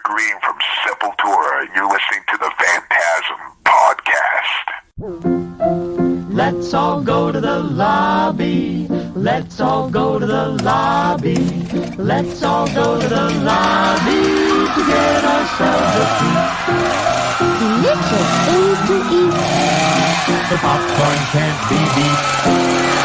Green from Sepultura, and you're listening to the FANTASM Podcast. Let's all go to the lobby. Let's all go to the lobby. Let's all go to the lobby to get ourselves a treat. Delicious things to eat. The popcorn can't be beat.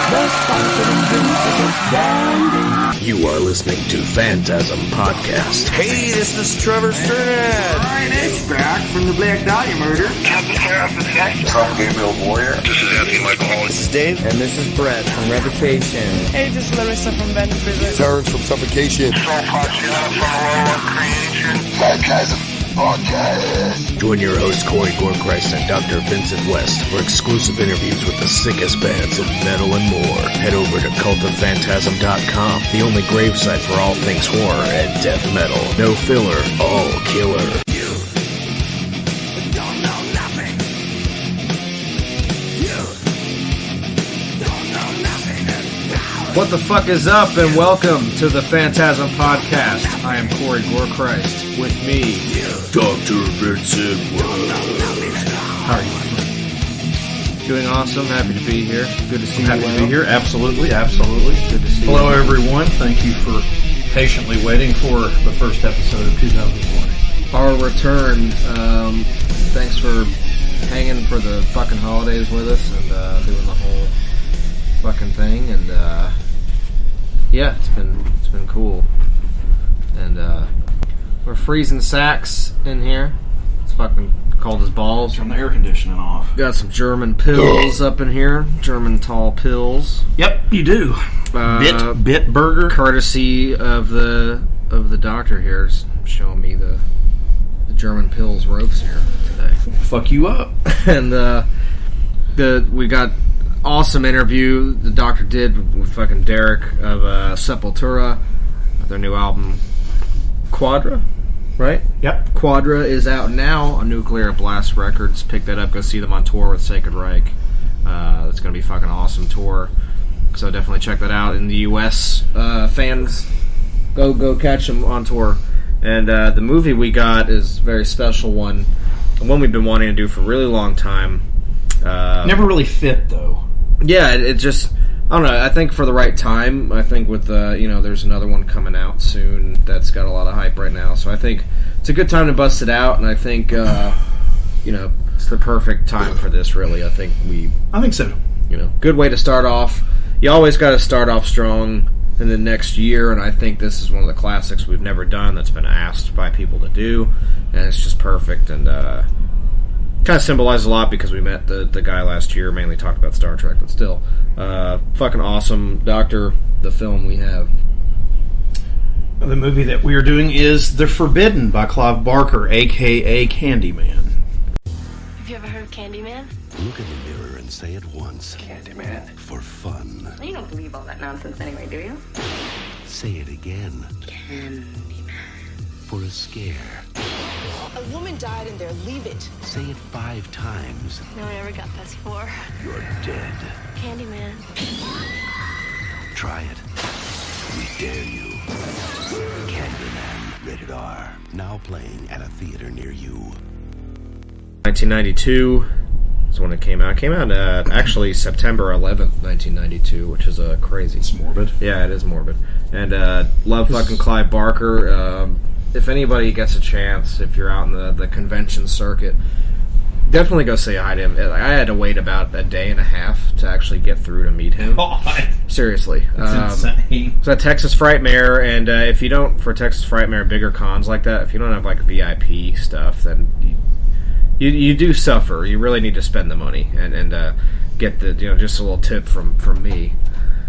The sparkling drinks are just dandy. You are listening to Phantasm Podcast. Hey, this is Trevor Sternad. Ryan H. back from the Black Dahlia murder. Captain Sarah from Gabriel Warrior. This is Anthony Michael Hall. This is Dave. And this is Brett from Reputation. Hey, this is Larissa from Bend Prison. Terrence from Suffocation. Saul Fasciano from Aurora Creation. Phantasm Podcast. Join your host Corey Gorechrist and Dr. Vincent West for exclusive interviews with the sickest bands of metal and more. Head over to cultoffphantasm.com, the only gravesite for all things horror and death metal. No filler, all killer. What the fuck is up, and welcome to the Phantasm Podcast. I am Corey Gorechrist. With me, Dr. Vincent West. how are you? Doing awesome. Happy to be here. Good to see you. Happy to be here. Absolutely. Good to see you. Hello, everyone. Thank you for patiently waiting for the first episode of 2020. Our return. Thanks for hanging for the fucking holidays with us and doing the whole fucking thing. And yeah, it's been cool. And we're freezing sacks in here. It's fucking cold as balls. Turn the air conditioning off. Got some German pills up in here. German tall pills. Yep, you do. Bit burger. Courtesy of the doctor here is showing me the German pills ropes here today. Fuck you up. And we got awesome interview the doctor did with fucking Derrick of Sepultura, their new album Quadra, right? Yep. Quadra is out now on Nuclear Blast Records. Pick that up, go see them on tour with Sacred Reich. It's going to be a fucking awesome tour, so definitely check that out. In the US, fans, go catch them on tour. And the movie we got is a very special one we've been wanting to do for a really long time. Never really fit, though. Yeah, it just, I don't know, I think for the right time, I think with, there's another one coming out soon that's got a lot of hype right now, so I think it's a good time to bust it out, and I think, it's the perfect time for this, really. I think so. Good way to start off. You always got to start off strong in the next year, and I think this is one of the classics we've never done that's been asked by people to do, and it's just perfect, and, kind of symbolizes a lot because we met the guy last year, mainly talked about Star Trek, but still, fucking awesome. Doctor, the film we have. The movie that we are doing is The Forbidden by Clive Barker, a.k.a. Candyman. Have you ever heard of Candyman? Look in the mirror and say it once. Candyman. For fun. You don't believe all that nonsense anyway, do you? Say it again. Candyman. For a scare. A woman died in there. Leave it. Say it 5 times. No one ever got past 4. You're dead. Candyman. Try it. We dare you. Candyman. Rated R. Now playing at a theater near you. 1992 is when it came out. It came out actually September 11th, 1992, which is crazy. It's morbid. Yeah, it is morbid. And love fucking Clive Barker. If anybody gets a chance, if you're out in the convention circuit, definitely go say hi to him. I had to wait about a day and a half to actually get through to meet him. God. Seriously. That's insane. So Texas Frightmare, and if you don't, for Texas Frightmare, bigger cons like that, if you don't have like VIP stuff, then you do suffer. You really need to spend the money and get the, just a little tip from me.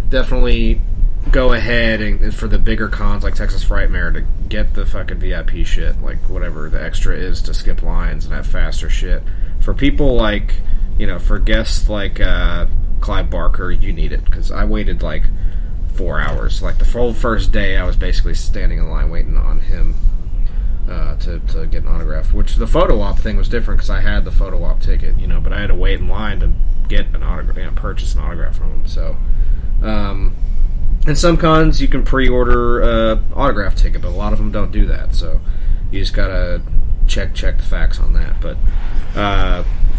Definitely go ahead and for the bigger cons like Texas Frightmare to get the fucking VIP shit, like whatever the extra is to skip lines and have faster shit. For people like, for guests like Clive Barker, you need it, because I waited like 4 hours. Like the whole first day I was basically standing in line waiting on him to get an autograph, which the photo op thing was different because I had the photo op ticket, but I had to wait in line to get an autograph, purchase an autograph from him. So in some cons you can pre-order autograph ticket, but a lot of them don't do that. So You just gotta check the facts on that. But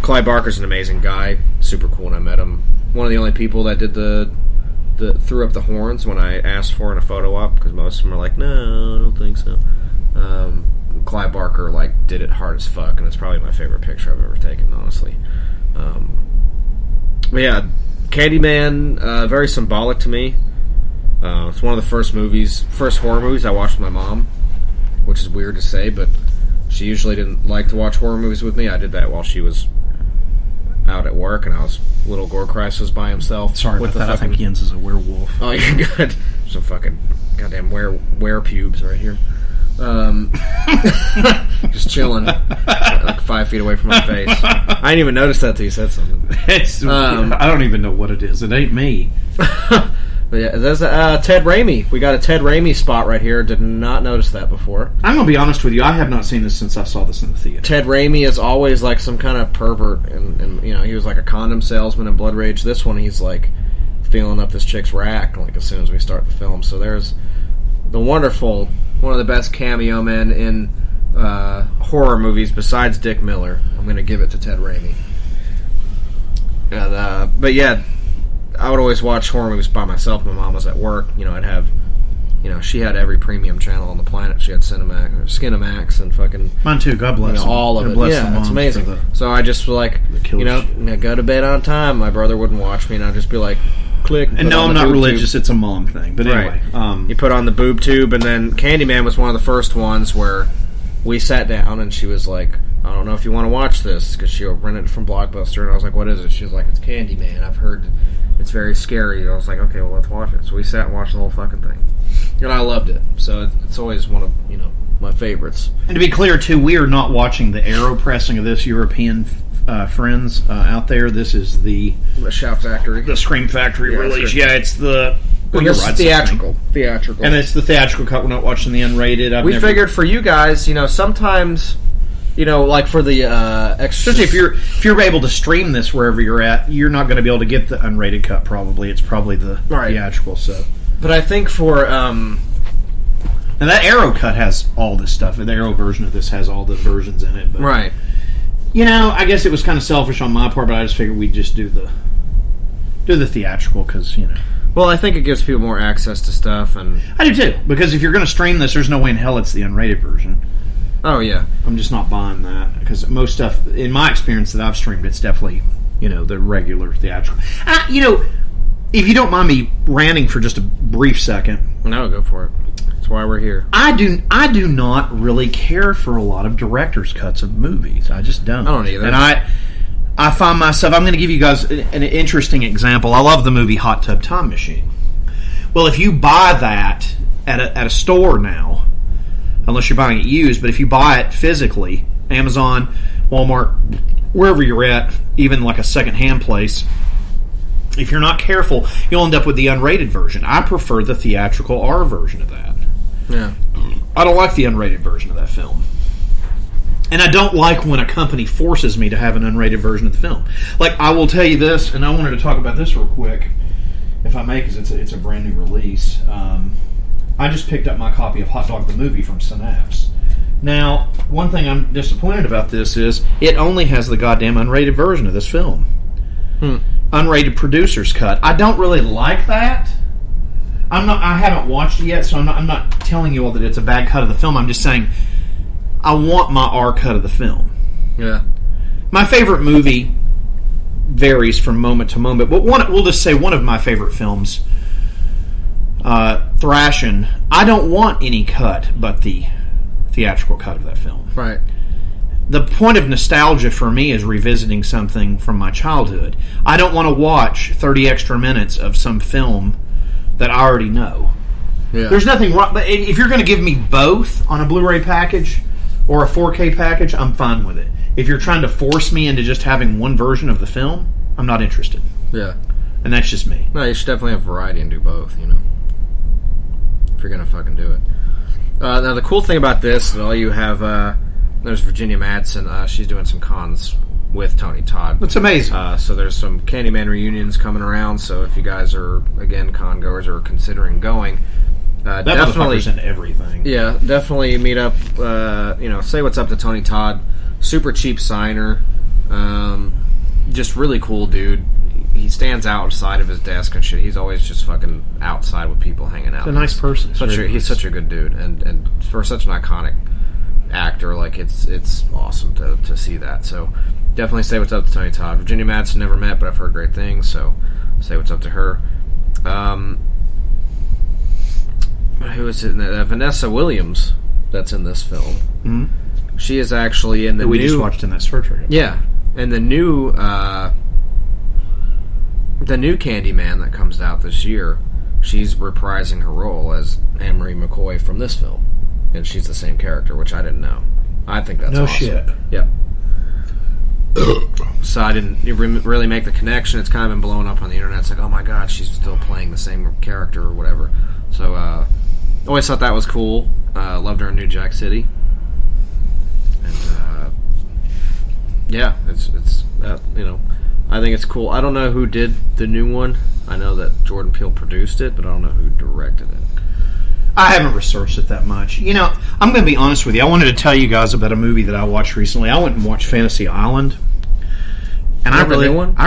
Clive Barker's an amazing guy, super cool when I met him. One of the only people that did the threw up the horns when I asked for in a photo op, because most of them are like, no, I don't think so. Clive Barker like did it hard as fuck, and it's probably my favorite picture I've ever taken, honestly. But yeah, Candyman, very symbolic to me. It's one of the first horror movies I watched with my mom, which is weird to say, but she usually didn't like to watch horror movies with me. I did that while she was out at work, and little Gorechrist was by himself. Sorry about that. I think Jens is a werewolf. Oh, you're good. Some fucking goddamn were pubes right here. Just chilling, like 5 feet away from my face. I didn't even notice that till you said something. I don't even know what it is. It ain't me. But yeah, there's Ted Raimi. We got a Ted Raimi spot right here. Did not notice that before. I'm gonna be honest with you. I have not seen this since I saw this in the theater. Ted Raimi is always like some kind of pervert, and he was like a condom salesman in Blood Rage. This one, he's like feeling up this chick's rack like as soon as we start the film. So there's the wonderful, one of the best cameo men in horror movies besides Dick Miller. I'm gonna give it to Ted Raimi. And, but yeah, I would always watch horror movies by myself. My mom was at work. I'd have, she had every premium channel on the planet. She had Skinamax, and fucking... Mine too, God bless them. All of it. Yeah, it's amazing. So I just, like, go to bed on time. My brother wouldn't watch me, and I'd just be like, click. And no, I'm not religious. It's a mom thing. But anyway. Right. You put on the boob tube, and then Candyman was one of the first ones where we sat down, and she was like, I don't know if you want to watch this, because she rented it from Blockbuster, and I was like, what is it? She was like, it's Candyman. I've heard it's very scary. I was like, okay, well, let's watch it. So we sat and watched the whole fucking thing. And I loved it. So it's always one of, my favorites. And to be clear, too, we are not watching the arrow pressing of this, European friends out there. This is the Shout Factory. The Scream Factory release. Yeah, it's the... Well, this is theatrical. Theatrical. And it's the theatrical cut. We're not watching the unrated. We figured for you guys, sometimes... like for the extra... Especially if you're able to stream this wherever you're at, you're not going to be able to get the unrated cut, probably. It's probably the theatrical, so... But I think for... And that Arrow cut has all this stuff. The Arrow version of this has all the versions in it. But, right. I guess it was kind of selfish on my part, but I just figured we'd just do the theatrical, because, Well, I think it gives people more access to stuff, and... I do, too. Because if you're going to stream this, there's no way in hell it's the unrated version. Oh, yeah. I'm just not buying that, because most stuff, in my experience that I've streamed, it's definitely, the regular theatrical. If you don't mind me ranting for just a brief second. No, go for it. That's why we're here. I do not really care for a lot of director's cuts of movies. I just don't. I don't either. And I find myself, I'm going to give you guys an interesting example. I love the movie Hot Tub Time Machine. Well, if you buy that at a store now, unless you're buying it used, but if you buy it physically, Amazon, Walmart, wherever you're at, even like a second-hand place, if you're not careful, you'll end up with the unrated version. I prefer the theatrical R version of that. Yeah. I don't like the unrated version of that film. And I don't like when a company forces me to have an unrated version of the film. Like, I will tell you this, and I wanted to talk about this real quick, if I may, because it's a brand new release. I just picked up my copy of Hot Dog the Movie from Synapse. Now, one thing I'm disappointed about this is it only has the goddamn unrated version of this film. Unrated producer's cut. I don't really like that. I haven't watched it yet, so I'm not telling you all that it's a bad cut of the film. I'm just saying I want my R cut of the film. Yeah. My favorite movie varies from moment to moment, but we'll just say one of my favorite films, Thrashing, I don't want any cut but the theatrical cut of that film. Right. The point of nostalgia for me is revisiting something from my childhood. I don't want to watch 30 extra minutes of some film that I already know. Yeah. There's nothing wrong, but if you're going to give me both on a Blu-ray package or a 4K package, I'm fine with it. If you're trying to force me into just having one version of the film, I'm not interested. Yeah. And that's just me. No, you should definitely have variety and do both, if you're going to fucking do it. Now, the cool thing about this, all you have, there's Virginia Madsen. She's doing some cons with Tony Todd. That's amazing. So there's some Candyman reunions coming around, so if you guys are, again, con goers or considering going, That definitely motherfucker's in everything. Yeah, definitely meet up. Say what's up to Tony Todd. Super cheap signer. Just really cool dude. He stands outside of his desk and shit. He's always just fucking outside with people hanging out. He's a nice person. He's such a good dude, and for such an iconic actor, like it's awesome to see that. So definitely say what's up to Tony Todd. Virginia Madsen never met, but I've heard great things. So say what's up to her. Who is it? Vanessa Williams. That's in this film. Mm-hmm. She is actually in the we new... just watched in that Star Trek episode. Yeah. And the new Candyman that comes out this year, she's reprising her role as Anne-Marie McCoy from this film. And she's the same character, which I didn't know. I think that's no awesome. Shit. Yep. So I didn't really make the connection. It's kind of been blowing up on the internet. It's like, oh my god, she's still playing the same character or whatever. So always thought that was cool. Loved her in New Jack City. And yeah, it's I think it's cool. I don't know who did the new one. I know that Jordan Peele produced it, but I don't know who directed it. I haven't researched it that much. I'm going to be honest with you. I wanted to tell you guys about a movie that I watched recently. I went and watched Fantasy Island, and I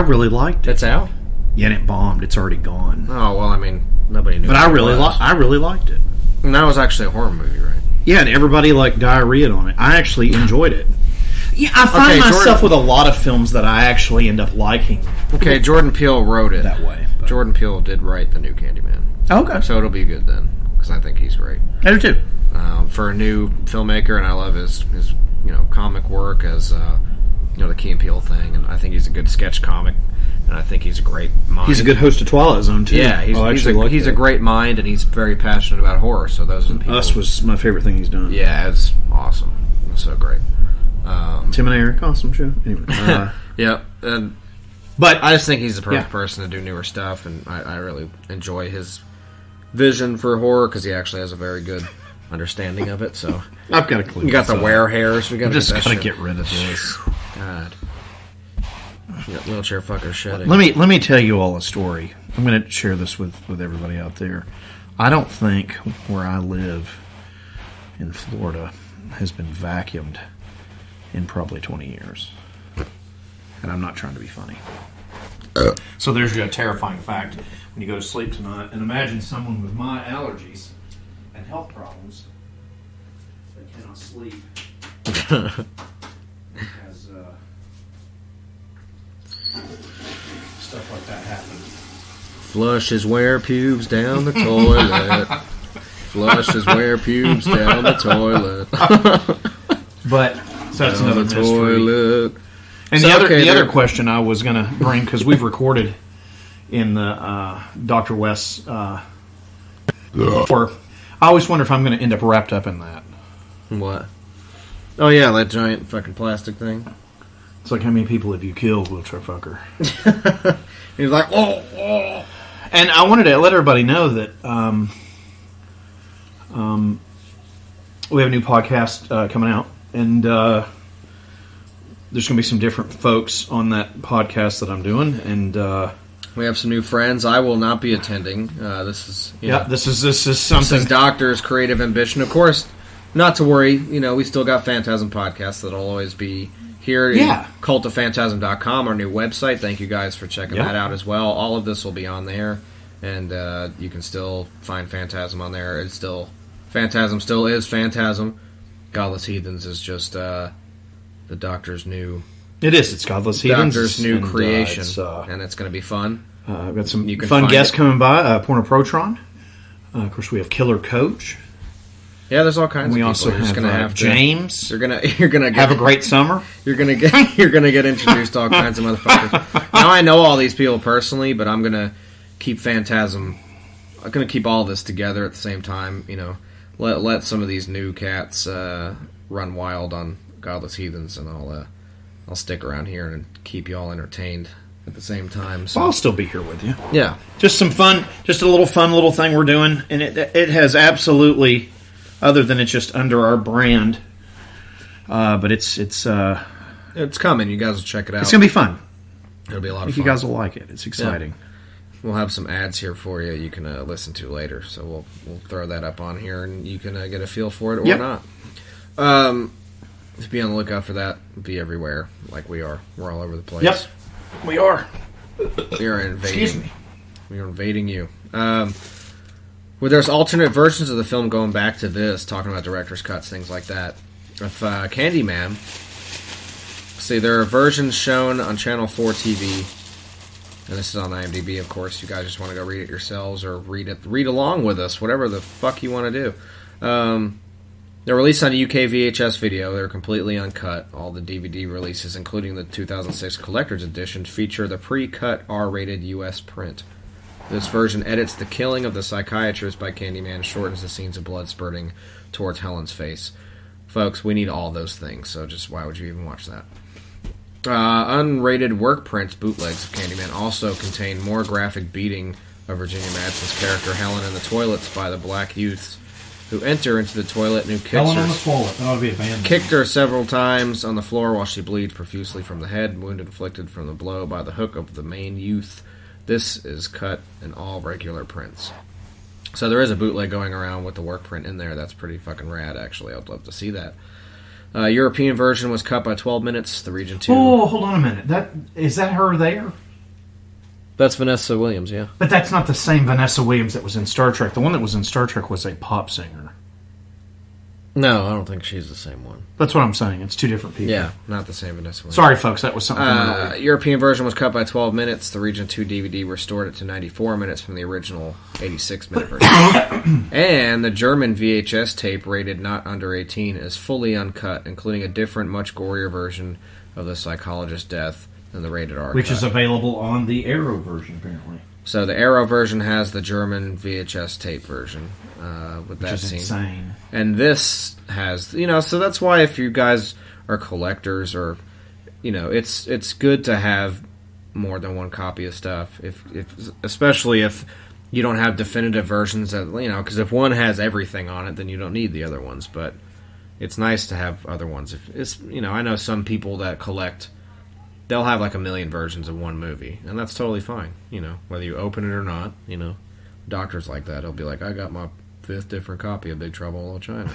really liked it. It's out? Yeah, and it bombed. It's already gone. Oh well, I mean, nobody knew. But I really liked it. And that was actually a horror movie, right? Yeah, and everybody diarrheaed on it. I actually enjoyed it. Yeah, I find myself with a lot of films that I actually end up liking. Okay, Jordan Peele wrote it that way. But. Jordan Peele did write the new Candyman. Okay, so it'll be good then, because I think he's great. I do too. For a new filmmaker, and I love his comic work as the Key and Peele thing, and I think he's a good sketch comic, and I think he's a great mind. He's a good host of Twilight Zone too. Yeah, he's a great mind, and he's very passionate about horror. So those are the people. Us was my favorite thing he's done. Yeah, it's awesome. It's so great. Tim and Eric, awesome show. Anyway, yeah, but I just think he's the perfect person to do newer stuff, and I really enjoy his vision for horror because he actually has a very good understanding of it. So I've got a clue. You got the wear hairs. We got just gotta get rid of this. God, you got wheelchair fuckers shedding. Let me tell you all a story. I'm going to share this with everybody out there. I don't think where I live in Florida has been vacuumed in probably 20 years. And I'm not trying to be funny. So there's your terrifying fact when you go to sleep tonight. And imagine someone with my allergies and health problems that cannot sleep. Has stuff like that happen. Flush is where pubes down the toilet. Flush is where pubes down the toilet. But so that's another mystery. Toilet. And so, the other question I was going to bring, because we've recorded in the Dr. West, or I always wonder if I'm going to end up wrapped up in that. What? Oh yeah, that giant fucking plastic thing. It's like, how many people have you killed, wheelchair fucker? He's like, oh. And I wanted to let everybody know that we have a new podcast coming out, and there's going to be some different folks on that podcast that I'm doing, and we have some new friends. I will not be attending. This is this is something. This is Doctor's creative ambition, of course. Not to worry, we still got Phantasm Podcast that'll always be here. Yeah, cultofantasm.com, our new website. Thank you guys for checking that out as well. All of this will be on there, and you can still find Phantasm on there. It's still Phantasm, still is Phantasm. Godless Heathens is just the Doctor's new. It is. It's Godless Heathens. Doctor's new creation, and it's going to be fun. I've got some fun guests coming by. Porno Protron. Of course, we have Killer Coach. Yeah, there's all kinds. We of also have James. You're gonna have a great summer. You're gonna get introduced to all kinds of motherfuckers. Now I know all these people personally, but I'm gonna keep Phantasm. I'm gonna keep all this together at the same time. Let some of these new cats run wild on Godless Heathens, and I'll stick around here and keep you all entertained at the same time. So I'll still be here with you. Yeah, just some fun, just a little fun little thing we're doing, and it has absolutely, other than it's just under our brand, but it's coming. You guys will check it out. It's gonna be fun. It'll be a lot of fun. You guys will like it. It's exciting. we'll have some ads here for you. You can listen to later. So we'll throw that up on here, and you can get a feel for it or not. Just be on the lookout for that. Be everywhere, like we are. We're all over the place. Yep, we are. We are invading. Excuse me. We are invading you. Well, there's alternate versions of the film going back to this, talking about director's cuts, things like that. With Candyman, see, there are versions shown on Channel 4 TV, and this is on IMDb, of course. You guys just want to go read it yourselves or read along with us, whatever the fuck you want to do. They're released on UK VHS video. They're completely uncut. All the DVD releases, including the 2006 Collector's Edition, feature the pre-cut R-rated US print. This version edits the killing of the psychiatrist by Candyman, shortens the scenes of blood spurting towards Helen's face. Folks, we need all those things, so just why would you even watch that? Unrated work prints, bootlegs of Candyman, also contain more graphic beating of Virginia Madsen's character Helen in the toilets by the black youths who enter into the toilet and who Helen on the toilet. That ought to be a band. Kicked her several times on the floor while she bleeds profusely from the head, wound inflicted from the blow by the hook of the main youth. This is cut in all regular prints. So there is a bootleg going around with the work print in there. That's pretty fucking rad, actually. I'd love to see that. European version was cut by 12 minutes. The Region 2... Oh, hold on a minute. Is that her there? That's Vanessa Williams, yeah. But that's not the same Vanessa Williams that was in Star Trek. The one that was in Star Trek was a pop singer. No, I don't think she's the same one. That's what I'm saying. It's two different people. Yeah, not the same Vanessa Williams. Sorry, folks. That was something. European version was cut by 12 minutes. The Region 2 DVD restored it to 94 minutes from the original 86-minute version. And the German VHS tape, rated not under 18, is fully uncut, including a different, much gorier version of the psychologist's death than the rated R Which cut. is available on the Arrow version, apparently. So the Arrow version has the German VHS tape version with that scene. Insane. And this has, so that's why if you guys are collectors or, it's good to have more than one copy of stuff. If especially if you don't have definitive versions that, because if one has everything on it, then you don't need the other ones. But it's nice to have other ones. If it's, I know some people that collect. They'll have like a million versions of one movie, and that's totally fine. Whether you open it or not. Doctors like that. He'll be like, I got my 5th different copy of Big Trouble in Little China.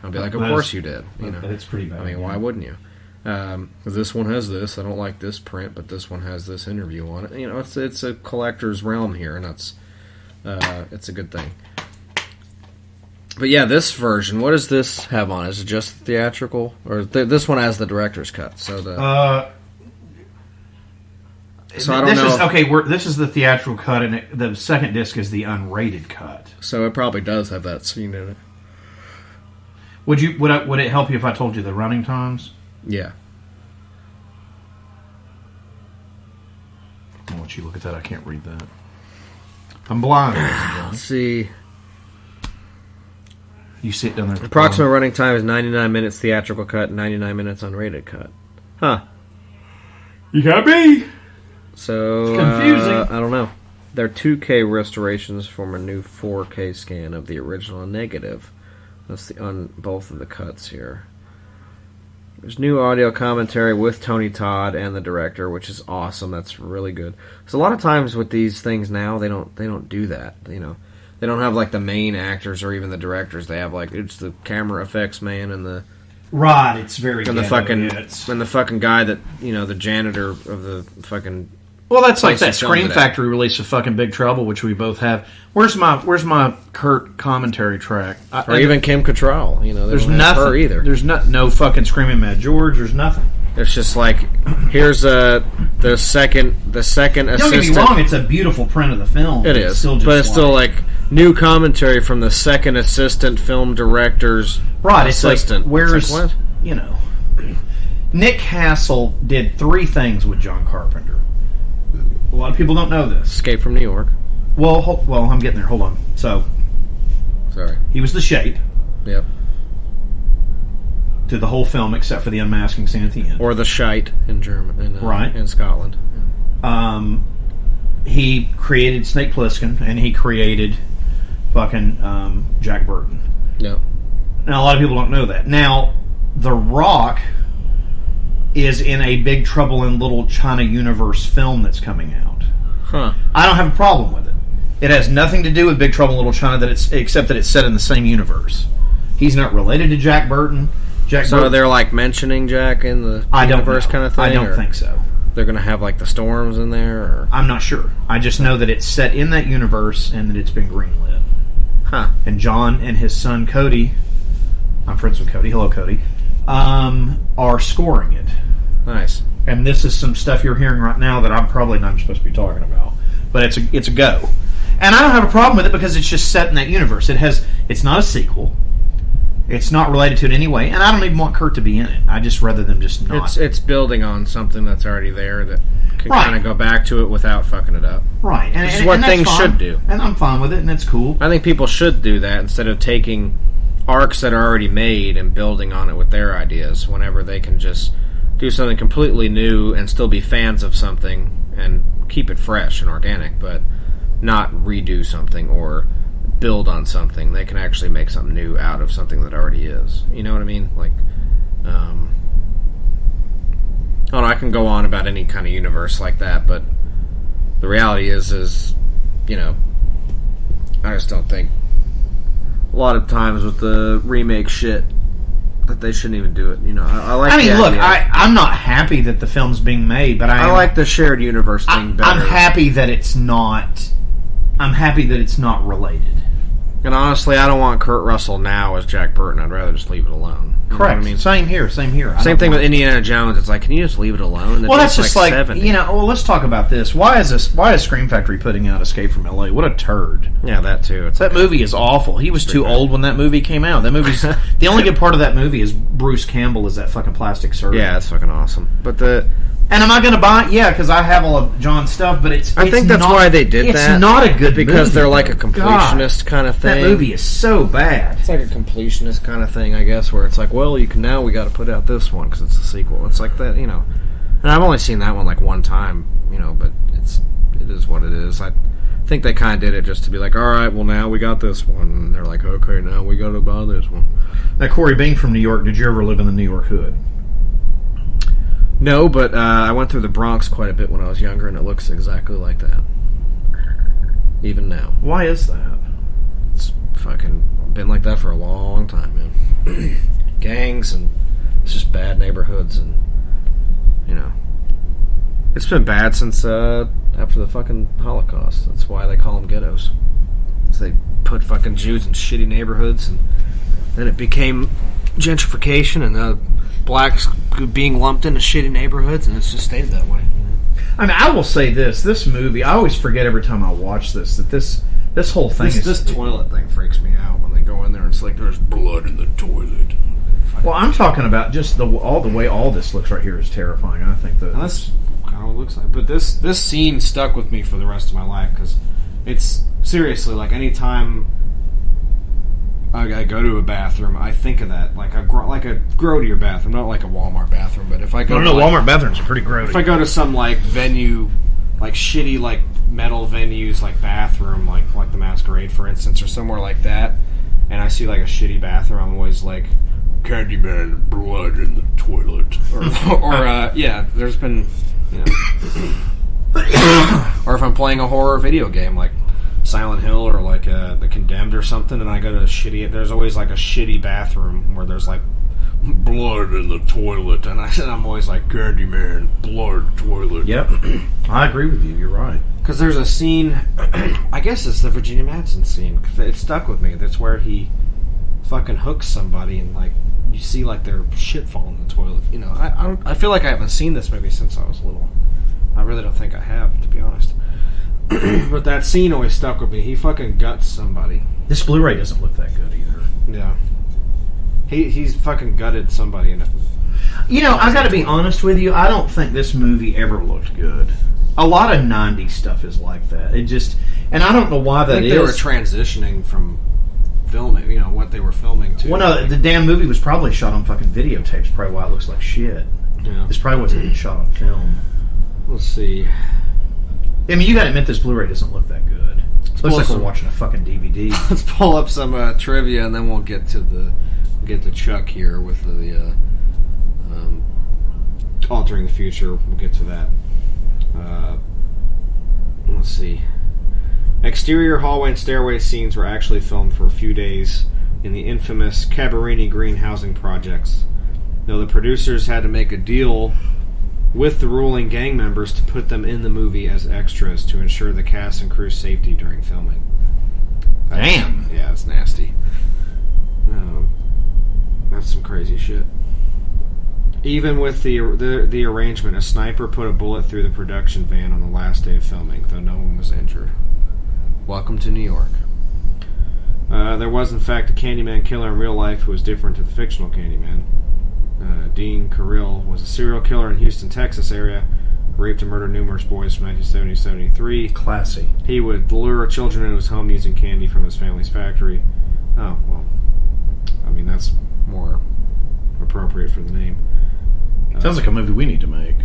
I'll be like, of course you did. It's pretty bad. I mean, why wouldn't you? Because this one has this. I don't like this print, but this one has this interview on it. It's a collector's realm here, and it's a good thing. But yeah, this version, what does this have on? Is it just theatrical, or this one has the director's cut? So So I don't know. This is the theatrical cut, and the second disc is the unrated cut. So it probably does have that scene in it. Would it help you if I told you the running times? Yeah. I'll let you look at that. I can't read that. I'm blind. Let's see. You sit down there. Approximate running time is 99 minutes theatrical cut, 99 minutes unrated cut. Huh. You gotta be. So, it's confusing. I don't know. They're 2K restorations from a new 4K scan of the original negative. That's on both of the cuts here. There's new audio commentary with Tony Todd and the director, which is awesome. That's really good. So a lot of times with these things now, they don't do that. They don't have like the main actors or even the directors. They have like it's the camera effects man and the right. It's very and the fucking guy that the janitor of the fucking. Well, that's like that Scream Factory release of fucking Big Trouble, which we both have. Where's my Kurt commentary track? Or even Kim Cattrall. There's nothing. Her either. There's no fucking Screaming Mad George. There's nothing. It's just like here's the second assistant. Don't get me wrong. It's a beautiful print of the film. It is, but it's still like new commentary from the second assistant film director's assistant. It's like, where's what? Nick Castle did 3 things with John Carpenter. A lot of people don't know this. Escape from New York. Well, I'm getting there. Hold on. So, sorry. He was the Shape. Yep. To the whole film, except for the unmasking scene at the end, or the Shite in German, right? In Scotland. He created Snake Plissken, and he created fucking Jack Burton. Yep. Now a lot of people don't know that. Now, The Rock is in a Big Trouble in Little China universe film that's coming out. Huh. I don't have a problem with it. It has nothing to do with Big Trouble in Little China, except that it's set in the same universe. He's not related to Jack Burton. So they're like mentioning Jack in the universe kind of thing? I don't think so. They're going to have like the storms in there? Or? I'm not sure. I just know that it's set in that universe and that it's been greenlit. Huh. And John and his son Cody, I'm friends with Cody, hello Cody, are scoring it. Nice. And this is some stuff you're hearing right now that I'm probably not supposed to be talking about. But it's a go. And I don't have a problem with it because it's just set in that universe. It's not a sequel. It's not related to it in any way, and I don't even want Kurt to be in it. I just rather them just not. It's building on something that's already there that can kind of go back to it without fucking it up. Right. Which is what things should do. And I'm fine with it, and that's cool. I think people should do that instead of taking arcs that are already made and building on it with their ideas whenever they can just do something completely new and still be fans of something and keep it fresh and organic, but not redo something or build on something. They can actually make something new out of something that already is. You know what I mean? Like, I don't know, I can go on about any kind of universe like that, but the reality is, you know, I just don't think a lot of times with the remake shit that they shouldn't even do it. You know, I mean, look, I'm not happy that the film's being made, but I like the shared universe thing better. I'm happy that it's not. I'm happy that it's not related. And honestly, I don't want Kurt Russell now as Jack Burton. I'd rather just leave it alone. You Correct. I mean? Same here. Same thing with Indiana Jones. It's like, can you just leave it alone? Well, that's just like 70. you know. Well, let's talk about this. Why is Scream Factory putting out Escape from L.A.? What a turd. Yeah, that too. That movie is awful. He was too old when that movie came out. That movie's the only good part of that movie is Bruce Campbell is that fucking plastic surgeon. Yeah, that's fucking awesome. But and am I going to buy it? Yeah, because I have all of John's stuff, but I think that's why they did that. It's not a good because movie, they're like a completionist kind of thing. That movie is so bad. It's like a completionist kind of thing, I guess, where it's like, well, we got to put out this one because it's the sequel. It's like that, you know. And I've only seen that one like one time, you know, but it is what it is. I think they kind of did it just to be like, all right, well, now we got this one. And they're like, okay, now we got to buy this one. Now, Corey, being from New York, did you ever live in the New York hood? No, but I went through the Bronx quite a bit when I was younger, and it looks exactly like that. Even now. Why is that? It's fucking been like that for a long time, man. Gangs, and it's just bad neighborhoods, and, you know. It's been bad since after the fucking Holocaust. That's why they call them ghettos. They put fucking Jews in shitty neighborhoods, and then it became gentrification, and blacks being lumped into shitty neighborhoods, and it's just stayed that way. I mean, I will say this movie, I always forget every time I watch this, that this whole thing this toilet thing freaks me out when they go in there and it's like there's blood in the toilet. Well, I'm talking about just all the way all this looks right here is terrifying. I think that that's kind of what it looks like. But this scene stuck with me for the rest of my life because it's seriously like anytime I go to a bathroom, I think of that like a grodier bathroom, not like a Walmart bathroom. But if I go, Walmart bathrooms are pretty grody. If I go to some like venue, like shitty like metal venues, like bathroom, like the Masquerade, for instance, or somewhere like that, and I see like a shitty bathroom, I'm always like, Candyman, blood in the toilet, or yeah, there's been, you know, or if I'm playing a horror video game like Silent Hill or like The Condemned or something, and I go to there's always like a shitty bathroom where there's like blood in the toilet, and I'm always like, Candyman, blood, toilet. Yep, I agree with you. You're right. Because there's a scene, I guess it's the Virginia Madsen scene. It stuck with me. That's where he fucking hooks somebody, and like you see like their shit fall in the toilet. You know, I feel like I haven't seen this movie since I was little. I really don't think I have, to be honest. But that scene always stuck with me. He fucking guts somebody. This Blu-ray doesn't look that good either. Yeah. He's fucking gutted somebody in it. You know, I gotta be honest with you, I don't think this movie ever looked good. A lot of 90s stuff is like that. It just, and I don't know why that is. They were transitioning from filming, you know, what they were filming to. Well, no, the damn movie was probably shot on fucking videotapes, probably why it looks like shit. Yeah. This probably wasn't even shot on film. Let's see. I mean, you gotta admit this Blu-ray doesn't look that good. It looks like we're watching a fucking DVD. Let's pull up some trivia, and then we'll get to Chuck here with the altering the future. We'll get to that. let's see. Exterior hallway and stairway scenes were actually filmed for a few days in the infamous Cabrini Green housing projects, though the producers had to make a deal with the ruling gang members to put them in the movie as extras to ensure the cast and crew's safety during filming. Damn! Yeah, that's nasty. That's some crazy shit. Even with the arrangement, a sniper put a bullet through the production van on the last day of filming, though no one was injured. Welcome to New York. There was, in fact, a Candyman killer in real life who was different to the fictional Candyman. Dean Carrill was a serial killer in Houston, Texas area, raped and murdered numerous boys from 1970 to 73. Classy. He would lure children into his home using candy from his family's factory. Oh, well, I mean, that's more appropriate for the name. Sounds like a movie we need to make.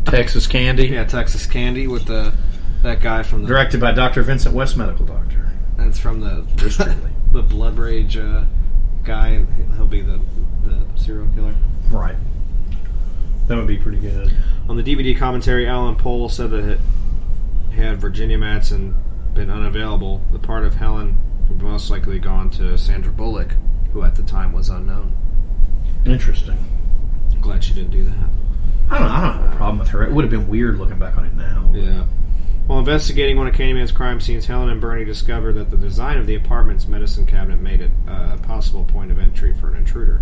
Texas Candy. Yeah, Texas Candy with that guy from the... Directed by Dr. Vincent West, medical doctor. That's from the Blood Rage guy, and he'll be the serial killer. Right. That would be pretty good. On the DVD commentary, Alan Pohl said that had Virginia Madsen been unavailable, the part of Helen would most likely gone to Sandra Bullock, who at the time was unknown. Interesting. I'm glad she didn't do that. I don't have a problem with her. It would have been weird looking back on it now. Yeah. While investigating one of Candyman's crime scenes, Helen and Bernie discovered that the design of the apartment's medicine cabinet made it a possible point of entry for an intruder.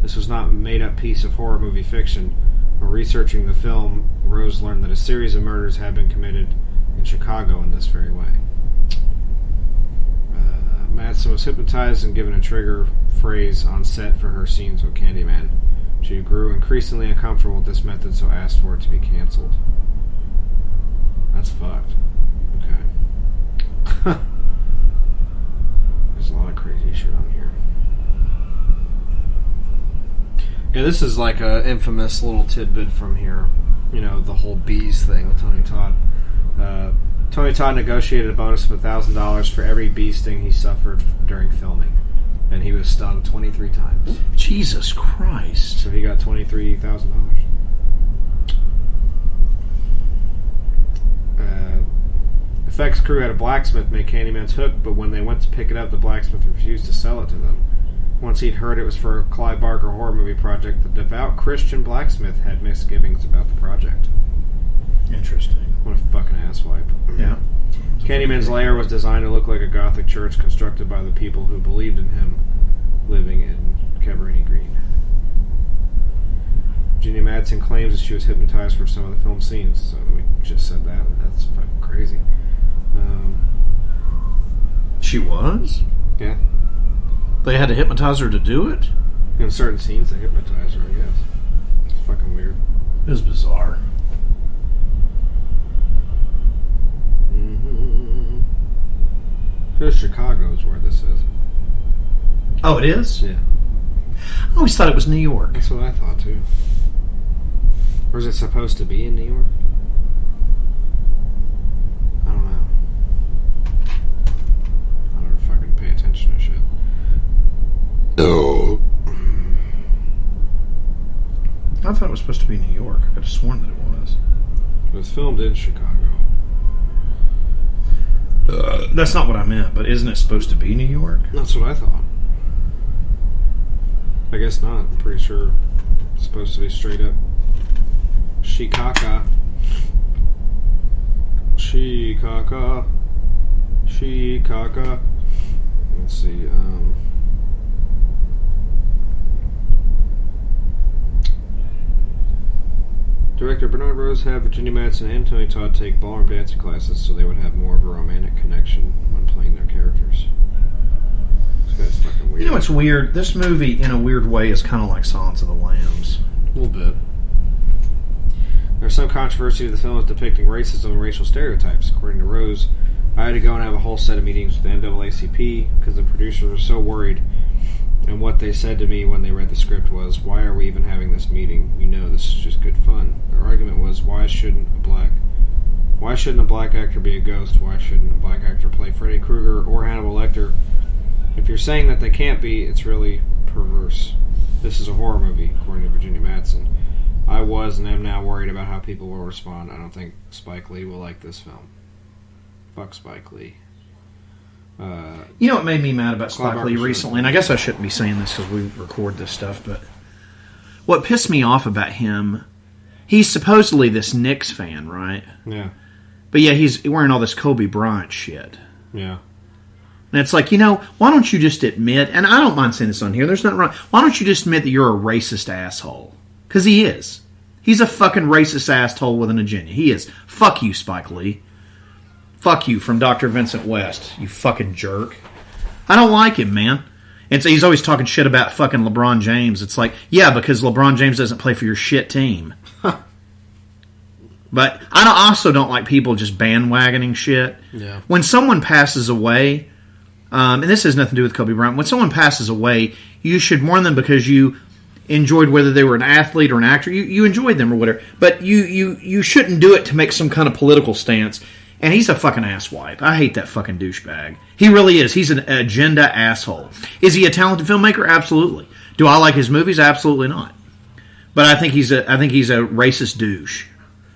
This was not a made-up piece of horror movie fiction. While researching the film, Rose learned that a series of murders had been committed in Chicago in this very way. Madsen was hypnotized and given a trigger phrase on set for her scenes with Candyman. She grew increasingly uncomfortable with this method, so asked for it to be canceled. That's fucked. Okay. There's a lot of crazy shit on here. Yeah, this is like an infamous little tidbit from here. You know, the whole bees thing with Tony Todd. Tony Todd negotiated a bonus of $1,000 for every bee sting he suffered during filming. And he was stung 23 times. Jesus Christ. So he got $23,000. Effects crew had a blacksmith make Candyman's hook, but when they went to pick it up, the blacksmith refused to sell it to them. Once he'd heard it was for a Clive Barker horror movie project, the devout Christian blacksmith had misgivings about the project. Interesting. What a fucking asswipe. Yeah. Candyman's lair was designed to look like a Gothic church constructed by the people who believed in him, living in Cabrini Green. Virginia Madsen claims that she was hypnotized for some of the film scenes, so we just said that. That's fucking crazy. She was? Yeah. They had to hypnotize her to do it? In certain scenes, they hypnotize her, I guess. It's fucking weird. It was bizarre. Mm-hmm. Here's Chicago is where this is. Oh, it is? Yeah. I always thought it was New York. That's what I thought, too. Or is it supposed to be in New York? I don't know. I don't fucking pay attention to shit. No. I thought it was supposed to be New York. I could have sworn that it was. It was filmed in Chicago. That's not what I meant, but isn't it supposed to be New York? That's what I thought. I guess not. I'm pretty sure it's supposed to be straight up Chicago. Chicago. Chicago. Let's see. Director Bernard Rose had Virginia Madsen and Tony Todd take ballroom dancing classes so they would have more of a romantic connection when playing their characters. This guy's fucking weird. You know what's weird? This movie, in a weird way, is kind of like Silence of the Lambs. A little bit. There's some controversy with the film is depicting racism and racial stereotypes. According to Rose, I had to go and have a whole set of meetings with the NAACP because the producers were so worried. And what they said to me when they read the script was, why are we even having this meeting? You know this is just good fun. Their argument was, why shouldn't a black actor be a ghost? Why shouldn't a black actor play Freddy Krueger or Hannibal Lecter? If you're saying that they can't be, it's really perverse. This is a horror movie, according to Virginia Madsen. I was and am now worried about how people will respond. I don't think Spike Lee will like this film. Fuck Spike Lee. You know what made me mad about Spike Lee recently? And I guess I shouldn't be saying this because we record this stuff, but what pissed me off about him, he's supposedly this Knicks fan, right? Yeah. But yeah, he's wearing all this Kobe Bryant shit. Yeah. And it's like, why don't you just admit, and I don't mind saying this on here, there's nothing wrong, why don't you just admit that you're a racist asshole? Because he is. He's a fucking racist asshole with an agenda. He is. Fuck you, Spike Lee. Fuck you from Dr. Vincent West, you fucking jerk. I don't like him, man. And so he's always talking shit about fucking LeBron James. It's like, yeah, because LeBron James doesn't play for your shit team. But I also don't like people just bandwagoning shit. Yeah. When someone passes away, and this has nothing to do with Kobe Bryant, when someone passes away, you should mourn them because you enjoyed whether they were an athlete or an actor. You enjoyed them or whatever. But you shouldn't do it to make some kind of political stance. And he's a fucking asswipe. I hate that fucking douchebag. He really is. He's an agenda asshole. Is he a talented filmmaker? Absolutely. Do I like his movies? Absolutely not. But I think he's a racist douche.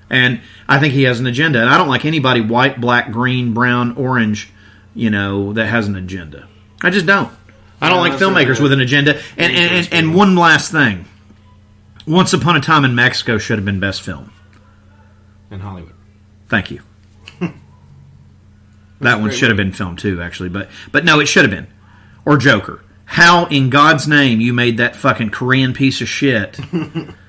And I think he has an agenda. And I don't like anybody white, black, green, brown, orange, that has an agenda. I just don't. I don't like filmmakers with an agenda. And one last thing. Once Upon a Time in Mexico should have been best film. In Hollywood. Thank you. That one should have been filmed too, actually. But no, it should have been. Or Joker. How in God's name you made that fucking Korean piece of shit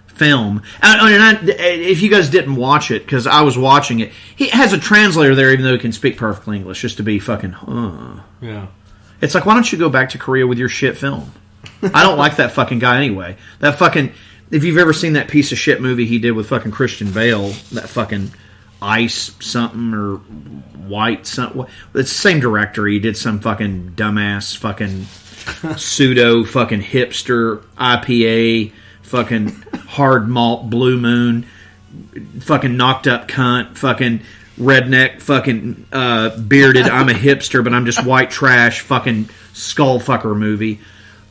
film. If you guys didn't watch it, because I was watching it, he has a translator there even though he can speak perfectly English, just to be fucking, Yeah. It's like, why don't you go back to Korea with your shit film? I don't like that fucking guy anyway. That fucking, if you've ever seen that piece of shit movie he did with fucking Christian Bale, that fucking Ice something or White something. It's the same director. He did some fucking dumbass fucking pseudo fucking hipster IPA fucking hard malt Blue Moon fucking knocked up cunt fucking redneck fucking bearded I'm a hipster but I'm just white trash fucking skull fucker movie.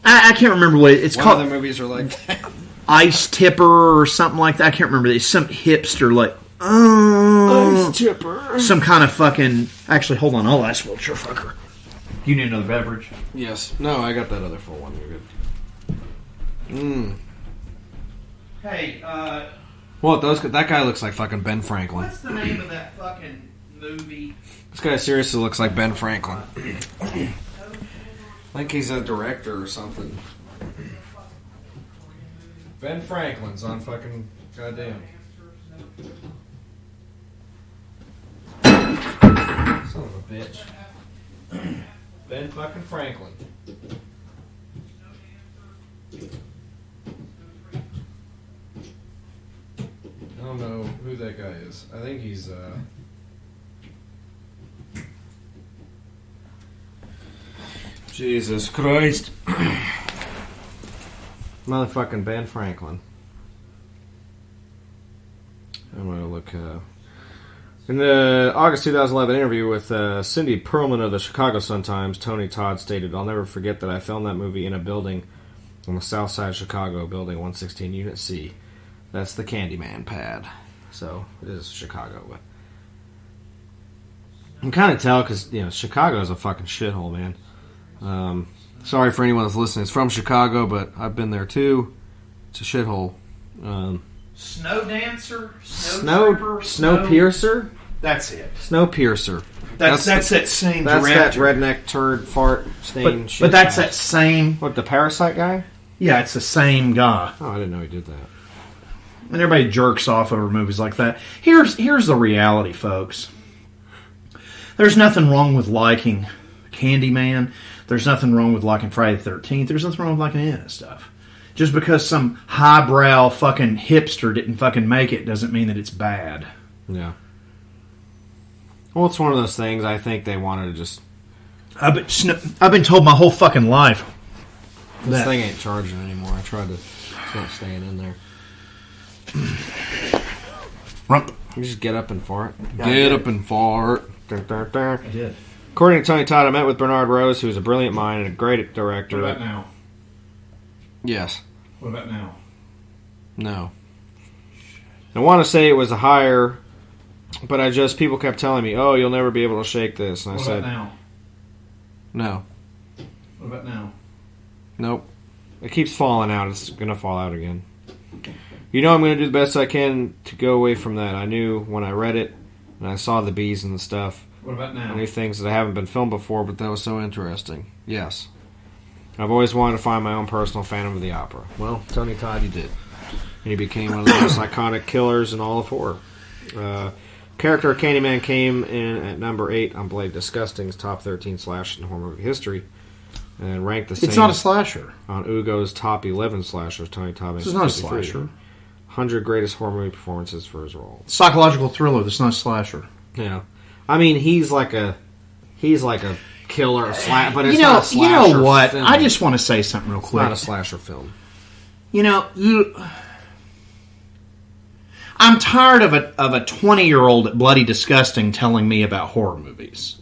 I can't remember what it's called. Other movies are like that. Ice Tipper or something like that. I can't remember. It's some hipster like Ice Tipper. Some kind of fucking... Actually, hold on. I'll ask Wiltshire fucker. You need another beverage? Yes. No, I got that other full one. You're good. Hey, Well, that guy looks like fucking Ben Franklin. What's the name of that fucking movie? This guy seriously looks like Ben Franklin. I think he's a director or something. Ben Franklin's on fucking... Goddamn. Son of a bitch. Ben fucking Franklin. I don't know who that guy is. I think he's Jesus Christ. Motherfucking Ben Franklin. I'm gonna look in the August 2011 interview with Cindy Perlman of the Chicago Sun-Times, Tony Todd stated, "I'll never forget that I filmed that movie in a building on the south side of Chicago, building 116 Unit C. That's the Candyman pad." So, it is Chicago. But you can kind of tell because, Chicago is a fucking shithole, man. Sorry for anyone that's listening. It's from Chicago, but I've been there too. It's a shithole. Snow Dancer? Snowpiercer? That's it. Snowpiercer. That's that same That's director. that redneck turd fart stain shit. But that's that same... What, the Parasite guy? Yeah, it's the same guy. Oh, I didn't know he did that. And everybody jerks off over movies like that. Here's the reality, folks. There's nothing wrong with liking Candyman. There's nothing wrong with liking Friday the 13th. There's nothing wrong with liking any of that stuff. Just because some highbrow fucking hipster didn't fucking make it doesn't mean that it's bad. Yeah. Well, it's one of those things. I think they wanted to just... I've been told my whole fucking life. This thing ain't charging anymore. I tried to start staying in there. You just get up and fart. Get up and fart. I did. According to Tony Todd, I met with Bernard Rose, who is a brilliant mind and a great director. What about now? Yes. What about now? No. I want to say it was a higher, but people kept telling me, "Oh, you'll never be able to shake this." And I said, now? "No." What about now? Nope. It keeps falling out. It's going to fall out again. I'm going to do the best I can to go away from that. I knew when I read it and I saw the bees and the stuff. What about now? I knew things that haven't been filmed before, but that was so interesting. Yes. I've always wanted to find my own personal Phantom of the Opera. Well, Tony Todd, you did. And he became one of the most iconic killers in all of horror. Character Candyman came in at number 8 on Blade Disgusting's top 13 slash in horror movie history. And ranked the same. It's not a slasher. On Ugo's top 11 slashers, Tony Todd. This is not a slasher. 100 greatest horror movie performances for his role. Psychological thriller. This is not a slasher. Yeah, I mean he's like a killer, but it's not a slasher. You know what? Film. I just want to say something real quick. It's not a slasher film. I'm tired of a 20-year-old at Bloody Disgusting telling me about horror movies.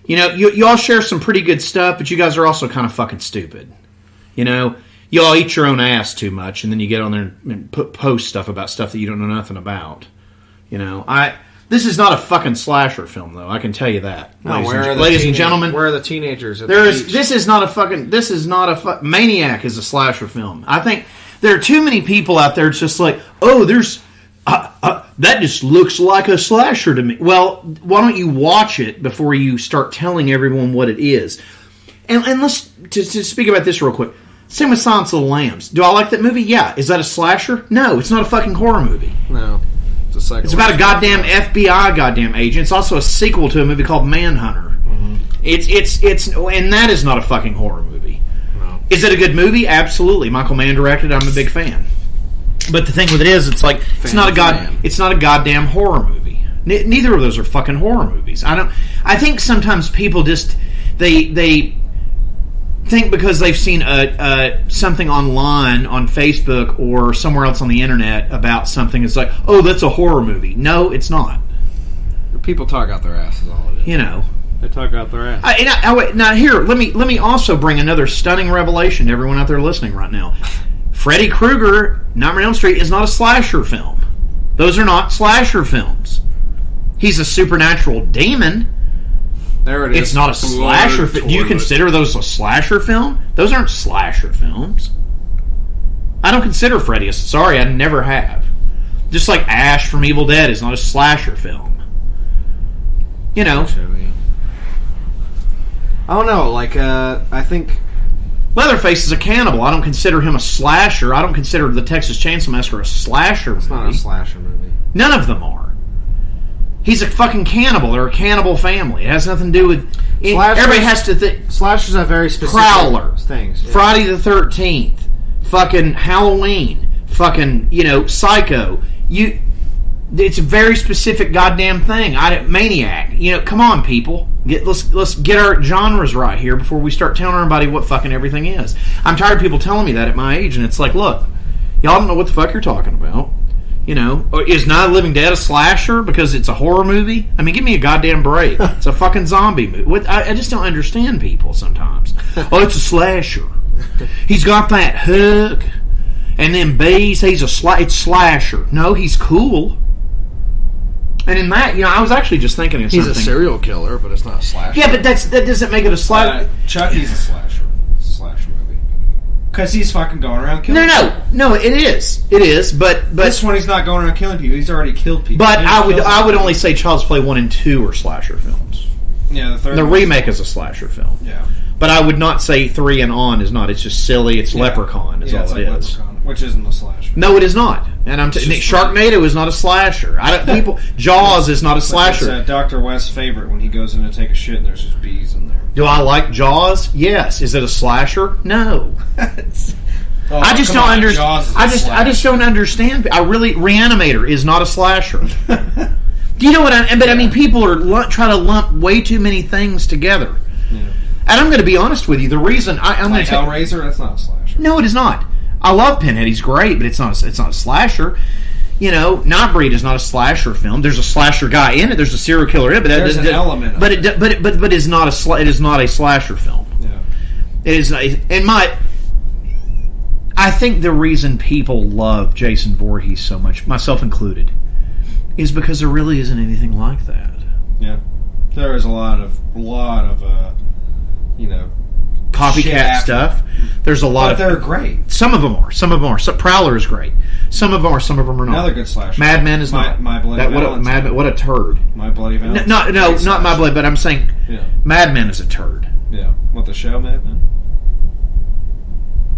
You all share some pretty good stuff, but you guys are also kind of fucking stupid. You all eat your own ass too much, and then you get on there and post stuff about stuff that you don't know nothing about. This is not a fucking slasher film, though. I can tell you that, ladies and gentlemen. Where are the teenagers? This is not a Maniac is a slasher film. I think there are too many people out there. It's just like, that just looks like a slasher to me. Well, why don't you watch it before you start telling everyone what it is? And let's to speak about this real quick. Same with Silence of the Lambs. Do I like that movie? Yeah. Is that a slasher? No, it's not a fucking horror movie. No. It's about a goddamn FBI goddamn agent. It's also a sequel to a movie called Manhunter. Mm-hmm. It's and that is not a fucking horror movie. No. Is it a good movie? Absolutely. Michael Mann directed. I'm a big fan. But the thing with it is, it's like it's not a goddamn horror movie. Neither of those are fucking horror movies. I think sometimes people just they think because they've seen something online on Facebook or somewhere else on the internet about something, it's like, oh, that's a horror movie. No, it's not. People talk out their asses, all it is. They talk out their ass. Now here, let me also bring another stunning revelation to everyone out there listening right now. Freddy Krueger, Nightmare on Elm Street, is not a slasher film. Those are not slasher films. He's a supernatural demon. There it is. It's not a slasher film. Do you consider those a slasher film? Those aren't slasher films. I don't consider Freddy a... Sorry, I never have. Just like Ash from Evil Dead is not a slasher film. I don't know. I think... Leatherface is a cannibal. I don't consider him a slasher. I don't consider the Texas Chainsaw Massacre a slasher movie. It's not a slasher movie. None of them are. He's a fucking cannibal. They're a cannibal family. It has nothing to do with... everybody has to think... Slashers have very specific Prowler. Things. Yeah. Friday the 13th. Fucking Halloween. Fucking, Psycho. It's a very specific goddamn thing. Maniac. Come on, people. Let's get our genres right here before we start telling everybody what fucking everything is. I'm tired of people telling me that at my age, and it's like, look, y'all don't know what the fuck you're talking about. Is Night of the Living Dead a slasher because it's a horror movie? I mean, give me a goddamn break. It's a fucking zombie movie. I just don't understand people sometimes. Oh, it's a slasher. He's got that hook, and then bees. It's slasher. No, he's cool. And in that, I was actually just thinking of something. He's a serial killer, but it's not a slasher. Yeah, but that doesn't make it a slasher. Chucky's a slasher. It's a slasher movie. Because he's fucking going around killing people. No, it is. It is, but this one he's not going around killing people. He's already killed people. But I would only say Child's Play 1 and 2 are slasher films. Yeah, the remake is a slasher film. Yeah. But I would not say 3 and on is not. It's just silly. It's Leprechaun is all it is. Leprechaun, which isn't a slasher. No, it is not. And Sharknado is not a slasher. Jaws is not a slasher. It's Dr. West's favorite when he goes in to take a shit and there's just bees in there. Do I like Jaws? Yes. Is it a slasher? No. I just don't understand. I just don't understand. Reanimator is not a slasher. Do you know what I mean, people are trying to lump way too many things together. Yeah. And I'm going to be honest with you. The reason I'm going to take Hellraiser, that's not a slasher. No, it is not. I love Pinhead. He's great, but it's not a slasher. Nightbreed is not a slasher film. There's a slasher guy in it. There's a serial killer in it, but there's an element. But it is not it is not a slasher film. Yeah. It is not. I I think the reason people love Jason Voorhees so much, myself included, is because there really isn't anything like that. Yeah, there is a lot of copycat stuff. There's a lot but they're great. Some of them are. So Prowler is great. Some of them are. Some of them are not. Another good slasher. Mad Men is not. My Bloody Valentine. What a turd. My Bloody Valentine. No, not My Bloody. But I'm saying, Mad Men is a turd. Yeah. What, the show Mad Men?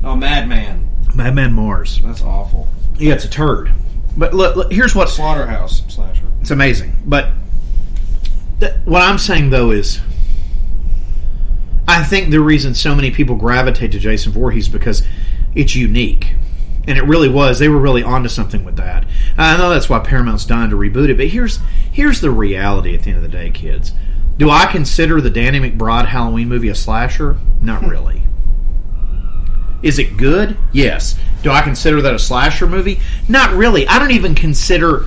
Oh, Madman. Madman Mars. That's awful. Yeah, it's a turd. But look, here's what... Slaughterhouse slasher. It's amazing. But what I'm saying, though, is I think the reason so many people gravitate to Jason Voorhees is because it's unique. And it really was. They were really onto something with that. I know that's why Paramount's dying to reboot it. But here's the reality at the end of the day, kids. Do I consider the Danny McBride Halloween movie a slasher? Not really. Is it good? Yes. Do I consider that a slasher movie? Not really. I don't even consider...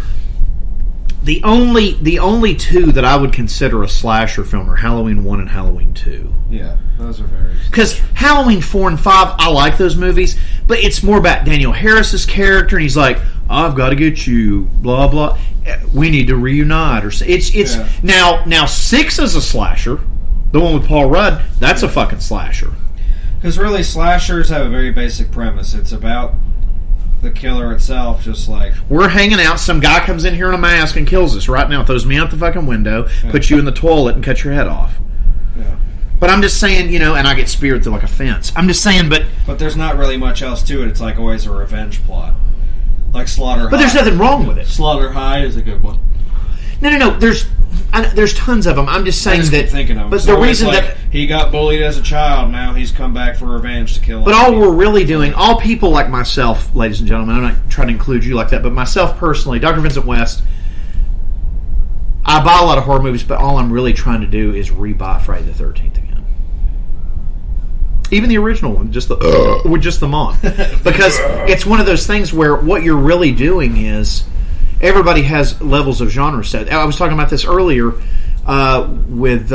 The only two that I would consider a slasher film are Halloween 1 and Halloween 2. Yeah, those are very... Because Halloween 4 and 5, I like those movies, but it's more about Daniel Harris's character, and he's like, I've got to get you, blah, blah. We need to reunite. Now 6 is a slasher. The one with Paul Rudd, that's a fucking slasher. Because really, slashers have a very basic premise. It's about the killer itself, just like... We're hanging out, some guy comes in here in a mask and kills us right now, throws me out the fucking window, puts you in the toilet, and cuts your head off. Yeah. But I'm just saying, and I get speared through like a fence. I'm just saying, but there's not really much else to it. It's like always a revenge plot. Like Slaughter High. But there's nothing wrong with it. Slaughter High is a good one. No. There's tons of them. I'm just saying that. Thinking of but the reason like that he got bullied as a child, now he's come back for revenge to kill. But all we're really doing, all people like myself, ladies and gentlemen, I'm not trying to include you like that, but myself personally, Dr. Vincent West, I buy a lot of horror movies, but all I'm really trying to do is rebuy Friday the 13th again. Even the original one, with just the mom, because it's one of those things where what you're really doing is. Everybody has levels of genre set. I was talking about this earlier with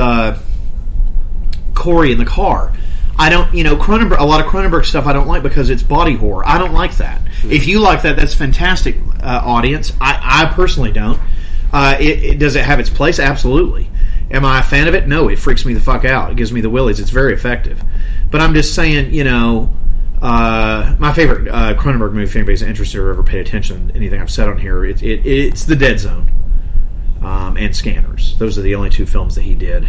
Corey in the car. I don't, Cronenberg. A lot of Cronenberg stuff I don't like because it's body horror. I don't like that. If you like that, that's fantastic, audience. I personally don't. Does it have its place? Absolutely. Am I a fan of it? No. It freaks me the fuck out. It gives me the willies. It's very effective. But I'm just saying, my favorite Cronenberg movie, if anybody's interested or ever paid attention to anything I've said on here, it's The Dead Zone and Scanners. Those are the only two films that he did.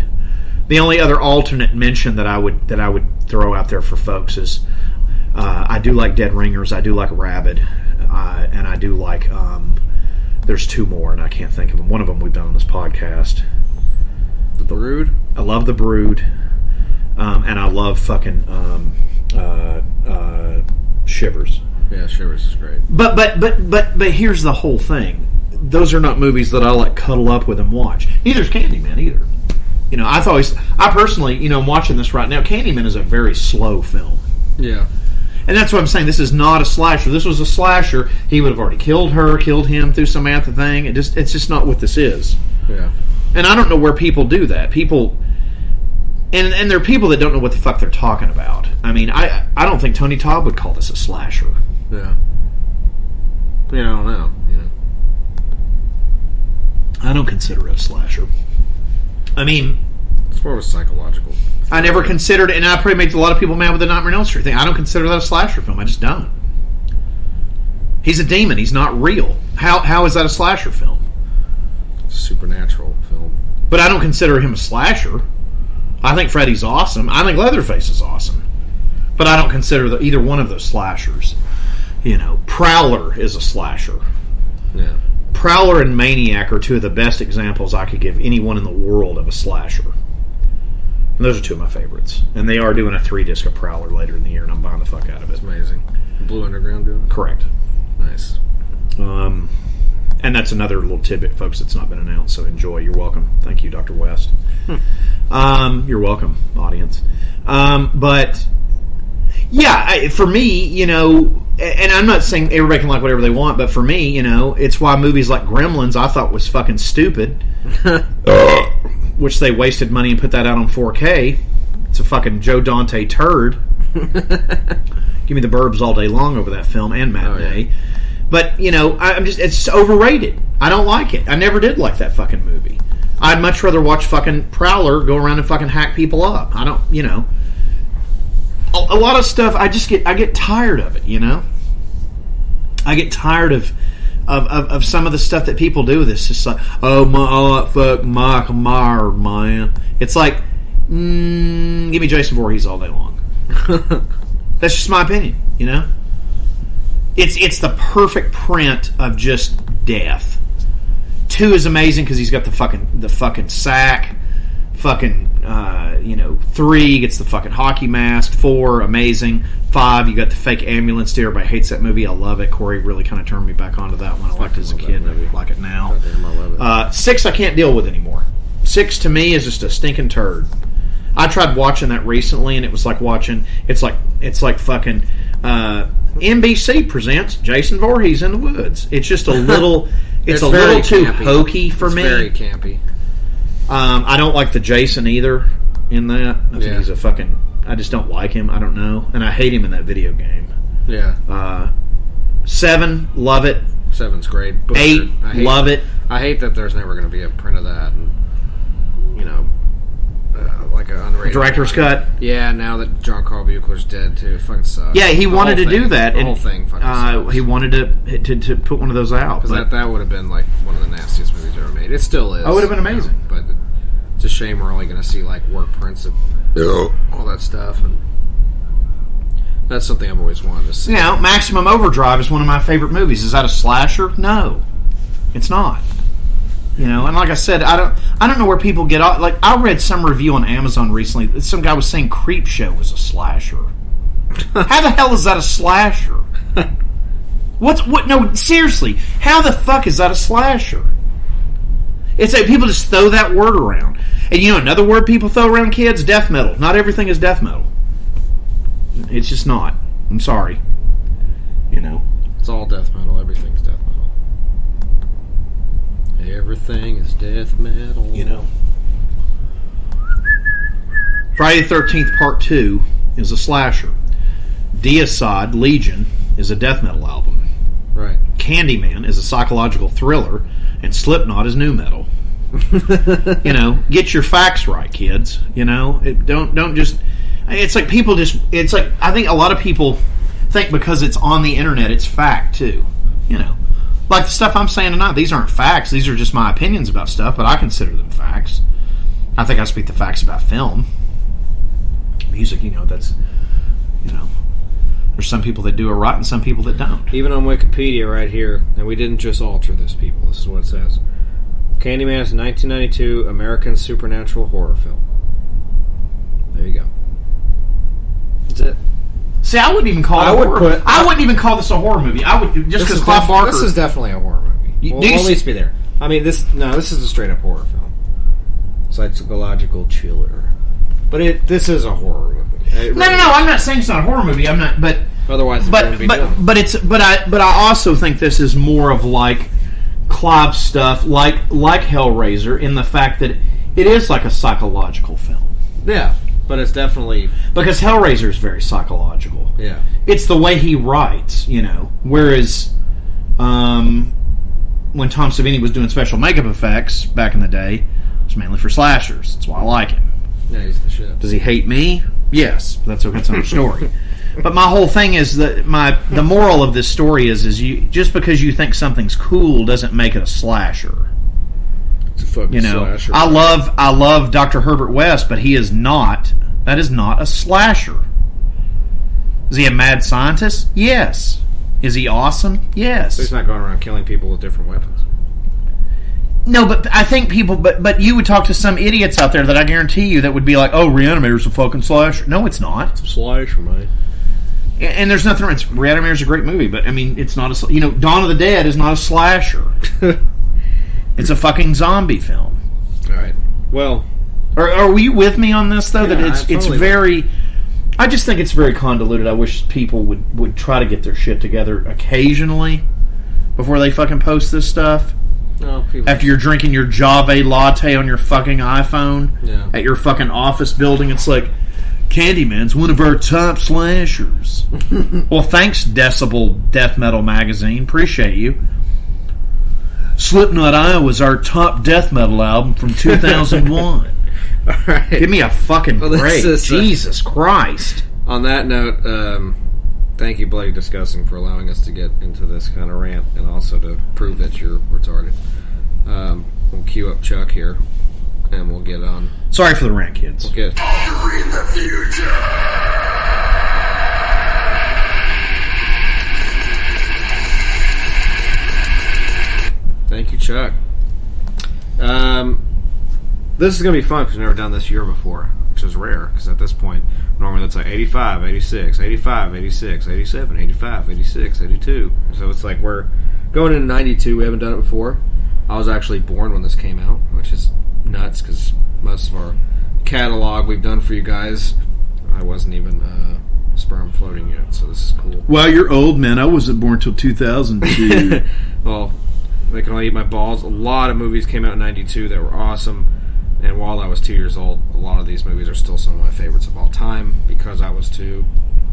The only other alternate mention that I would throw out there for folks is I do like Dead Ringers, I do like Rabid, and I do like there's two more and I can't think of them. One of them we've done on this podcast. The Brood. I love The Brood, and I love fucking. Shivers. Yeah, Shivers is great. But here's the whole thing. Those are not movies that I like cuddle up with and watch. Neither's Candyman either. I personally, I'm watching this right now. Candyman is a very slow film. Yeah. And that's what I'm saying. This is not a slasher. This was a slasher. He would have already killed him through Samantha thing. It's just not what this is. Yeah. And I don't know where people do that. People... And there are people that don't know what the fuck they're talking about. I mean, I don't think Tony Todd would call this a slasher. Yeah. I don't know. I don't consider it a slasher. I mean... It's more of a psychological... I never considered it, and I probably made a lot of people mad with the Nightmare on Elm Street thing. I don't consider that a slasher film. I just don't. He's a demon. He's not real. How is that a slasher film? It's a supernatural film. But I don't consider him a slasher. I think Freddy's awesome. I think Leatherface is awesome. But I don't consider either one of those slashers. Prowler is a slasher. Yeah. Prowler and Maniac are two of the best examples I could give anyone in the world of a slasher. And those are two of my favorites. And they are doing a 3-disc of Prowler later in the year, and I'm buying the fuck out of it. It's amazing. Blue Underground doing it? Correct. Nice. And that's another little tidbit, folks, that's not been announced, so enjoy. You're welcome. Thank you, Dr. West. You're welcome, audience. But, yeah, for me, and I'm not saying everybody can like whatever they want, but for me, it's why movies like Gremlins I thought was fucking stupid, which they wasted money and put that out on 4K. It's a fucking Joe Dante turd. Give me the Burbs all day long over that film and Matinee. But, it's overrated. I don't like it. I never did like that fucking movie. I'd much rather watch fucking Prowler go around and fucking hack people up. I don't, A lot of stuff, I get tired of it, I get tired of some of the stuff that people do with this. It's just like, fuck Michael Myers, man. It's like, give me Jason Voorhees all day long. That's just my opinion, It's the perfect print of just death. 2 is amazing because he's got the fucking sack. 3 gets the fucking hockey mask. 4, amazing. 5, you got the fake ambulance deer. Everybody hates that movie. I love it. Corey really kind of turned me back onto that one. I liked it as a kid. I like it now. Goddamn, I love it. 6 I can't deal with anymore. 6 to me is just a stinking turd. I tried watching that recently, and it was like watching. It's like fucking. NBC presents Jason Voorhees in the Woods. It's just a little. It's a little too campy. hokey for me. Very campy. I don't like the Jason either in that. I think he's a fucking. I just don't like him. I don't know, and I hate him in that video game. Yeah. 7, love it. 7's great. 8, love it. I hate that there's never going to be a print of that, and like an unrated director's cut. Yeah, now that John Carl Buechler's dead too, it fucking sucks. Yeah, he wanted to do that. The whole thing fucking sucks. He wanted to put one of those out. Because that would have been like one of the nastiest movies ever made. It still is. Oh, it would have been amazing. But it's a shame we're only going to see like work prints of all that stuff, and that's something I've always wanted to see. Maximum Overdrive is one of my favorite movies. Is that a slasher? No, it's not. And like I said, I don't know where people get off. Like, I read some review on Amazon recently. Some guy was saying Creepshow was a slasher. How the hell is that a slasher? What? No, seriously. How the fuck is that a slasher? It's like people just throw that word around. And another word people throw around, kids? Death metal. Not everything is death metal. It's just not. I'm sorry. It's all death metal. Everything's death metal. Everything is death metal. Friday the 13th Part 2 is a slasher. Deicide, Legion, is a death metal album. Right. Candyman is a psychological thriller, and Slipknot is new metal. Get your facts right, kids. Don't just. It's like people just. It's like I think a lot of people think because it's on the internet, it's fact too. Like the stuff I'm saying tonight, these aren't facts. These are just my opinions about stuff, but I consider them facts. I think I speak the facts about film. Music, that's, there's some people that do it right and some people that don't. Even on Wikipedia right here, and we didn't just alter this, people. This is what it says. Candyman is a 1992 American supernatural horror film. There you go. That's it. See, I wouldn't even call it a horror. I wouldn't even call this a horrh movie. I would just because Clive Barker. This is definitely a horror movie. We'll at least be there. I mean, this is a straight up horror film. Psychological chiller. But this is a horror movie. Really no. I'm not saying it's not a horror movie. I'm not. But otherwise, but I also think this is more of like Clive stuff, like Hellraiser, in the fact that it is like a psychological film. Yeah. But it's definitely... Because Hellraiser is very psychological. Yeah. It's the way he writes, Whereas, when Tom Savini was doing special makeup effects back in the day, it was mainly for slashers. That's why I like him. Yeah, he's the shit. Does he hate me? Yes. But that's another story. But my whole thing is that the moral of this story is you just because you think something's cool doesn't make it a slasher. Slasher. I love Dr. Herbert West, but he is not. That is not a slasher. Is he a mad scientist? Yes. Is he awesome? Yes. So he's not going around killing people with different weapons. No, but I think people. But you would talk to some idiots out there that I guarantee you that would be like, "Oh, Reanimator's a fucking slasher." No, it's not. It's a slasher, mate. And there's nothing wrong. Reanimator's a great movie, but I mean, it's not a. Dawn of the Dead is not a slasher. It's a fucking zombie film. All right. Well, are you with me on this though? Yeah, that it's very. I just think it's very convoluted. I wish people would try to get their shit together occasionally before they fucking post this stuff. No, after you're drinking your Java latte on your fucking iPhone at your fucking office building, it's like, Candyman's one of our top slashers. Well, thanks, Decibel Death Metal Magazine. Appreciate you. Slipknot Iowa's our top death metal album from 2001. All right. Give me a fucking break. Jesus Christ. On that note, thank you, Bloody Disgusting, for allowing us to get into this kind of rant and also to prove that you're retarded. We'll cue up Chuck here, and we'll get on. Sorry for the rant, kids. We'll get in the future. Thank you, Chuck. This is going to be fun because we've never done this year before, which is rare because at this point, normally it's like 85, 86, 85, 86, 87, 85, 86, 82. So it's like we're going into 92. We haven't done it before. I was actually born when this came out, which is nuts because most of our catalog we've done for you guys, I wasn't even sperm floating yet, so this is cool. Well, you're old, man. I wasn't born until 2002. Well, they can only eat my balls. A lot of movies came out in 92 that were awesome, and while I was 2 years old, a lot of these movies are still some of my favorites of all time because I was 2,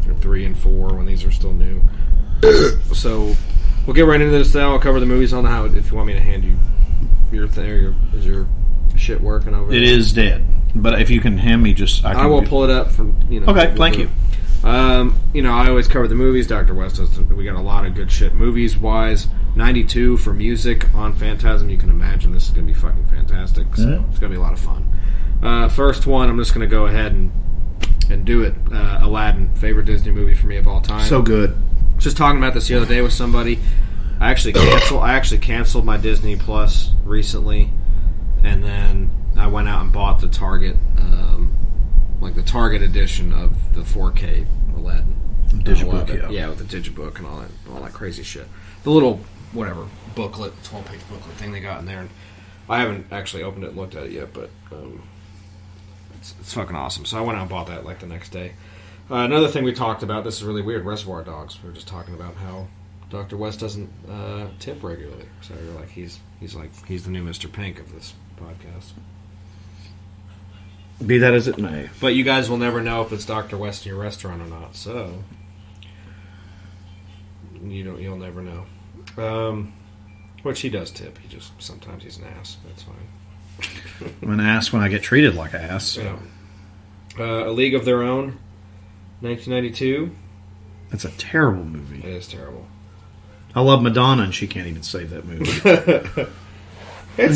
or 3, and 4 when these are still new. So we'll get right into this now. I'll cover the movies on the how. If you want me to hand you your thing, is your shit working over there? It is dead, but if you can hand me I will pull it up from Okay, thank you. I always cover the movies. Dr. West does. We got a lot of good shit movies wise. 92 for music on Phantasm. You can imagine this is going to be fucking fantastic. So It's going to be a lot of fun. First one, I'm just going to go ahead and do it. Aladdin, favorite Disney movie for me of all time. So good. Just talking about this the other day with somebody. I actually canceled my Disney Plus recently, and then I went out and bought the Target, the Target edition of the 4K Aladdin. Digibook, yeah, with the Digibook and all that crazy shit. The little booklet, 12-page booklet thing they got in there. And I haven't actually opened it and looked at it yet, but it's fucking awesome. So I went out and bought that the next day. Another thing we talked about, this is really weird, Reservoir Dogs. We were just talking about how Dr. West doesn't tip regularly. So you're like, he's the new Mr. Pink of this podcast. Be that as it may. But you guys will never know if it's Dr. West in your restaurant or not, so you'll never know. Which he does tip. He just sometimes he's an ass. That's fine. I'm an ass when I get treated like an ass. So. A League of Their Own, 1992. That's a terrible movie. It is terrible. I love Madonna, and she can't even save that movie. I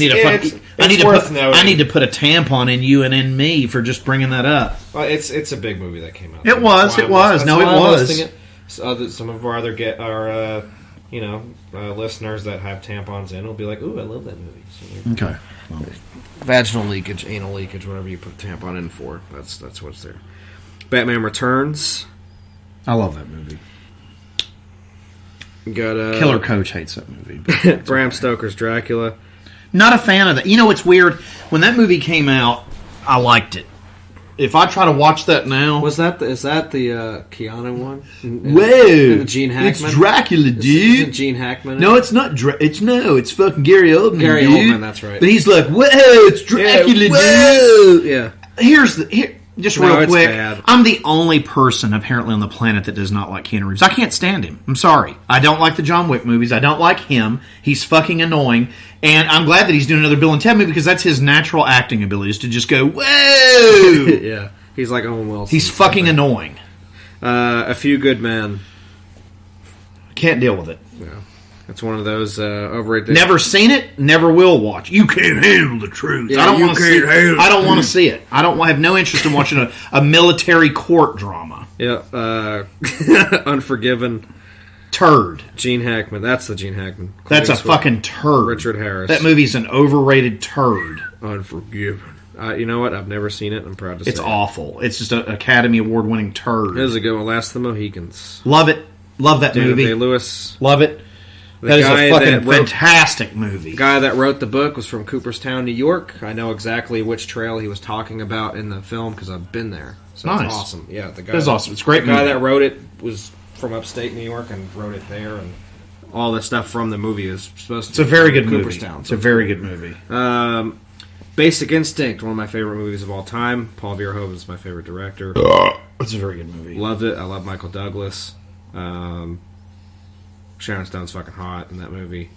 need to put a tampon in you and in me for just bringing that up. Well, it's a big movie that came out. It was. No, it was. Some of our listeners that have tampons in will be like, "Ooh, I love that movie." So okay. Well. Vaginal leakage, anal leakage, whatever you put tampon in for. That's what's there. Batman Returns. I love that movie. Got Killer Coach hates that movie. Bram Stoker's Dracula. Not a fan of that. You know, it's weird. When that movie came out, I liked it. If I try to watch that now, is that the Keanu one? Whoa, Gene Hackman. It's Dracula, dude. Isn't Gene Hackman? No, it's not. It's fucking Gary Oldman. Gary Oldman, that's right. But he's like, whoa, it's Dracula, dude. Yeah. Just real quick. Bad. I'm the only person apparently on the planet that does not like Keanu Reeves. I can't stand him. I'm sorry. I don't like the John Wick movies. I don't like him. He's fucking annoying. And I'm glad that he's doing another Bill and Ted movie because that's his natural acting ability is to just go, whoa! Yeah. He's like Owen Wilson. He's fucking annoying. A Few Good Men. Can't deal with it. Yeah. It's one of those overrated. Never seen it, never will watch. You can't handle the truth. Yeah, I don't want to see it. I don't want to see it. I have no interest in watching a military court drama. Yeah. Unforgiven. Turd. Gene Hackman. That's the Gene Hackman. That's a fucking turd. Richard Harris. That movie's an overrated turd. Unforgiven. You know what? I've never seen it. I'm proud to say it's awful. It's just an Academy Award winning turd. It was a good one. Last of the Mohicans. Love it. Love that movie. Day-Lewis. Love it. That is a fucking fantastic movie. The guy that wrote the book was from Cooperstown, New York. I know exactly which trail he was talking about in the film because I've been there. So nice. It's awesome. Yeah, the guy. That's awesome. It's a great. The guy that wrote it was from upstate New York and wrote it there, and all the stuff from the movie is supposed to. It's a very good movie. It's a very good movie. Basic Instinct, one of my favorite movies of all time. Paul Verhoeven is my favorite director. It's a very good movie. Loved it. I love Michael Douglas. Sharon Stone's fucking hot in that movie.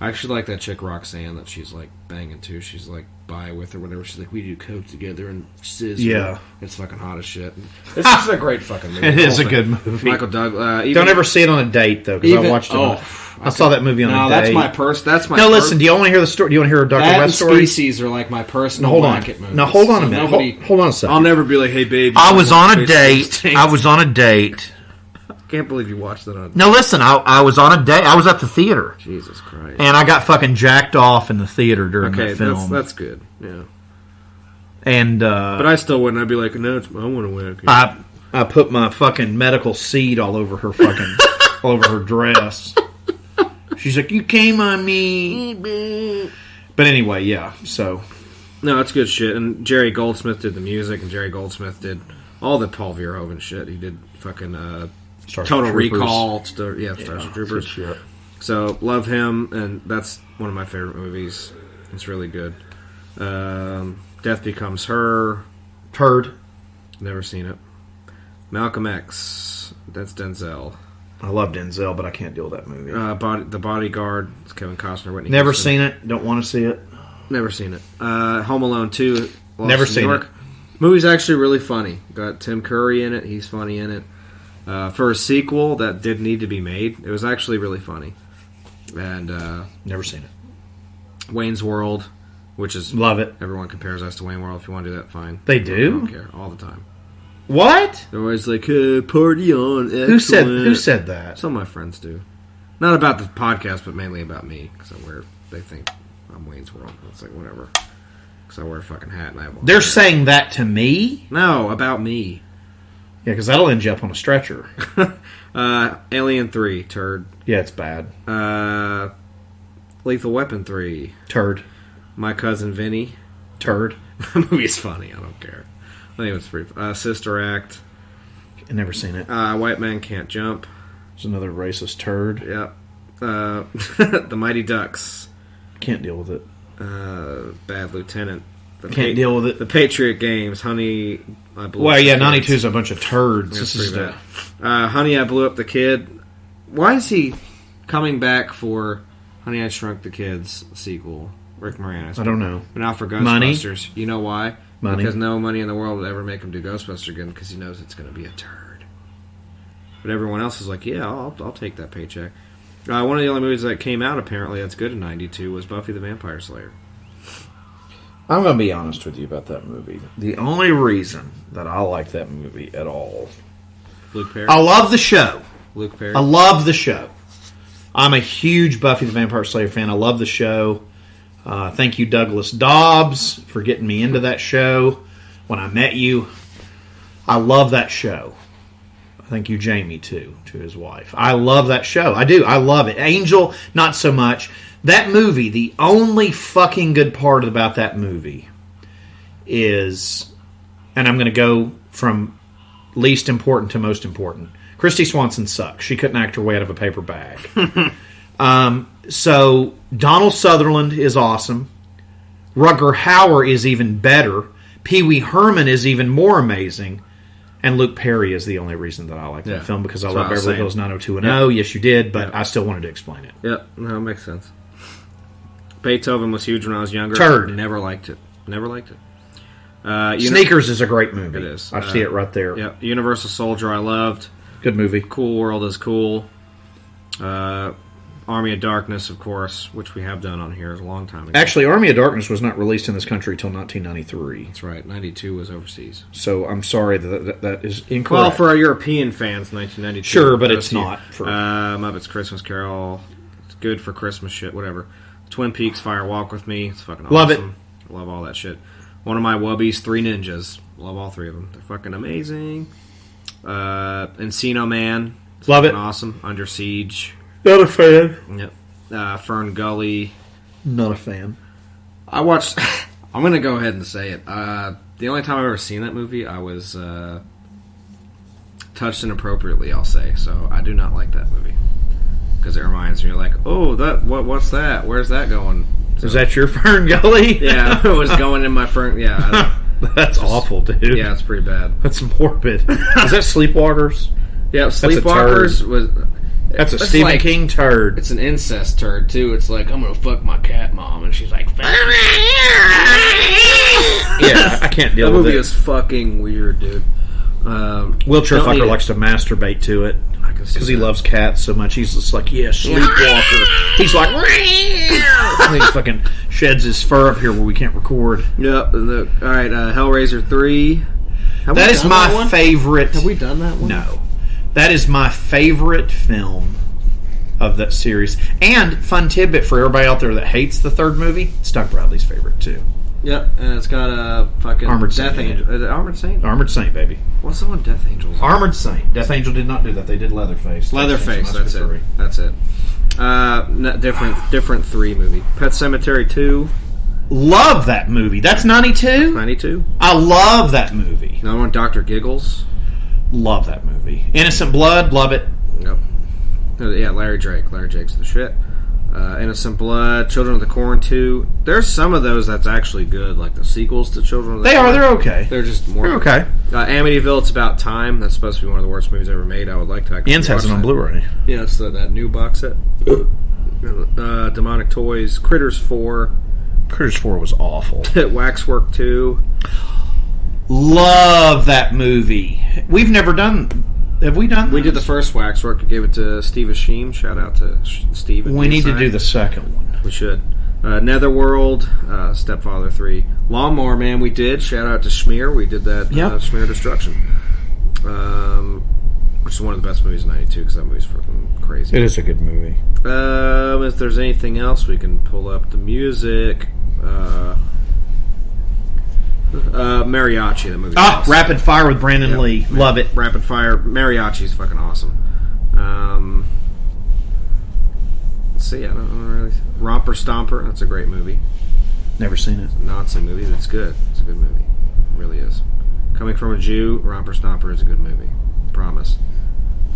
I actually like that chick Roxanne that she's like banging too. She's like bi with or whatever. She's like, we do coke together and scissor. Yeah, it's fucking hot as shit. It's just a great fucking movie. It is a good movie. Michael Douglas. Don't ever see it on a date though, because I watched it. I saw that movie on a date. That's my. No, listen. Do you want to hear the story? Do you want to hear a Dr. West story? Species are like my personal blanket movies. Now hold on a minute. Hold on a second. I'll never be like, hey baby. I was on a date. Can't believe you watched that on. No, listen. I was on a date. I was at the theater. Jesus Christ. And I got fucking jacked off in the theater during that film. That's good. Yeah. And but I still wouldn't. I'd be like, no, I want to win. I put my fucking medical seed all over her fucking all over her dress. She's like, you came on me. But anyway, yeah. So no, it's good shit. And Jerry Goldsmith did the music, and Jerry Goldsmith did all the Paul Verhoeven shit. He did fucking Total Recall, Starship Troopers. Shit. So love him, and that's one of my favorite movies. It's really good. Death Becomes Her. Turd. Never seen it. Malcolm X. That's Denzel. I love Denzel, but I can't deal with that movie. The Bodyguard. It's Kevin Costner. Whitney Never Houston. seen it. Don't want to see it. Never seen it. Home Alone 2. Never seen it. Movie's actually really funny. Got Tim Curry in it. He's funny in it. For a sequel that did need to be made, it was actually really funny. And never seen it. Wayne's World, which is love it. Everyone compares us to Wayne's World. If you want to do that, fine. They do. I don't care all the time. What? They're always like, hey, party on. Excellent. Who said that? Some of my friends do. Not about the podcast, but mainly about me, because they think I'm Wayne's World. It's like whatever. Because I wear a fucking hat and I have. They're saying that to me? No, about me. Yeah, because that'll end you up on a stretcher. Alien 3, turd. Yeah, it's bad. Lethal Weapon 3. Turd. My Cousin Vinny. Turd. The movie's funny. I don't care. I think it's pretty. Sister Act. I've never seen it. White Man Can't Jump. It's another racist turd. Yep. The Mighty Ducks. Can't deal with it. Bad Lieutenant. Can't deal with it. The Patriot Games. Honey, I Blew Well, Up yeah, the 92 Kids. is a bunch of turds. That's This is pretty bad. Honey, I Blew Up the Kid. Why is he coming back for Honey, I Shrunk the Kids sequel? Rick Moranis. I don't know. But now for Ghostbusters. Money? You know why? Money. Because no money in the world would ever make him do Ghostbusters again because he knows it's going to be a turd. But everyone else is like, yeah, I'll take that paycheck. One of the only movies that came out, apparently, that's good in 92 was Buffy the Vampire Slayer. I'm going to be honest with you about that movie. The only reason that I like that movie at all... Luke Perry? I love the show. Luke Perry? I love the show. I'm a huge Buffy the Vampire Slayer fan. I love the show. Thank you, Douglas Dobbs, for getting me into that show when I met you. I love that show. Thank you, Jamie, too, to his wife. I love that show. I do. I love it. Angel, not so much. That movie, the only fucking good part about that movie is, and I'm going to go from least important to most important, Christy Swanson sucks. She couldn't act her way out of a paper bag. So Donald Sutherland is awesome. Rutger Hauer is even better. Pee Wee Herman is even more amazing. And Luke Perry is the only reason that I like that film, because I love Beverly Hills 90210. Yep. Yes, you did, but I still wanted to explain it. Yep, no, it makes sense. Beethoven was huge when I was younger. Turd. Never liked it. Never liked it. Sneakers is a great movie. It is. I see it right there. Yep. Universal Soldier I loved. Good movie. Cool World is cool. Army of Darkness, of course, which we have done on here a long time ago. Actually, Army of Darkness was not released in this country until 1993. That's right. 92 was overseas. So I'm sorry that is incorrect. Well, for our European fans, 1992. Sure, but it's not. For... Muppets Christmas Carol. It's good for Christmas shit, whatever. Twin Peaks, Fire Walk with Me. It's fucking awesome. Love it. Love all that shit. One of my wubbies, Three Ninjas. Love all three of them. They're fucking amazing. Encino Man. It's love it. Awesome. Under Siege. Not a fan. Yep. Fern Gully. Not a fan. I watched... I'm going to go ahead and say it. The only time I've ever seen that movie, I was touched inappropriately, I'll say. So I do not like that movie. Because it reminds me, like, oh, what's that? Where's that going? So. Is that your Fern Gully? Yeah, it was going in my Fern. Yeah. That's awful, dude. Yeah, it's pretty bad. That's morbid. Is that Sleepwalkers? Yeah, Sleepwalkers was... That's a Stephen King turd. It's an incest turd, too. It's like, I'm going to fuck my cat mom. And she's like... Yeah, I can't deal with it. That movie is fucking weird, dude. Wheelchair fucker likes to masturbate to it. Because he loves cats so much. He's just like, yeah, Sleepwalker. He's like... and he fucking sheds his fur up here where we can't record. Yep. All right, Hellraiser 3. That is my favorite... Have we done that one? No. That is my favorite film of that series. And, fun tidbit for everybody out there that hates the third movie, it's Doug Bradley's favorite, too. Yep, and it's got a fucking Armored Death Saint. Angel. Is it Armored Saint? Armored Saint, baby. What's the one Death Angel's? Armored Saint. Death Angel did not do that. They did Leatherface. Leatherface, that's it. That's it. Different 3 movie. Pet Sematary 2. Love that movie. That's 92? 92. I love that movie. Another one, Dr. Giggles. Love that movie. Innocent Blood, love it. Yep. Yeah, Larry Drake. Larry Drake's the shit. Innocent Blood, Children of the Corn 2. There's some of those that's actually good, like the sequels to Children of the Corn. They're okay. They're just more... They're okay. Amityville, It's About Time. That's supposed to be one of the worst movies ever made. I would like to actually Jens has it on Blu-ray. Yeah, it's that new box set. Demonic Toys, Critters 4. Critters 4 was awful. Waxwork 2. Love that movie. We've never done... Have we done this? We did the first Waxwork. We gave it to Steve Ashim. Shout out to Steve. We need to do the second one. We should. Netherworld, Stepfather 3. Lawnmower Man, we did. Shout out to Schmear. We did that Schmear Destruction. Which is one of the best movies in 92 because that movie's freaking crazy. It is a good movie. If there's anything else, we can pull up the music. Mariachi, the movie. Awesome. Rapid Fire with Brandon Lee. Love it. Rapid Fire. Mariachi's fucking awesome. Let's see. I don't really... Romper Stomper. That's a great movie. Never seen it. Nazi movie. That's good. It's a good movie. It really is. Coming from a Jew, Romper Stomper is a good movie. Promise.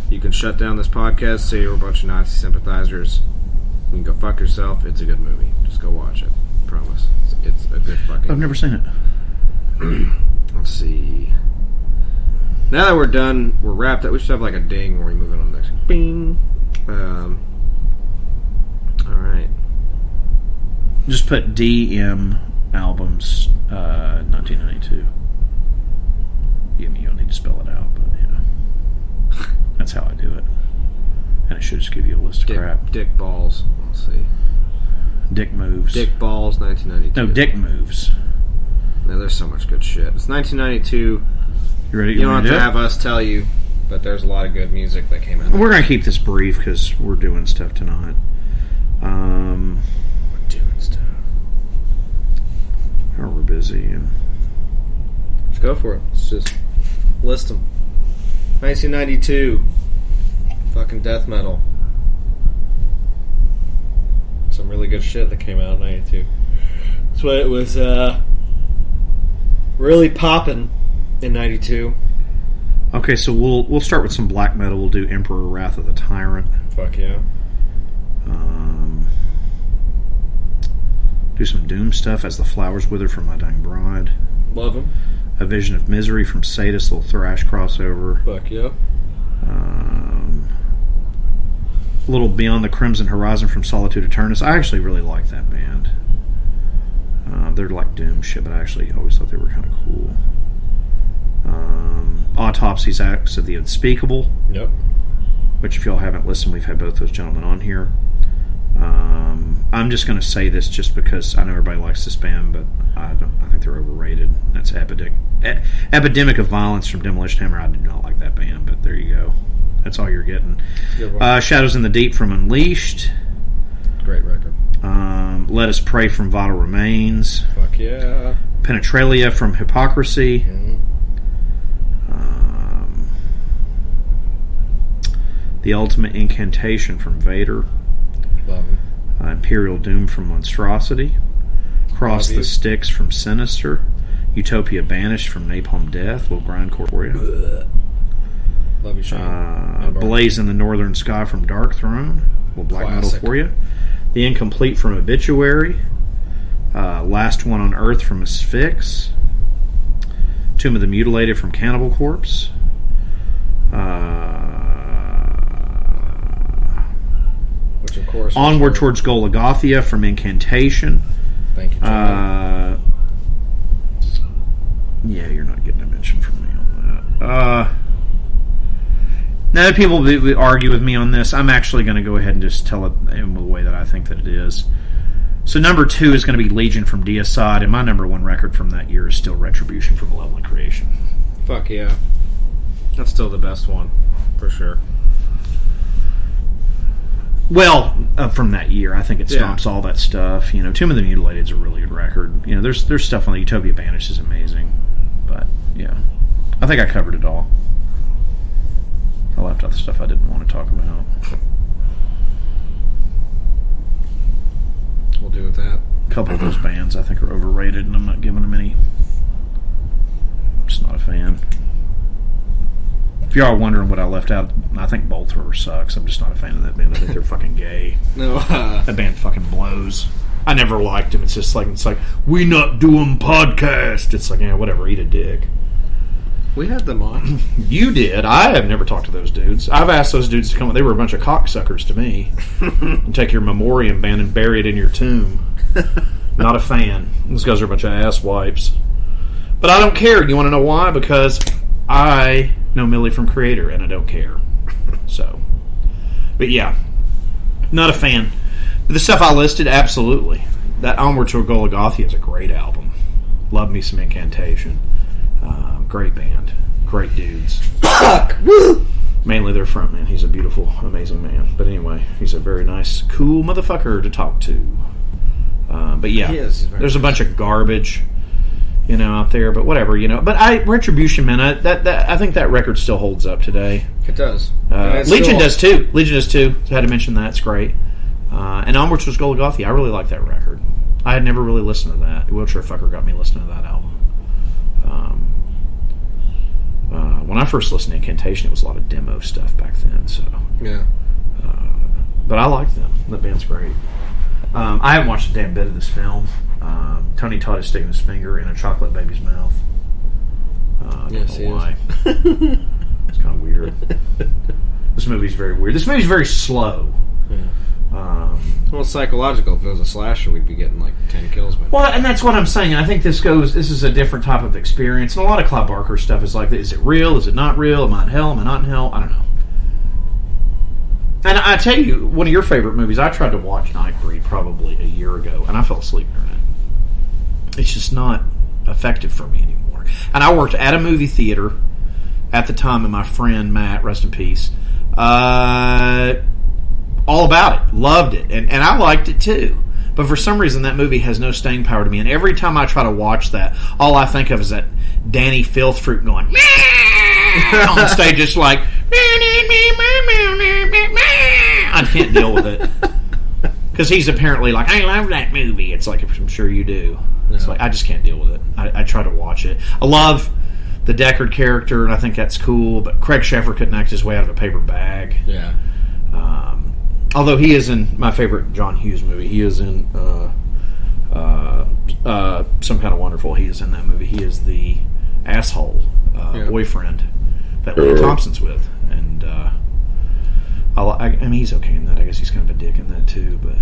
You can shut down this podcast, say you're a bunch of Nazi sympathizers. You can go fuck yourself. It's a good movie. Just go watch it. Promise. It's a good fucking... I've never seen it. Let's see. Now that we're done, we're wrapped up. We should have like a ding where we move on to the next. Bing. All right. Just put DM albums 1992. You don't need to spell it out, but that's how I do it. And it should just give you a list of crap. Dick Balls. Let's see. Dick Moves. Dick Balls, 1992. No, Dick Moves. Now, there's so much good shit. It's 1992. You ready? You don't have to have us tell you, but there's a lot of good music that came out. We're going to keep this brief because we're doing stuff tonight. We're doing stuff. Or we're busy. And... Let's go for it. Let's just list them. 1992. Fucking death metal. Some really good shit that came out in 92. That's why it was really popping in 92. Okay, so we'll start with some black metal. We'll do Emperor Wrath of the Tyrant. Fuck yeah. Do some Doom stuff, As the Flowers Wither from My Dying Bride. Love them. A Vision of Misery from Sadist, little thrash crossover. Fuck yeah. A little Beyond the Crimson Horizon from Solitude Aeternus. I actually really like that band. They're like Doom shit, but I actually always thought they were kind of cool. Autopsy's Acts of the Unspeakable. Yep. Which, if y'all haven't listened, we've had both those gentlemen on here. I'm just going to say this just because I know everybody likes this band, but I think they're overrated. That's Epidemic of Violence from Demolition Hammer. I do not like that band, but there you go. That's all you're getting. Shadows in the Deep from Unleashed. Great record. Let Us Pray from Vital Remains. Fuck yeah. Penetralia from Hypocrisy. Mm-hmm. The Ultimate Incantation from Vader. Love him. Imperial Doom from Monstrosity. Cross the Sticks from Sinister. Utopia Banished from Napalm Death. Little grindcore for you. Love you, Shane. Blaze in the Northern Sky from Dark Throne. Little black metal for you. The Incomplete from Obituary. Last One on Earth from Asphyx. Tomb of the Mutilated from Cannibal Corpse. Which, of course, Onward Towards Golgothia from Incantation. Thank you, John. Yeah, you're not getting a mention from me on that. Now, people will argue with me on this. I'm actually going to go ahead and just tell it in the way that I think that it is. So number 2 is going to be Legion from Deicide, and my number 1 record from that year is still Retribution from Malevolent Creation. Fuck yeah. That's still the best one, for sure. Well, from that year, I think it stomps all that stuff. You know, Tomb of the Mutilated is a really good record. You know, there's stuff on the Utopia Banished is amazing, but yeah, I think I covered it all. I left out the stuff I didn't want to talk about. We'll do with that. A couple of those bands I think are overrated, and I'm not giving them any. I'm just not a fan. If y'all are wondering what I left out, I think Bolt Thrower sucks. I'm just not a fan of that band. I think they're fucking gay. No, that band fucking blows. I never liked them. It's just like, we not doing podcast. It's like, yeah, whatever, eat a dick. We had them on. You did. I have never talked to those dudes. I've asked those dudes to come. They were a bunch of cocksuckers to me. And take your memoriam band and bury it in your tomb. Not a fan. Those guys are a bunch of ass wipes. But I don't care. You want to know why? Because I know Millie from Creator, and I don't care. So, but yeah, not a fan. But the stuff I listed, absolutely. That Onward Toward Golgothia is a great album. Love me some Incantation. Great band. Great dudes. Fuck! Woo! Mainly their frontman. He's a beautiful, amazing man. But anyway, he's a very nice, cool motherfucker to talk to. But yeah, there's a bunch of garbage, you know, out there. But whatever, you know. But Retribution, man, I think that record still holds up today. It does. Legion does too. Legion does too. I had to mention that. It's great. And Onward Towards Golgothia, I really like that record. I had never really listened to that. Wheelchair Fucker got me listening to that album. When I first listened to Incantation, it was a lot of demo stuff back then. So yeah, but I like them. That band's great. I haven't watched a damn bit of this film. Tony Todd is sticking his finger in a chocolate baby's mouth. I don't know why. It's kind of weird. This movie's very weird. This movie's very slow. Yeah. Well, it's psychological. If it was a slasher, we'd be getting like 10 kills. Well, and that's what I'm saying. I think this is a different type of experience. And a lot of Clive Barker stuff is like, is it real? Is it not real? Am I in hell? Am I not in hell? I don't know. And I tell you, one of your favorite movies, I tried to watch Nightbreed probably a year ago, and I fell asleep during it. It's just not effective for me anymore. And I worked at a movie theater at the time, and my friend Matt, rest in peace, all about it, loved it, and I liked it too. But for some reason, that movie has no staying power to me. And every time I try to watch that, all I think of is that Danny Filthfruit going on stage, just like I can't deal with it because he's apparently like, I love that movie. It's like, I'm sure you do. No. It's like I just can't deal with it. I try to watch it. I love the Deckard character, and I think that's cool. But Craig Sheffer couldn't act his way out of a paper bag. Yeah. Although he is in my favorite John Hughes movie. He is in Some Kind of Wonderful. He is in that movie. He is the asshole boyfriend that Leah Thompson's with. And I mean, he's okay in that. I guess he's kind of a dick in that too. But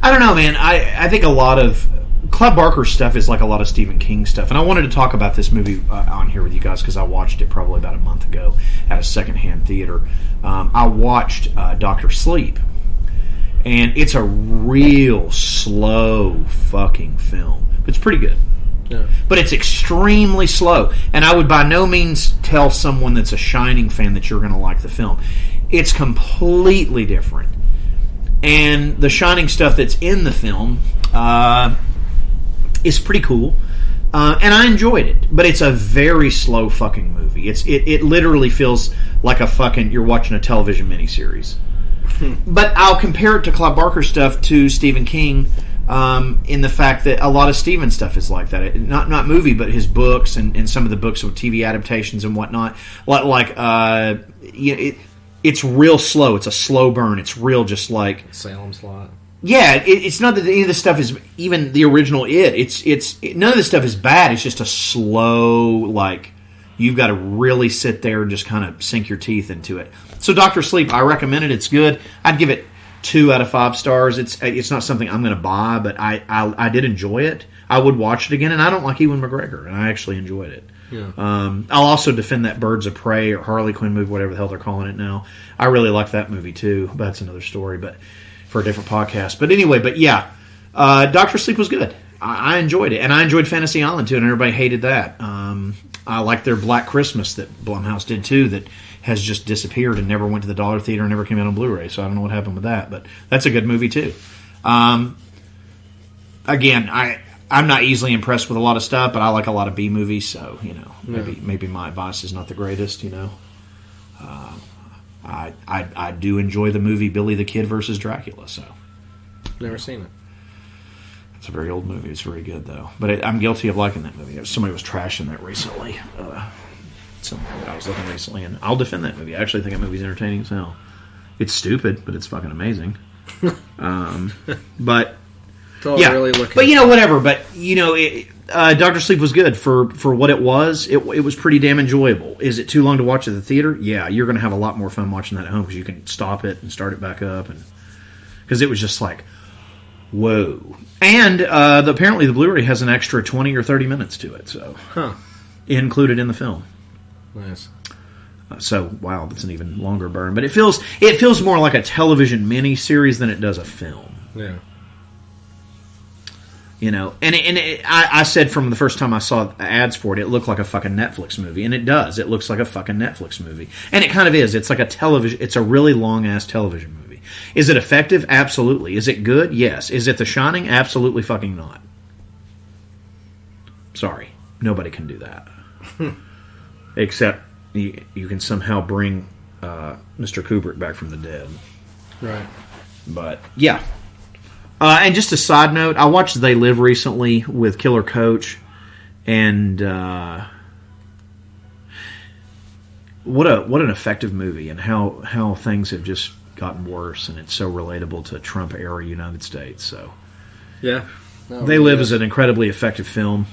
I don't know, man. I think a lot of Clive Barker's stuff is like a lot of Stephen King stuff. And I wanted to talk about this movie on here with you guys because I watched it probably about a month ago at a secondhand theater. I watched Dr. Sleep, and it's a real slow fucking film. It's pretty good. Yeah. But it's extremely slow, and I would by no means tell someone that's a Shining fan that you're going to like the film. It's completely different. And the Shining stuff that's in the film is pretty cool. And I enjoyed it, but it's a very slow fucking movie. It literally feels like you're watching a television miniseries. But I'll compare it to Clive Barker stuff to Stephen King in the fact that a lot of Stephen stuff is like that. Not movie, but his books and some of the books with TV adaptations and whatnot. It's real slow. It's a slow burn. It's real, just like Salem's Lot. Yeah, it's not that any of this stuff is even the original It. None of this stuff is bad. It's just a slow, like, you've got to really sit there and just kind of sink your teeth into it. So Dr. Sleep, I recommend it. It's good. I'd give it 2 out of 5 stars. It's not something I'm going to buy, but I did enjoy it. I would watch it again, and I don't like Ewan McGregor, and I actually enjoyed it. Yeah. I'll also defend that Birds of Prey or Harley Quinn movie, whatever the hell they're calling it now. I really like that movie too, but that's another story, but for a different podcast. But anyway, Dr. Sleep was good. I enjoyed it, and I enjoyed Fantasy Island too, and everybody hated that. I like their Black Christmas that Blumhouse did too, that has just disappeared and never went to the dollar theater and never came out on Blu-ray, so I don't know what happened with that, but that's a good movie too. Again, I'm not easily impressed with a lot of stuff, but I like a lot of B movies, so, maybe my advice is not the greatest, I do enjoy the movie Billy the Kid versus Dracula, so. Never seen it. It's a very old movie. It's very good, though. But I'm guilty of liking that movie. Somebody was trashing that recently. Something I was looking recently, and I'll defend that movie. I actually think that movie's entertaining as hell. It's stupid, but it's fucking amazing. But yeah, really but whatever. But Dr. Sleep was good for what it was. It was pretty damn enjoyable. Is it too long to watch at the theater? Yeah, you're going to have a lot more fun watching that at home because you can stop it and start it back up, and because it was just like, whoa. And apparently the Blu-ray has an extra 20 or 30 minutes to it, so included in the film. Nice. So wow, that's an even longer burn. But it feels more like a television mini-series than it does a film. Yeah. I said from the first time I saw ads for it looked like a fucking Netflix movie, and it does. It looks like a fucking Netflix movie, and it kind of is. It's like a television. It's a really long ass television movie. Is it effective? Absolutely. Is it good? Yes. Is it The Shining? Absolutely fucking not. Sorry, nobody can do that, except you can somehow bring Mr. Kubrick back from the dead. Right. But yeah. And just a side note, I watched They Live recently with Killer Coach, and what an effective movie, and how things have just gotten worse, and it's so relatable to Trump era United States. So yeah, They Live is an incredibly effective film.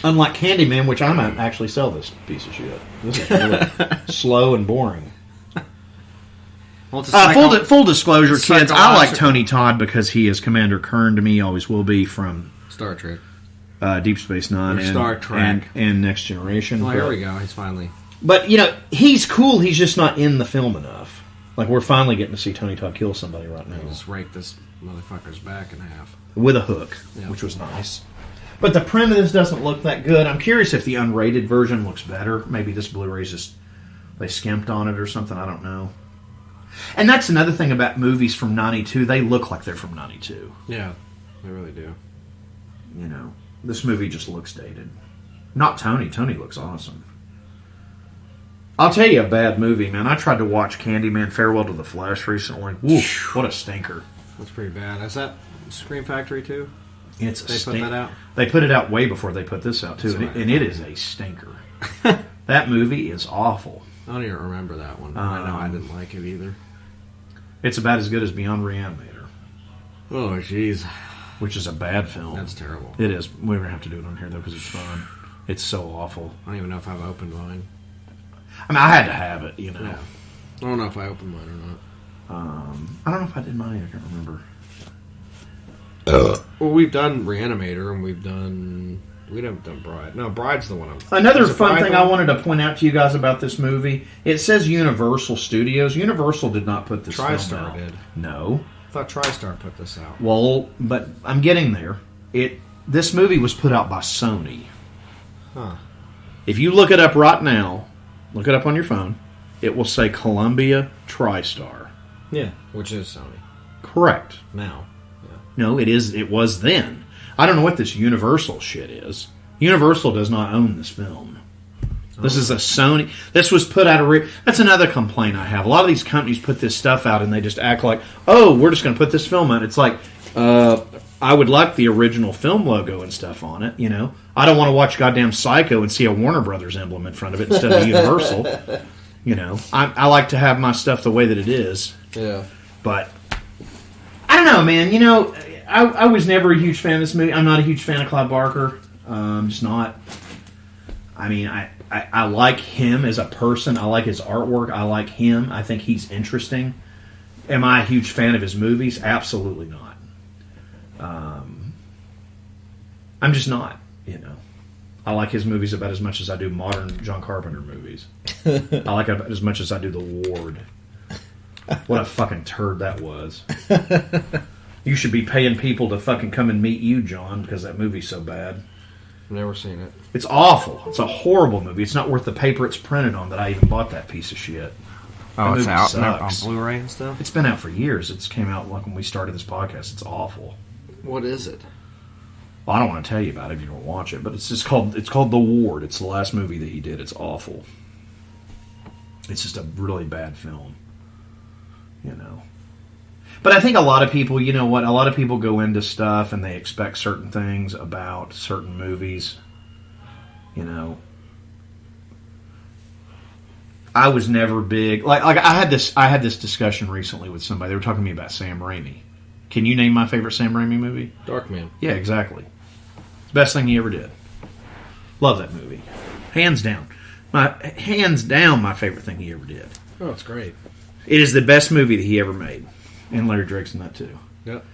Unlike Candyman, which I might actually sell this piece of shit. This is really slow and boring. Well, full disclosure, kids, I like Tony Todd because he is Commander Kern to me, always will be, from Star Trek, Deep Space Nine, and Star Trek, and Next Generation. Oh, here we go. He's finally. But he's cool. He's just not in the film enough. Like, we're finally getting to see Tony Todd kill somebody right now. Just rake this motherfucker's back in half with a hook, which was nice. But the print of this doesn't look that good. I'm curious if the unrated version looks better. Maybe this Blu-ray's just they skimped on it or something. I don't know. And that's another thing about movies from 92. They look like they're from 92. Yeah, they really do. This movie just looks dated. Not Tony. Tony looks awesome. I'll tell you a bad movie, man. I tried to watch Candyman Farewell to the Flesh recently. Woof, what a stinker. That's pretty bad. Is that Scream Factory too? They put that out? They put it out way before they put this out, too. And it is a stinker. That movie is awful. I don't even remember that one. I know I didn't like it either. It's about as good as Beyond Reanimator. Oh, jeez. Which is a bad film. That's terrible. It is. We're going to have to do it on here, though, because it's fun. It's so awful. I don't even know if I've opened mine. I mean, I had to have it, Yeah. I don't know if I opened mine or not. I don't know if I did mine. I can't remember. Well, we've done Reanimator, and we haven't done Bride. No, Bride's the one. Another fun thing I wanted to point out to you guys about this movie, it says Universal Studios. Universal did not put this film out. TriStar did. No. I thought TriStar put this out. Well, but I'm getting there. This movie was put out by Sony. Huh. If you look it up right now, look it up on your phone, it will say Columbia TriStar. Yeah, which is Sony. Correct. Now. No, it was then. I don't know what this Universal shit is. Universal does not own this film. This is a Sony. This was put out that's another complaint I have. A lot of these companies put this stuff out and they just act like, oh, we're just going to put this film out. It's like, I would like the original film logo and stuff on it, I don't want to watch goddamn Psycho and see a Warner Brothers emblem in front of it instead of Universal. I like to have my stuff the way that it is. Yeah. But I don't know. know, man. You know, I was never a huge fan of this movie. I'm not a huge fan of Clive Barker. Just not. I mean, I like him as a person. I like his artwork. I like him. I think he's interesting. Am I a huge fan of his movies? Absolutely not. I'm just not, you know. I like his movies about as much as I do modern John Carpenter movies. I like it about as much as I do The Ward. What a fucking turd that was. You should be paying people to fucking come and meet you, John, because that movie's so bad. Never seen it. It's awful. It's a horrible movie. It's not worth the paper it's printed on that I even bought that piece of shit. Oh, that it's out sucks. on Blu-ray and stuff? It's been out for years. It came out like when we started this podcast. It's awful. What is it? Well, I don't want to tell you about it if you don't watch it, but it's called The Ward. It's the last movie that he did. It's awful. It's just a really bad film. You know. But I think a lot of people, you know what, a lot of people go into stuff and they expect certain things about certain movies. You know. I was never big like I had this discussion recently with somebody. They were talking to me about Sam Raimi. Can you name my favorite Sam Raimi movie? Darkman. Yeah, exactly. It's the best thing he ever did. Love that movie. Hands down. My favorite thing he ever did. Oh, it's great. It is the best movie that he ever made. And Larry Drake's in that too. Yep.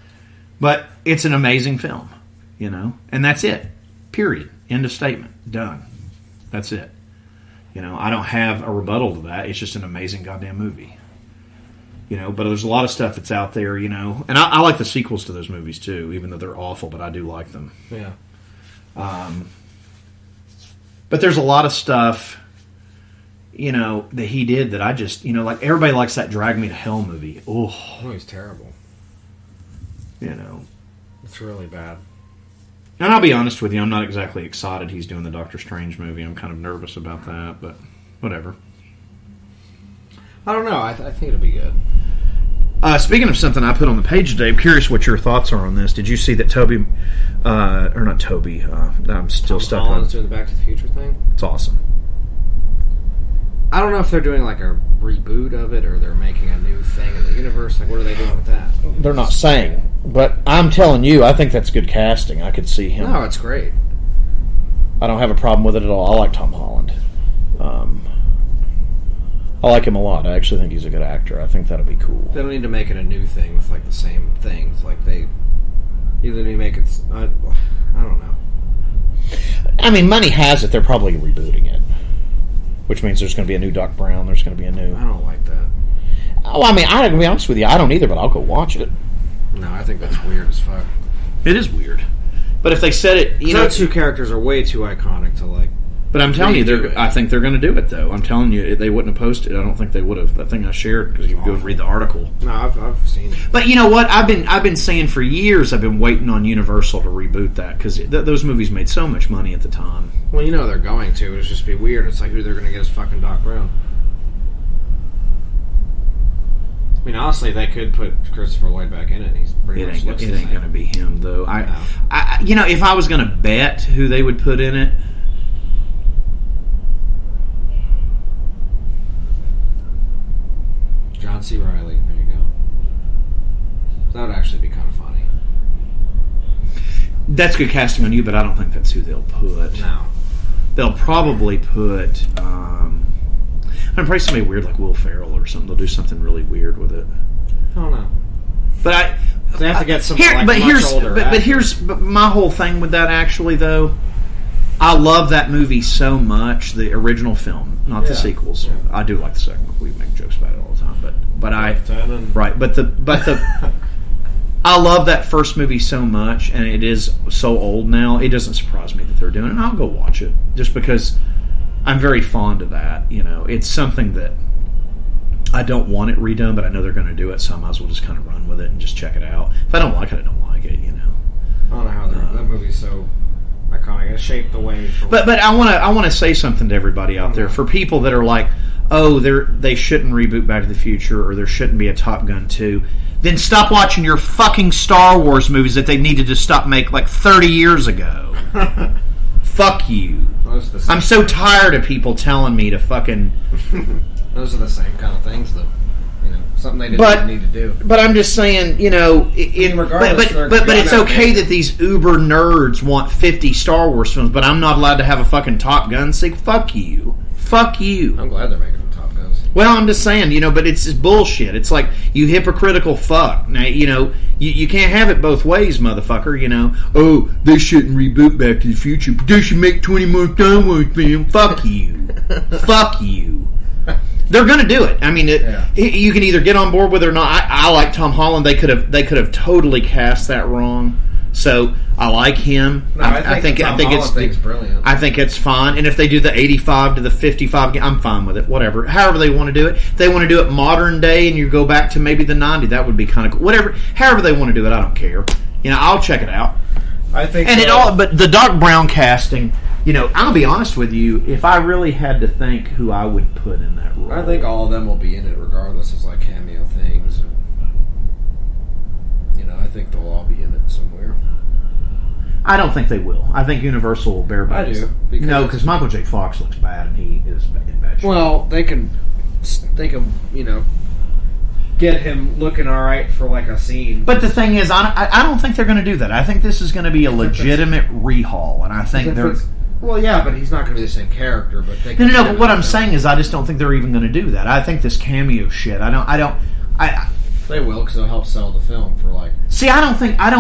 But it's an amazing film, you know? And that's it. Period. End of statement. Done. That's it. You know, I don't have a rebuttal to that. It's just an amazing goddamn movie. You know, but there's a lot of stuff that's out there, you know. And I like the sequels to those movies too, even though they're awful, but I do like them. Yeah. But there's a lot of stuff, you know, that he did that I just, you know, like everybody likes that Drag Me to Hell movie. Oh, he's terrible. You know. It's really bad. And I'll be honest with you, I'm not exactly excited he's doing the Doctor Strange movie. I'm kind of nervous about that, but whatever. I don't know. I think it'll be good. Speaking of something I put on the page today, I'm curious what your thoughts are on this. Did you see that Toby, or not Toby, I'm still stuck on. Holland's doing the Back to the Future thing? It's awesome. I don't know if they're doing like a reboot of it or they're making a new thing in the universe. Like, what are they doing with that? They're not saying, but I'm telling you, I think that's good casting. I could see him. No, it's great. I don't have a problem with it at all. I like Tom Holland. I like him a lot. I actually think he's a good actor. I think that'll be cool. They don't need to make it a new thing with like the same things. Like they either need to make it. I don't know. I mean, money has it. They're probably rebooting it, which means there's going to be a new Doc Brown. There's going to be a new. I don't like that. Oh, I mean, I'm going to be honest with you. I don't either, but I'll go watch it. No, I think that's weird as fuck. It is weird, but if they said it, you know, those two characters are way too iconic to like. But I'm telling you, I think they're going to do it, though. I'm telling you, they wouldn't have posted it. I don't think they would have. That thing I shared, because you can go and read the article. No, I've seen it. But you know what? I've been saying for years, I've been waiting on Universal to reboot that, because those movies made so much money at the time. Well, you know they're going to. It'd just be weird. It's like who they're going to get is fucking Doc Brown. I mean, honestly, they could put Christopher Lloyd back in it. And he's pretty much looks the same. It ain't going to be him, though. I, you know, if I was going to bet who they would put in it, John C. Reilly. There you go. That would actually be kind of funny. That's good casting on you, but I don't think that's who they'll put. No. They'll probably put. I'm probably somebody weird like Will Ferrell or something. They'll do something really weird with it. I don't know. But they have to get something like much older. But here's my whole thing with that. Actually, though, I love that movie so much. The original film, not the sequels. Yeah. I do like the second one. We make jokes about it all the time. But I love that first movie so much, and it is so old now. It doesn't surprise me that they're doing it. And I'll go watch it just because I'm very fond of that. You know, it's something that I don't want it redone, but I know they're going to do it, so I might as well just kind of run with it and just check it out. If I don't like it, I don't like it. You know. I don't know how that movie's so iconic. It shaped the way. But I want to say something to everybody out there. For people that are like, oh, they shouldn't reboot Back to the Future, or there shouldn't be a Top Gun 2, then stop watching your fucking Star Wars movies that they needed to stop making like 30 years ago. Fuck you. I'm so tired of people telling me to fucking... Those are the same kind of things, though. You know, something they didn't need to do. But I'm just saying, but it's okay that these uber nerds want 50 Star Wars films, but I'm not allowed to have a fucking Top Gun sequel. Fuck you. I'm glad they're making a Top Gun sequel. Well, I'm just saying, but it's just bullshit. It's like, you hypocritical fuck. Now, you can't have it both ways, motherfucker, Oh, they shouldn't reboot Back to the Future, but they should make 20 more Star Wars films. Fuck you. Fuck you. They're going to do it. I mean, you can either get on board with it or not. I like Tom Holland. They could have totally cast that wrong. So I like him. No, I think it's brilliant. I think it's fine. And if they do the 85 to the 55, I'm fine with it. Whatever. However they want to do it. If they want to do it modern day and you go back to maybe the 90, that would be kind of cool. Whatever. However they want to do it, I don't care. I'll check it out. I think. And but the Doc Brown casting. I'll be honest with you. If I really had to think who I would put in that role, I think all of them will be in it, regardless. It's like cameo things. I think they'll all be in it somewhere. I don't think they will. I think Universal will bear back. I do. Because Michael J. Fox looks bad, and he is in bad shape. Well, they can, get him looking all right for like a scene. But the thing is, I don't think they're going to do that. I think this is going to be a legitimate rehaul, and I think they're. Well, yeah, but he's not going to be the same character. But they no. But what I'm saying is, I just don't think they're even going to do that. I think this cameo shit. They will, because it'll help sell the film for like. See, I don't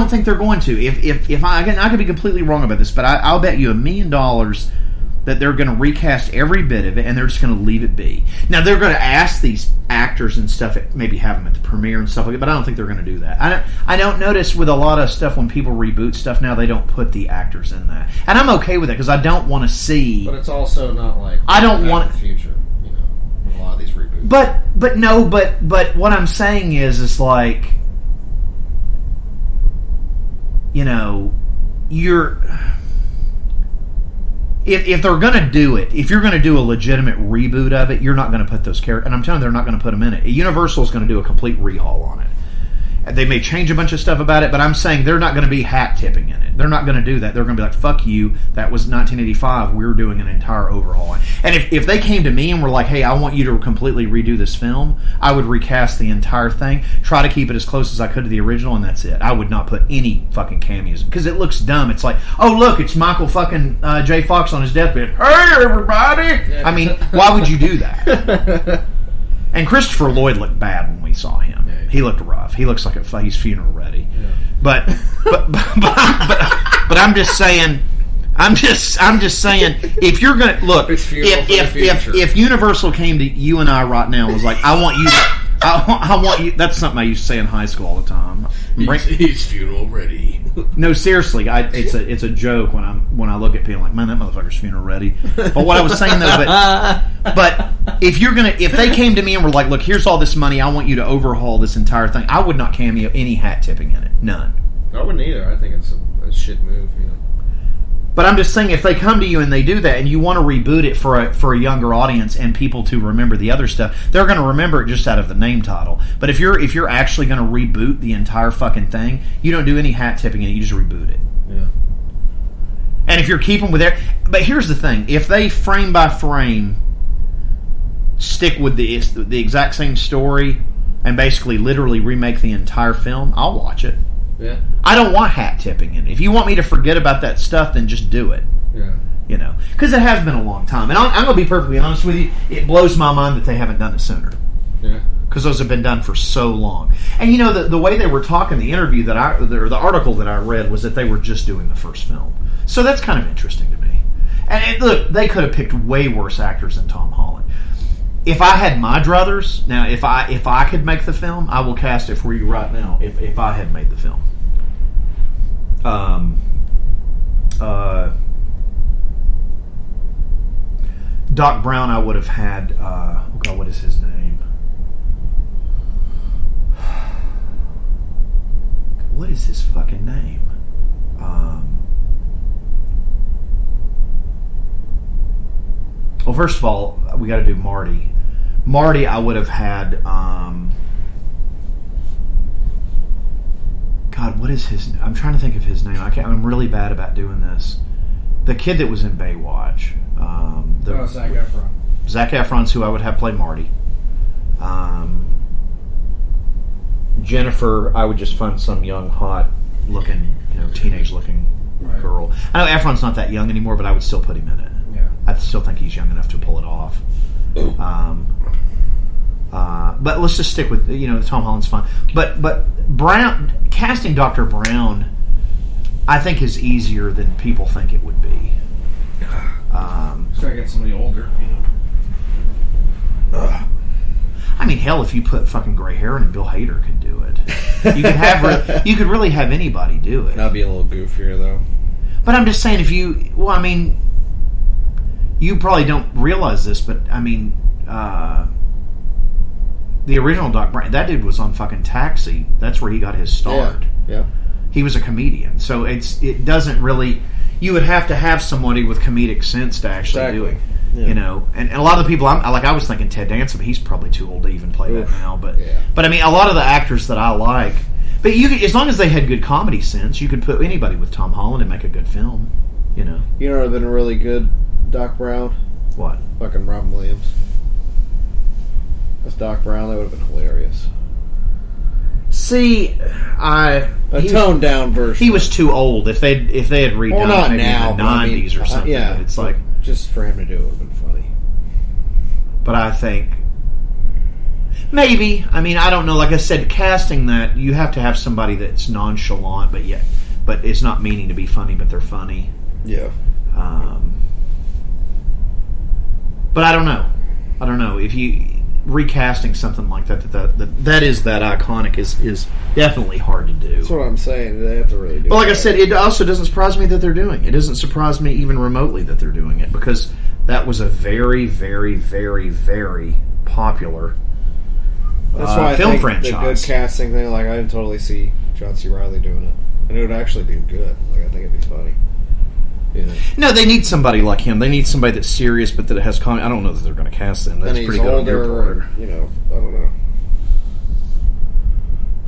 think they're going to. If I could be completely wrong about this, but I'll bet you $1 million that they're going to recast every bit of it, and they're just going to leave it be. Now they're going to ask these actors and stuff, maybe have them at the premiere and stuff like that, but I don't think they're going to do that. I don't notice with a lot of stuff when people reboot stuff now, they don't put the actors in that, and I'm okay with it because I don't want to see. But it's also not like I don't want the future. A lot of these reboots. But what I'm saying is like, you're. If they're going to do it, if you're going to do a legitimate reboot of it, you're not going to put those characters. And I'm telling you, they're not going to put them in it. Universal is going to do a complete rehaul on it. They may change a bunch of stuff about it, but I'm saying they're not going to be hat tipping in it. They're not going to do that. They're going to be like, fuck you, that was 1985, we're doing an entire overhaul. And if they came to me and were like, hey, I want you to completely redo this film, I would recast the entire thing, try to keep it as close as I could to the original, and that's it. I would not put any fucking cameos, because it looks dumb. It's like, oh, look, it's Michael fucking J. Fox on his deathbed. Hey, everybody! Yeah. I mean, why would you do that? And Christopher Lloyd looked bad when we saw him. Yeah, he looked rough. He looks like he's funeral ready. Yeah. But I'm just saying. I'm just saying. If you're gonna look, if Universal came to you and I right now and was like, I want you. That's something I used to say in high school all the time. He's funeral ready. No, seriously, it's a joke when I look at people like, man, that motherfucker's funeral ready. But what I was saying though, but if they came to me and were like, look, here's all this money, I want you to overhaul this entire thing, I would not cameo any hat tipping in it, none. I wouldn't either. I think it's a shit move, But I'm just saying, if they come to you and they do that, and you want to reboot it for a younger audience and people to remember the other stuff, they're going to remember it just out of the name title. But if you're actually going to reboot the entire fucking thing, you don't do any hat tipping in it. You just reboot it. Yeah. And if you're keeping with it, but here's the thing: if they frame by frame stick with the exact same story and basically literally remake the entire film, I'll watch it. Yeah. I don't want hat tipping in it. If you want me to forget about that stuff, then just do it. Yeah. Because it has been a long time. And I'm going to be perfectly honest with you, it blows my mind that they haven't done it sooner. Yeah. Because those have been done for so long. And the way they were talking, the interview the article that I read was that they were just doing the first film. So that's kind of interesting to me. And look, they could have picked way worse actors than Tom Holland. If I had my druthers, now if I could make the film, I will cast it for you right now. If I had made the film, Doc Brown, I would have had. Oh God, what is his name? What is his fucking name? Well, first of all, we got to do Marty. Marty, I would have had. God, what is his? I'm trying to think of his name. I'm really bad about doing this. The kid that was in Baywatch. Zac Efron. Zac Efron's who I would have play Marty. Jennifer, I would just find some young, hot looking, teenage looking girl. I know Efron's not that young anymore, but I would still put him in it. Yeah. I still think he's young enough to pull it off. But let's just stick with Tom Holland's fine. But Brown, casting Dr. Brown, I think is easier than people think it would be. So I get somebody older. I mean, hell, if you put fucking gray hair in it, Bill Hader could do it. You could really have anybody do it. That'd be a little goofier, though. But I'm just saying, you probably don't realize this, but the original Doc Brown, that dude was on fucking Taxi. That's where he got his start. Yeah. He was a comedian, so it doesn't really. You would have to have somebody with comedic sense to actually do it. Yeah. And a lot of the people, I was thinking Ted Danson, but he's probably too old to even play that now. But I mean, a lot of the actors that I like, but as long as they had good comedy sense, you could put anybody with Tom Holland and make a good film. You know, it would have been a really good Doc Brown. What? Fucking Robin Williams. As Doc Brown, that would have been hilarious. See, a toned down version. He was too old. If they had redone not maybe now, in the 90s or something, yeah, it's like just for him to do it would have been funny. But I think maybe. I mean, I don't know. Like I said, casting that, you have to have somebody that's nonchalant, but it's not meaning to be funny, but they're funny. Yeah. But I don't know. If you recasting something like that is that iconic is definitely hard to do. That's what I'm saying. They have to really do it. But like I said, it also doesn't surprise me that they're doing it. It doesn't surprise me even remotely that they're doing it, because that was a very, very, very, very popular That's why I film think franchise. The good casting thing, like I can totally see John C. Reilly doing it, and it would actually be good. Like I think it'd be funny. No, they need somebody like him. They need somebody that's serious, but that has comedy. I don't know that they're going to cast him. That's and he's pretty good older, on your part.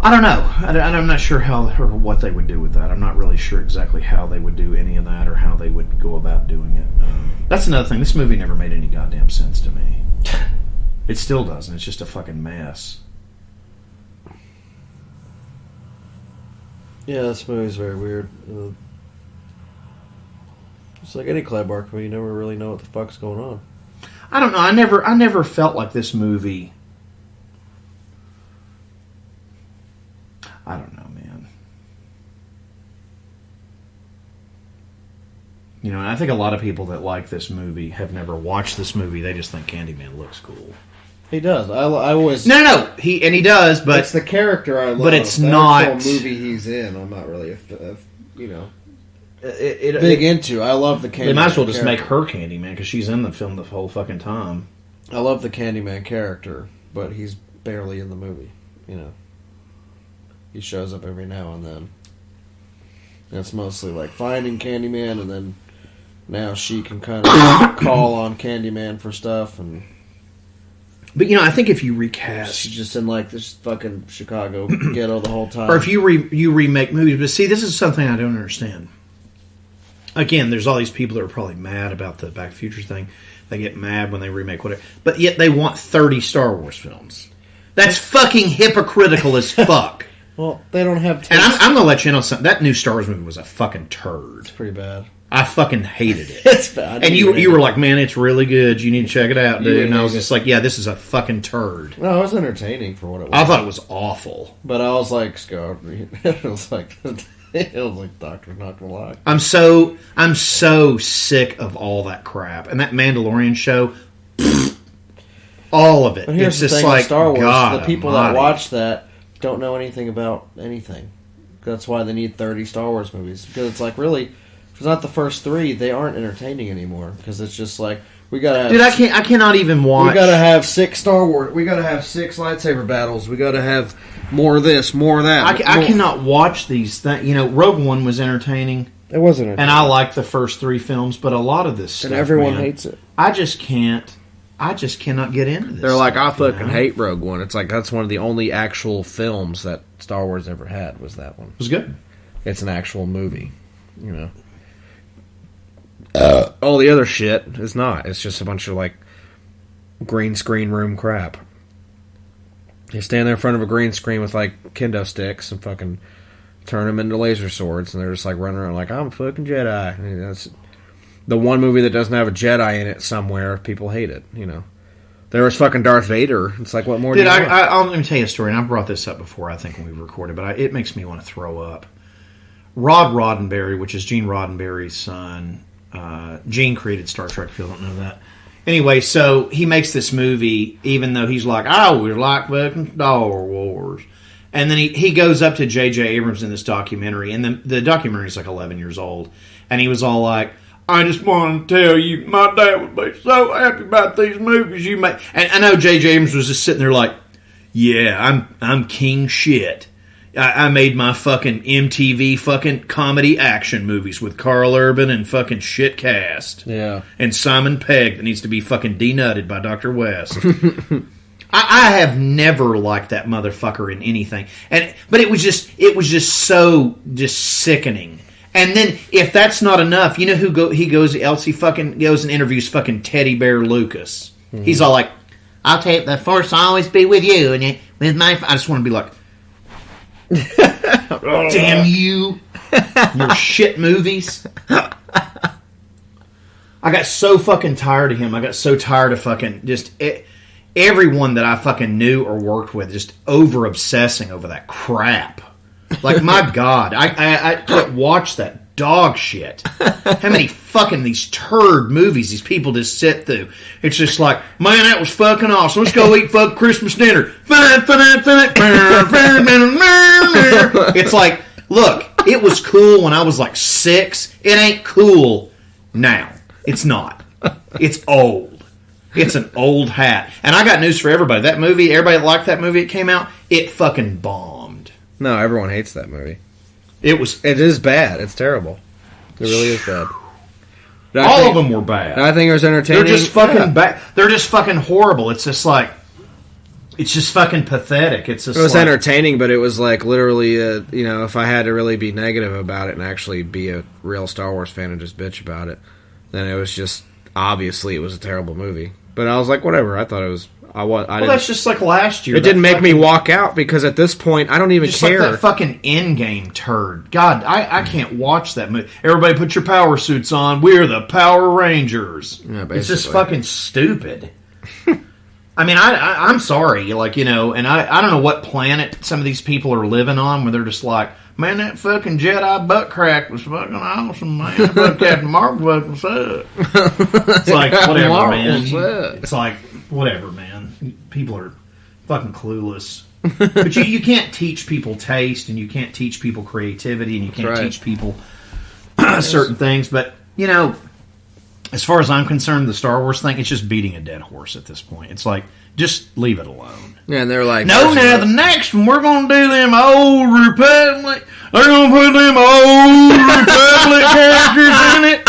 I don't know. I don't know. I'm not sure how or what they would do with that. I'm not really sure exactly how they would do any of that or how they would go about doing it. That's another thing. This movie never made any goddamn sense to me. It still doesn't. It's just a fucking mess. Yeah, this movie's very weird. It's like any Clive Barker movie, you never really know what the fuck's going on. I don't know. I never felt like this movie. I don't know, man. And I think a lot of people that like this movie have never watched this movie. They just think Candyman looks cool. He does. I was no. He does, but it's the character I love. But it's the not actual movie he's in. I'm not really big into. I love the Candyman. They might as well just character. make her Candyman because she's in the film the whole fucking time. I love the Candyman character, but he's barely in the movie. He shows up every now and then. And it's mostly like finding Candyman, and then now she can kind of call on Candyman for stuff. But I think if you recast, she's just in like this fucking Chicago ghetto the whole time. Or if you remake movies, but see, this is something I don't understand. Again, there's all these people that are probably mad about the Back to the Future thing. They get mad when they remake whatever, but yet they want 30 Star Wars films. That's fucking hypocritical as fuck. Well, they don't have taste. And I'm going to let you know something. That new Star Wars movie was a fucking turd. It's pretty bad. I fucking hated it. It's bad. And you were like, man, it's really good. You need to check it out, dude. And I was just like, yeah, this is a fucking turd. No, it was entertaining for what it was. I thought it was awful. But I was like, Scott, it was like Doctor's not gonna lie. I'm so sick of all that crap. And that Mandalorian show, all of it. But here's it's the just thing like, with Star Wars, God the people almighty. that watch that don't know anything about anything. That's why they need 30 Star Wars movies. Because it's like, really, if it's not the first 3, they aren't entertaining anymore. Because it's just like, we gotta have... Dude, I cannot even watch... We gotta have 6 Star Wars... We gotta have 6 lightsaber battles. We gotta have more of this, more of that. I cannot watch these things. Rogue One was entertaining. It was entertaining. And I liked the first 3 films, but a lot of this stuff, and everyone man, hates it. I just cannot get into this. They're like, stuff, I fucking hate Rogue One. It's like, that's one of the only actual films that Star Wars ever had, was that one. It was good. It's an actual movie, all the other shit is not. It's just a bunch of, like, green screen room crap. You stand there in front of a green screen with like kendo sticks and fucking turn them into laser swords, and they're just like running around like, I'm a fucking Jedi. I mean, that's the one movie that doesn't have a Jedi in it somewhere. People hate it, you know. There was fucking Darth Vader. It's like, what more do you want? Let me tell you a story, and I brought this up before, I think, when we recorded, but it makes me want to throw up. Rod Roddenberry, which is Gene Roddenberry's son. Gene created Star Trek, if you don't know that. Anyway, so he makes this movie, even though he's like, I always like fucking Star Wars. And then he goes up to J.J. Abrams in this documentary, and the documentary is like 11 years old, and he was all like, I just want to tell you, my dad would be so happy about these movies you make. And I know J.J. Abrams was just sitting there like, yeah, I'm king shit. I made my fucking MTV fucking comedy action movies with Carl Urban and fucking shit cast. Yeah. And Simon Pegg that needs to be fucking denutted by Dr. West. I have never liked that motherfucker in anything. But it was just so sickening. And then, if that's not enough, you know who he goes and interviews fucking Teddy Bear Lucas. Mm-hmm. He's all like, I'll tell you, the Force will always be with you, and with my... I just want to be like, damn you, your shit movies. I got so fucking tired of him. I got so tired of fucking just... everyone that I fucking knew or worked with just over-obsessing over that crap. Like, my God, I can't watch that dog shit. How many fucking these turd movies these people just sit through? It's just like, man, that was fucking awesome. Let's go eat fucking Christmas dinner. It's like, look, it was cool when I was like 6. It ain't cool now. It's not. It's old. It's an old hat. And I got news for everybody. That movie, everybody that liked that movie, it came out, it fucking bombed. No, everyone hates that movie. It is bad. It's terrible. It really is bad. All of them were bad. I think it was entertaining. They're just fucking bad. They're just fucking horrible. It's just like, it's just fucking pathetic. It was like, entertaining, but it was like literally, if I had to really be negative about it and actually be a real Star Wars fan and just bitch about it, then it was just, obviously it was a terrible movie. But I was like, whatever. I thought it was... that's just like last year. It didn't make me walk out because at this point, I don't even care. Like that fucking Endgame turd. God, I can't watch that movie. Everybody put your power suits on. We're the Power Rangers. Yeah, it's just fucking stupid. I mean, I'm sorry. Like, and I don't know what planet some of these people are living on where they're just like, man, that fucking Jedi butt crack was fucking awesome, man. Fuck Captain Marvel fucking sucked. It's like, whatever, man. It's like, whatever, man. People are fucking clueless. But you can't teach people taste, and you can't teach people creativity, and you can't teach people certain things. But, as far as I'm concerned, the Star Wars thing, it's just beating a dead horse at this point. It's like, just leave it alone. Yeah, and they're like... No, now, the next one, we're going to do them old Republic. They're going to put them old Republic characters in it.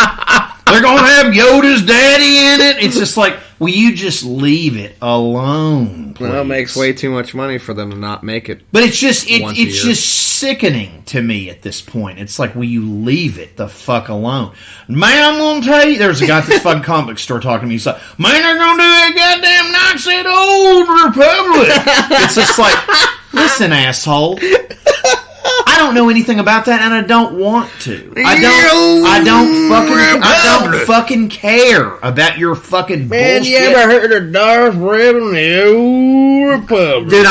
They're going to have Yoda's daddy in it. It's just like, will you just leave it alone, please? Well, it makes way too much money for them to not make it. But it's just sickening to me at this point. It's like, will you leave it the fuck alone? Man, I'm going to tell you, there's a guy at this fucking comic book store talking to me. He's like, man, they're going to do that goddamn Nazi old Republic. It's just like, listen, asshole. I don't know anything about that, and I don't want to. I don't fucking care about your fucking man, bullshit. You ever heard of Darth Vader and the Old Republic? Dude,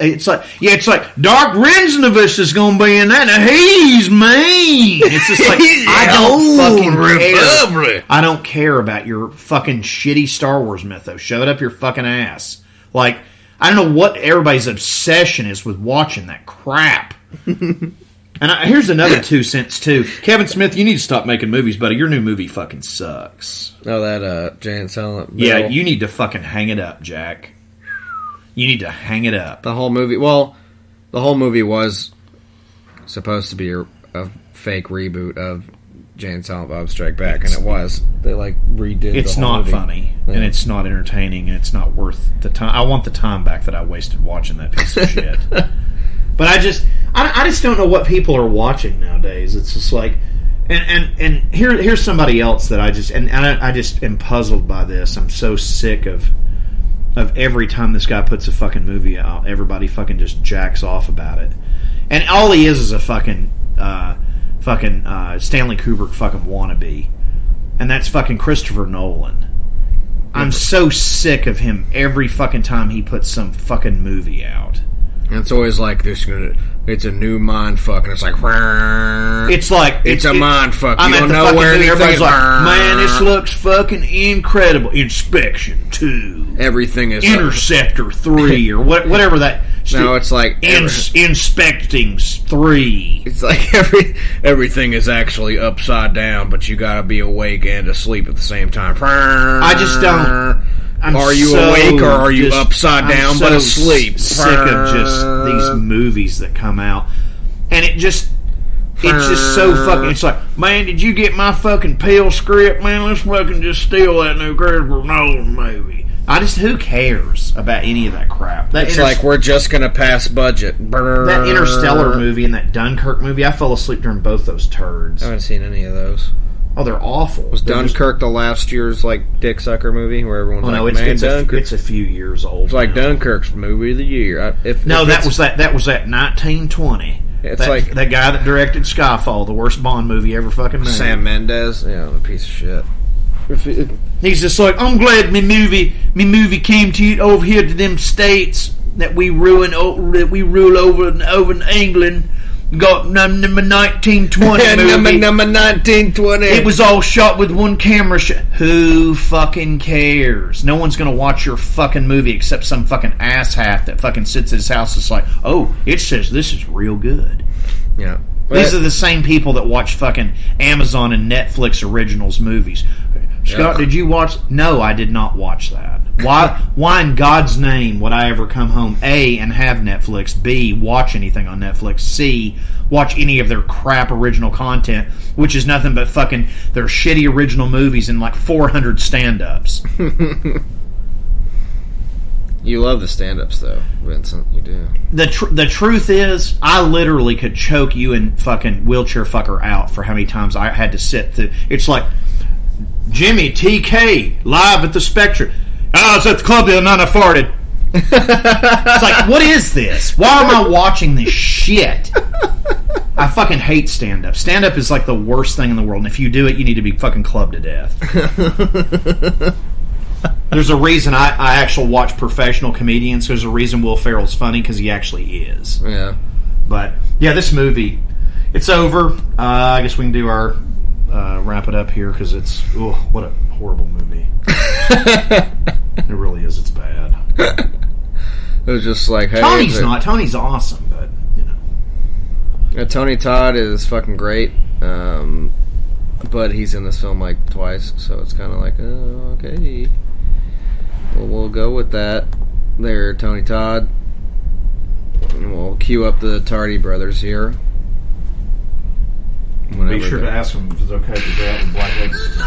it's like Dark Reznavich is going to be in that, and he's mean. It's just like, I don't fucking care. I don't care about your fucking shitty Star Wars mythos. Shove it up your fucking ass. Like, I don't know what everybody's obsession is with watching that crap. And here's another 2 cents too. Kevin Smith, you need to stop making movies, buddy. Your new movie fucking sucks. Oh, that Jay and Silent Bill. Yeah, you need to fucking hang it up, Jack. You need to hang it up. The whole movie was supposed to be a fake reboot of Jay and Silent Bob Strike Back, and it was. They redid the whole It's not movie. funny, and it's not entertaining, and it's not worth the time. I want the time back that I wasted watching that piece of shit. But I just don't know what people are watching nowadays. It's just like, and here's somebody else that I just am puzzled by this. I'm so sick of of every time this guy puts a fucking movie out, everybody fucking just jacks off about it. And all he is a fucking Stanley Kubrick fucking wannabe. And that's fucking Christopher Nolan. I'm so sick of him every fucking time he puts some fucking movie out. And it's always like this. It's a new mind fuck, and it's like it's a mind fuck. You don't know where anything's like. Man, this looks fucking incredible. Inspection 2, everything is Interceptor 3, or whatever that. No, it's like inspecting 3. It's like everything is actually upside down, but you gotta be awake and asleep at the same time. I just don't. Are you awake or are you upside down but asleep? Sick of just these movies that come out, and it's just so fucking. It's like, man, did you get my fucking pill script, man? Let's fucking just steal that new Christopher Nolan movie. Who cares about any of that crap? It's like we're just gonna pass budget. That Interstellar movie and that Dunkirk movie, I fell asleep during both those turds. I haven't seen any of those. Oh, they're awful. Was Dunkirk the last year's like dick sucker movie where everyone's it's a few years old. It's like Dunkirk's movie of the year. That was that 1920. It's like that guy that directed Skyfall, the worst Bond movie ever fucking made. Sam Mendes, yeah, a piece of shit. He's just like, I'm glad me movie came to over here to them states that we rule over in England. Got number 1920 movie. number 1920. It was all shot with one camera. Who fucking cares? No one's gonna watch your fucking movie except some fucking asshat that fucking sits at his house. It's like, oh, it says this is real good. Yeah. These are the same people that watch fucking Amazon and Netflix originals movies. Scott, did you watch? No, I did not watch that. Why in God's name would I ever come home, A, and have Netflix, B, watch anything on Netflix, C, watch any of their crap original content, which is nothing but fucking their shitty original movies and like 400 stand-ups. You love the stand-ups, though, Vincent. You do. The truth is, I literally could choke you and fucking wheelchair fucker out for how many times I had to sit through. It's like, Jimmy, TK, live at the Spectrum. I was at the club the other night, I farted. It's like, what is this? Why am I watching this shit? I fucking hate stand-up. Stand-up is like the worst thing in the world, and if you do it, you need to be fucking clubbed to death. There's a reason I actually watch professional comedians. There's a reason Will Ferrell's funny, because he actually is. Yeah. But, yeah, this movie, it's over. I guess we can do our... wrap it up here, because it's what a horrible movie. It really is. It's bad. It was just like, hey, Tony's awesome, but you know, Tony Todd is fucking great, but he's in this film like twice, so it's kind of like, oh, okay, well, we'll go with that there, Tony Todd, and we'll cue up the Tardy brothers here. Be sure to ask them if it's okay to go out with Black Ladies.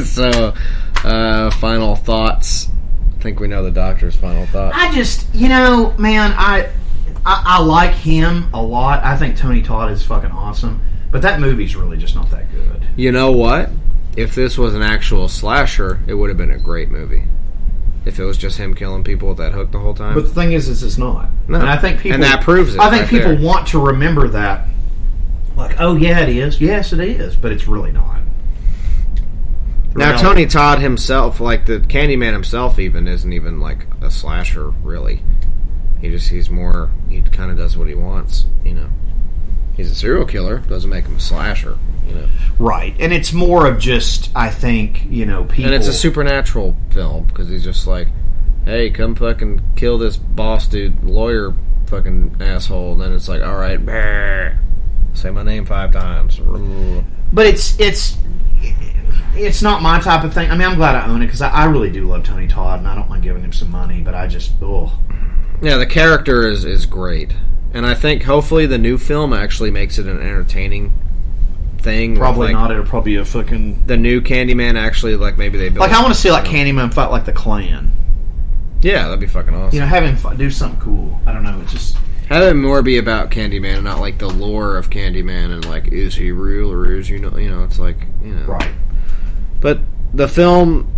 So, final thoughts. I think we know the doctor's final thoughts. I just, man, I like him a lot. I think Tony Todd is fucking awesome. But that movie's really just not that good. You know what? If this was an actual slasher, it would have been a great movie. If it was just him killing people with that hook the whole time. But the thing is it's not. No. And I think people... And that proves it. I think people want to remember that. Like, oh, yeah, it is. Yes, it is. But it's really not. Now, Tony Todd himself, like the Candyman himself even, isn't even like a slasher, really. He kind of does what he wants, He's a serial killer. Doesn't make him a slasher, Right. And it's more of just, I think, people... And it's a supernatural film, because he's just like, hey, come fucking kill this boss dude, lawyer fucking asshole. And then it's like, alright, say my name 5 times. But it's not my type of thing. I mean, I'm glad I own it, because I really do love Tony Todd, and I don't mind giving him some money, but I just, Yeah, the character is great. And I think hopefully the new film actually makes it an entertaining thing. Probably not. It'll probably be a fucking... The new Candyman actually, like, maybe they build... Like, I want to see, like, Candyman fight, like, the Klan. Yeah, that'd be fucking awesome. Have him do something cool. I don't know, it's just... Have it more be about Candyman and not, like, the lore of Candyman and, like, is he real or is he not... it's like, Right. But the film,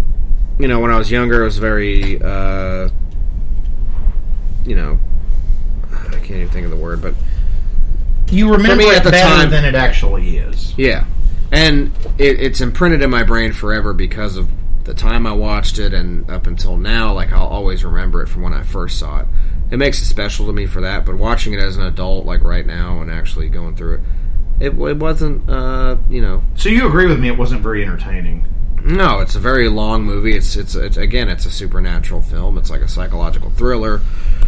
when I was younger, it was very, I can't even think of the word, but you remember it it better than it actually is. Yeah. And it's imprinted in my brain forever because of the time I watched it, and up until now, like, I'll always remember it from when I first saw it. It makes it special to me for that, but watching it as an adult, like right now, and actually going through it wasn't, So you agree with me? It wasn't very entertaining. No, it's a very long movie. It's again, it's a supernatural film. It's like a psychological thriller.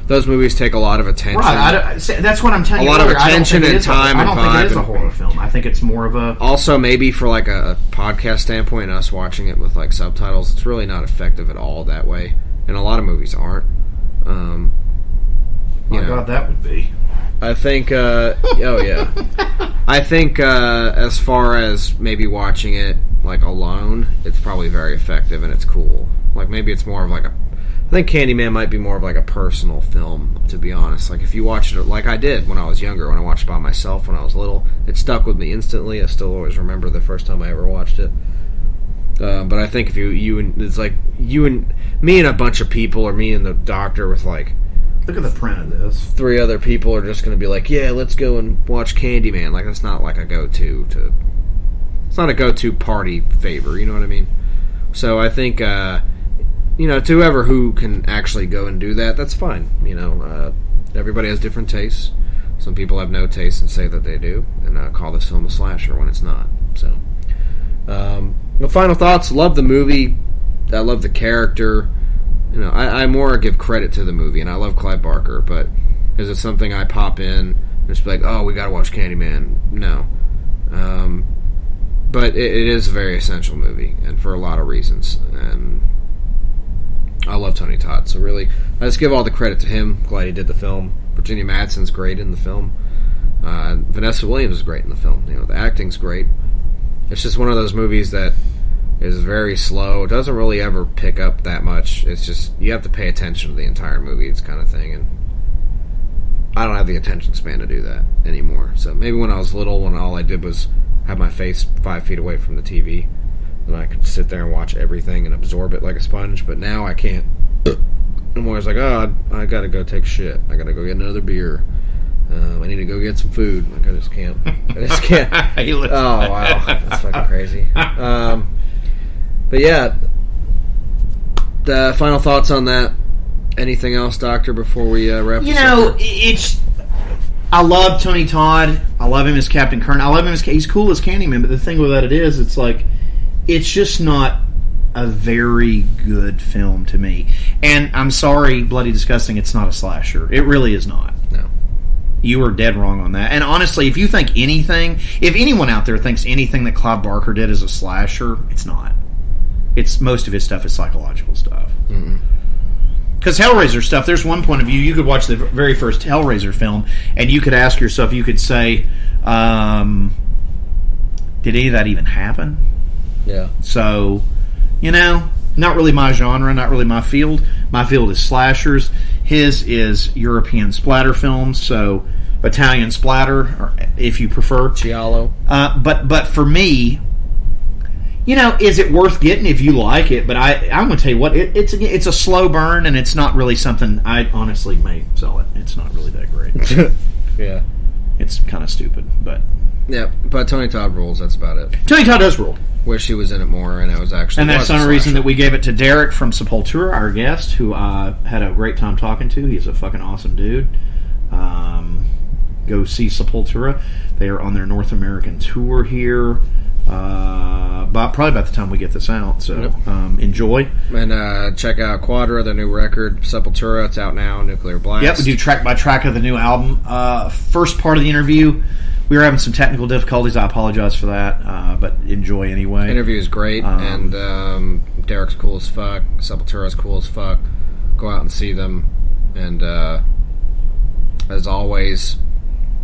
Those movies take a lot of attention. Right, that's what I'm telling you. A lot of attention and time and vibe. I don't think it is a horror film. I think it's more of a... Also, maybe for like a podcast standpoint, and us watching it with like subtitles, it's really not effective at all that way. And a lot of movies aren't. God, that would be. I think, I think as far as maybe watching it like alone, it's probably very effective and it's cool. Like maybe it's more of like I think Candyman might be more of like a personal film, to be honest. Like if you watch it like I did when I was younger, when I watched it by myself when I was little, it stuck with me instantly. I still always remember the first time I ever watched it. But I think if it's like you and me and a bunch of people, or me and the doctor with like, look at the print of this. 3 other people are just going to be like, yeah, let's go and watch Candyman. Like, that's not like a go-to it's not a go-to party favor, you know what I mean? So I think, to whoever who can actually go and do that, that's fine. Everybody has different tastes. Some people have no taste and say that they do, and call this film a slasher when it's not. So, the final thoughts, love the movie. I love the character. I more give credit to the movie, and I love Clive Barker, but is it something I pop in and just be like, oh, we gotta watch Candyman? No. But it is a very essential movie, and for a lot of reasons, and I love Tony Todd, so really, I just give all the credit to him. Glad he did the film. Virginia Madsen's great in the film. Vanessa Williams is great in the film. The acting's great. It's just one of those movies that is very slow. It doesn't really ever pick up that much. It's just, you have to pay attention to the entire movie. It's kind of thing, and I don't have the attention span to do that anymore. So maybe when I was little, when all I did was have my face 5 feet away from the TV, and I could sit there and watch everything and absorb it like a sponge, but now I can't. I'm always like, oh, I gotta go take shit. I gotta go get another beer. I need to go get some food. Like, I just can't. Oh, wow. That's fucking crazy. But yeah, the final thoughts on that. Anything else, Doctor, before we wrap this up? I love Tony Todd. I love him as Captain Kern. I love him as he's cool as Candyman. But the thing with that is, it's like, it's just not a very good film to me. And I'm sorry, Bloody Disgusting, it's not a slasher. It really is not. No. You are dead wrong on that. And honestly, if you think anything, if anyone out there thinks anything that Clive Barker did is a slasher, it's not. It's most of his stuff is psychological stuff. Because Hellraiser stuff, there's one point of view. You could watch the very first Hellraiser film, and you could ask yourself, you could say, did any of that even happen? Yeah. So, not really my genre, not really my field. My field is slashers. His is European splatter films, so Italian splatter, or if you prefer. Giallo. But for me, is it worth getting if you like it? But I'm going to tell you what, it's a slow burn, and it's not really something I honestly may sell it. It's not really that great. Yeah. It's kind of stupid, but... Yeah, but Tony Todd rules, that's about it. Tony Todd does rule. Wish he was in it more, and it was actually... And that's the only reason that we gave it to Derrick from Sepultura, our guest, who had a great time talking to. He's a fucking awesome dude. Go see Sepultura. They are on their North American tour here. Probably about the time we get this out, so enjoy. And check out Quadra, their new record, Sepultura. It's out now, Nuclear Blast. Yep, we do track by track of the new album. First part of the interview, we were having some technical difficulties. I apologize for that, but enjoy anyway. Interview is great, and Derrick's cool as fuck. Sepultura's cool as fuck. Go out and see them. And as always,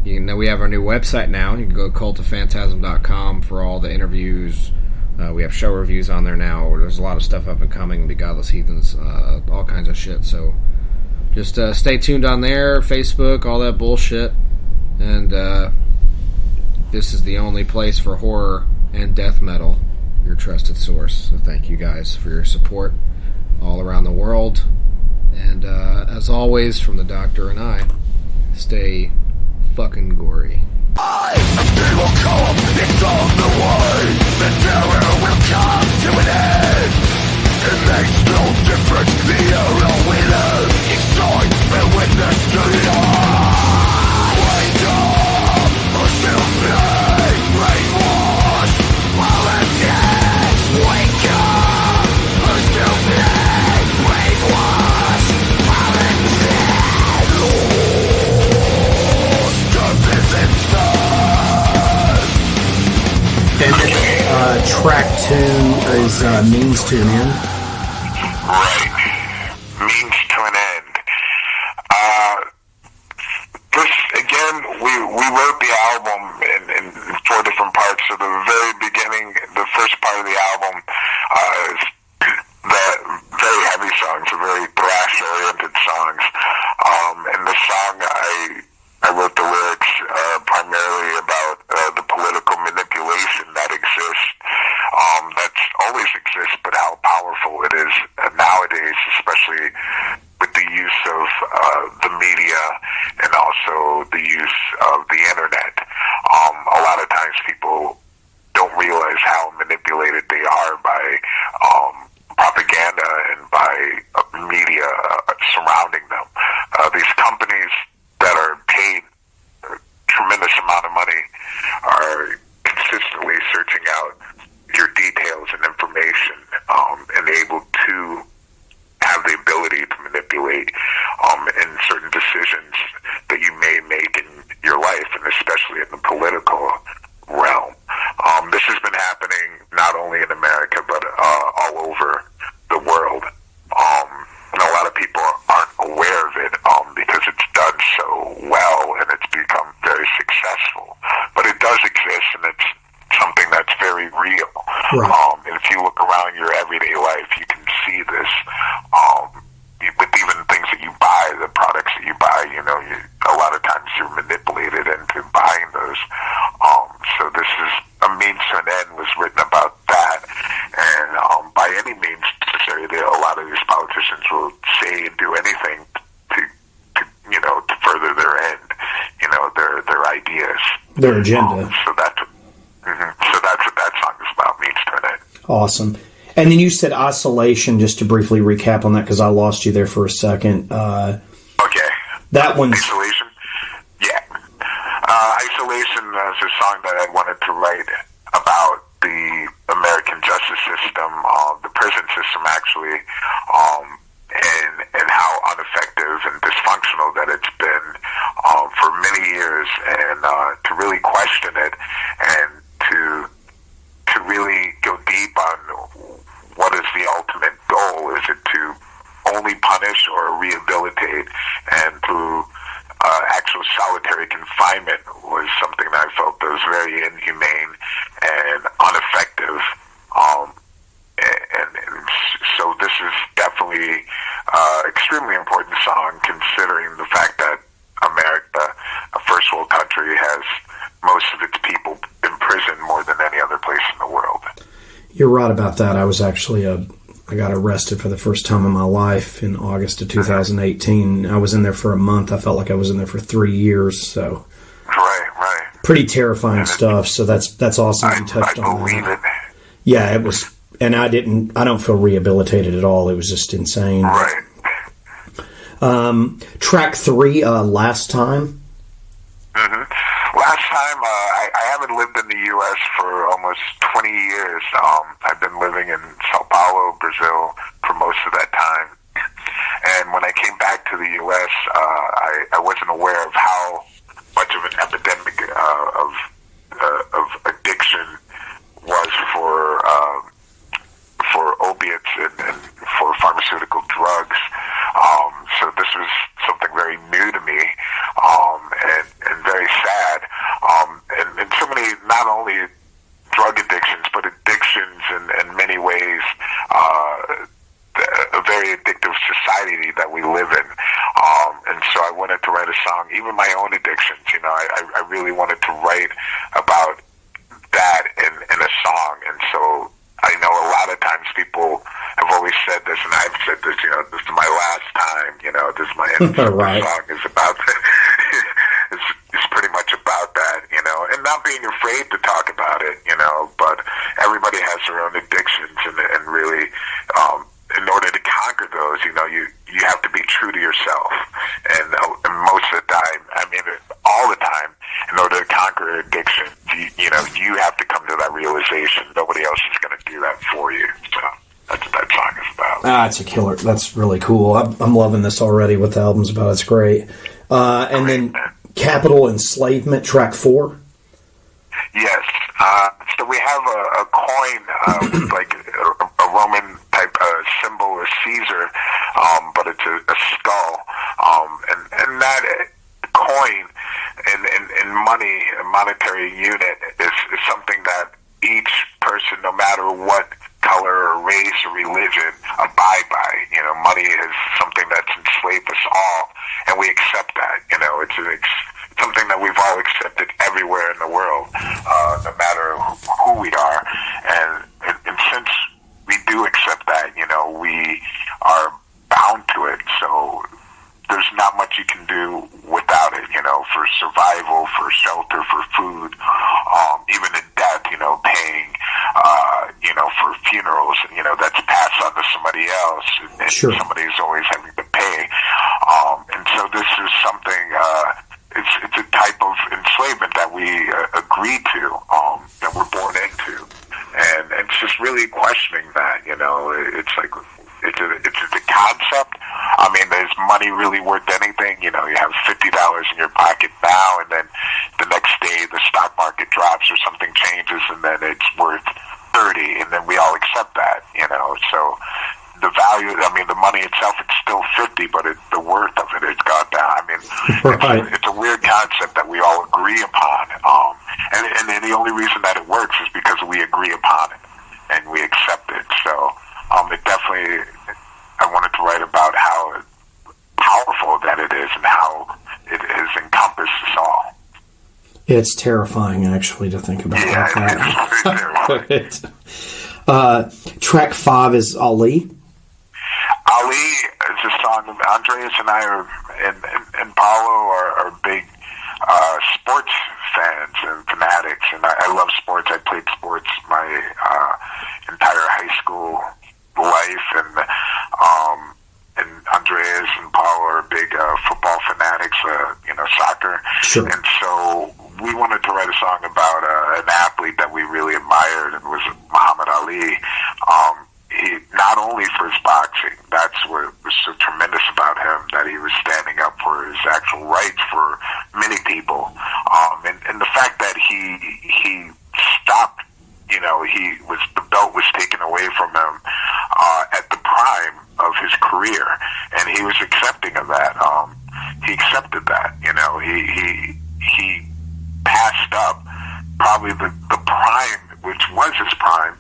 we have our new website now. You can go to cultofphantasm.com for all the interviews. We have show reviews on there now. There's a lot of stuff up and coming. Be Godless Heathens, all kinds of shit. So just stay tuned on there, Facebook, all that bullshit. And this is the only place for horror and death metal your trusted source. So thank you guys for your support all around the world. And as always, from the Doctor and I, stay fucking gory. They will come, it's on the way. The terror will come to an end. It makes no difference, the era we live. Each time we witness to the wake up, or still being brainwashed. Politics, wake up, or still being brainwashed. Politics, lost to visit. And track 2 is Means to an End. Right. Means to an end. This, again, we wrote the album in 4 different parts. So the very beginning, the first part of the album is the very heavy songs, the very thrash-oriented songs. And the song, I wrote the lyrics primarily about the political manipulation that exists, that's always exists, but how powerful it is nowadays, especially with the use of the media and also the use of the internet. A lot of times people don't realize how manipulated they are by propaganda and by media surrounding them. These companies that are paid a tremendous amount of money are consistently searching out your details and information, and able to have the ability to manipulate in certain decisions that you may make in your life, and especially in the political realm. This has been happening not only in America, but all over the world. And a lot of people aren't aware of it because it's done so well and it's become very successful. But it does exist, and it's something that's very real. Right. And if you look around your everyday life, you can see this with even things that you buy, the products that you buy. A lot of times you're manipulated into buying those. So this is A Means to an End was written about that, and by any means necessary, a lot of these politicians will say and do anything to further their end, their ideas, their agenda. So that's what that song is about. Means to an End. Awesome. And then you said Isolation, just to briefly recap on that, because I lost you there for a second. Okay. That one's... Isolation? Yeah. Isolation is a song that I wanted to write about the American justice system, the prison system actually, and how ineffective and dysfunctional that it's been for many years, and to really question it, and to really go deep on what is the ultimate goal. Is it to only punish or rehabilitate? And to actual solitary confinement was something that I felt that was very inhumane and ineffective. And so this is definitely extremely important song, considering the fact that America, a first world country, has most of its people in prison more than any other place in the world. You're right about that. I was actually I got arrested for the first time in my life in August of 2018. I was in there for a month. I felt like I was in there for 3 years. So, right, pretty terrifying stuff. So that's awesome. You touched on that. Yeah, it was, and I don't feel rehabilitated at all. It was just insane. Right. Track 3, Last Time. Mm-hmm. Last time, I haven't lived in the U.S. for almost 20 years. I've been living in Sao Paulo, Brazil, for most of that time. And when I came back to the U.S., I wasn't aware of how much of an epidemic of addiction was for opiates and for pharmaceutical drugs. So this was something very new to me, and very sad. And so many, not only drug addictions, but addictions in many ways, a very addictive society that we live in. And so I wanted to write a song, even my own addictions, I really wanted to write about that in a song. And so I know a lot of times people have always said this, and I've said this, this is my last time, this is my end. Right. The song is about, it's pretty much about that, and not being afraid to talk about it, but everybody has their own addictions, and really, in order to conquer those, you have to be true to yourself, and most of the time, all the time, in order to conquer addiction, you have to come to that realization. Nobody else is going to do that for you. So that's what that song is about. It's a killer. That's really cool. I'm loving this already. What the album's about, it's great. And then Capital Enslavement, track 4. Yes. So we have a coin with like a Roman type symbol of Caesar, but it's a skull, and that coin in money, a monetary unit, is something that each person, no matter what color or race or religion, abide by. Money is something that's enslaved us all, and we accept that. It's something that we've all accepted everywhere in the world, no matter who we are. And since we do accept that, we are bound to it. So there's not much you can do without it, for survival, for shelter, for food, even in death, paying, for funerals, that's passed on to somebody else, and sure. Somebody's always having to pay. And so this is something, it's a type of enslavement that we agree to, that we're born into. And it's just really questioning that, it's like, it's a concept. Is money really worth anything? You have $50 in your pocket now, and then the next day the stock market drops or something changes, and then it's worth 30, and then we all accept that, So the value, the money itself, it's still 50, but the worth of it has gone down. Right. It's a weird concept that we all agree upon, and the only reason that it works is because we agree upon it and we accept it. So it definitely, I wanted to write about how powerful that it is and how it has encompassed us all. It's terrifying, actually, to think about like that. It's very terrifying. Track 5 is Ali. Ali is a song. Andreas and I and Paolo are big sports fans and fanatics, and I love sports. I played sports my entire high school life, and Andreas and Paolo are big football fanatics, soccer. Sure. And so we wanted to write a song about an athlete that we really admired, and was Muhammad Ali. He, not only for his boxing, that's what was so tremendous about him, that he was standing up for his actual rights for many people, and the fact that he stopped, the belt was taken away from him at the prime of his career, and he was accepting of that. He accepted that, he passed up probably the prime, which was his prime,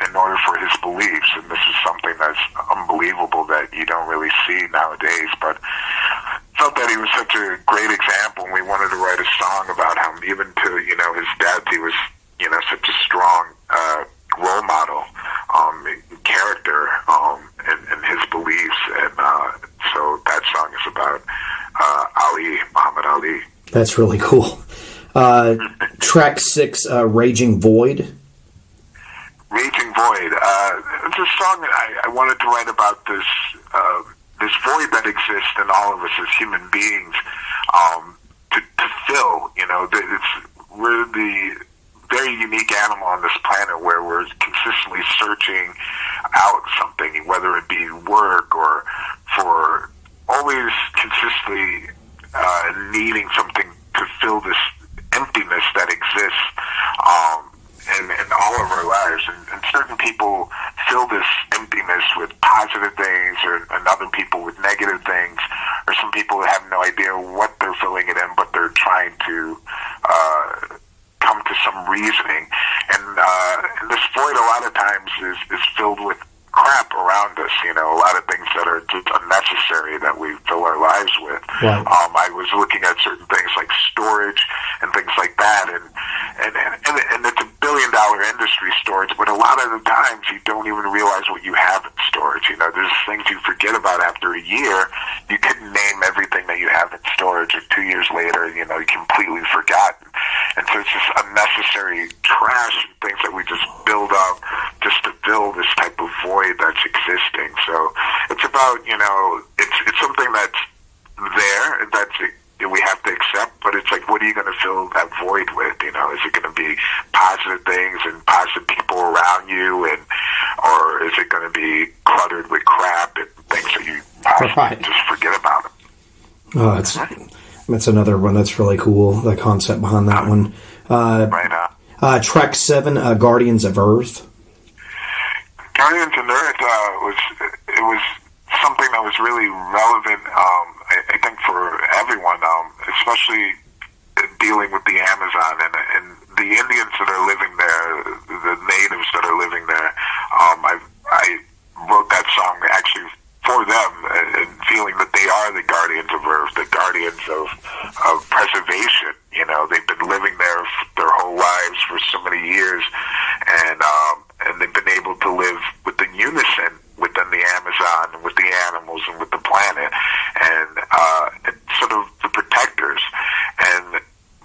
in order for his beliefs. And this is something that's unbelievable that you don't really see nowadays. But felt that he was such a great example, and we wanted to write a song about him. Even to, his death, he was, such a strong role model, character, and his beliefs. And so that song is about Ali, Muhammad Ali. That's really cool. Track 6, Raging Void. Raging Void. It's a song that I wanted to write about this void that exists in all of us as human beings, to fill. We're the very unique animal on this planet where we're consistently searching out something, whether it be work or for always consistently needing something to fill this emptiness that exists in all of our lives, and certain people fill this emptiness with positive things, and other people with negative things, or some people have no idea what they're filling it in, but they're trying to come to some reasoning, and this void a lot of times is filled with crap around us, a lot of things that are just unnecessary that we fill our lives with. Right. I was looking at certain things like storage and things like that, and it's $1 billion million-dollar industry storage, but a lot of the times you don't even realize what you have in storage. There's things you forget about after a year. You couldn't name everything that you have in storage, or 2 years later, you completely forgotten. And so it's just unnecessary trash and things that we just build up just to fill this type of void that's existing. So it's about, it's something that's there, we have to accept, but it's like, what are you going to fill that void with? Is it going to be positive things and positive people around you, or is it going to be cluttered with crap and things that you just forget about it? Oh, that's another one that's really cool, the concept behind that one. Track 7, Guardians of Earth. Guardians of Earth was something that was really relevant, I think, for everyone, especially dealing with the Amazon and the Indians that are living there, the natives that are living there. I wrote that song actually for them, and feeling that they are the guardians of Earth, the guardians of preservation. They've been living there their whole lives for so many years, and they've been able to live within unison within the Amazon and with the animals and with the planet, and sort of the protectors. And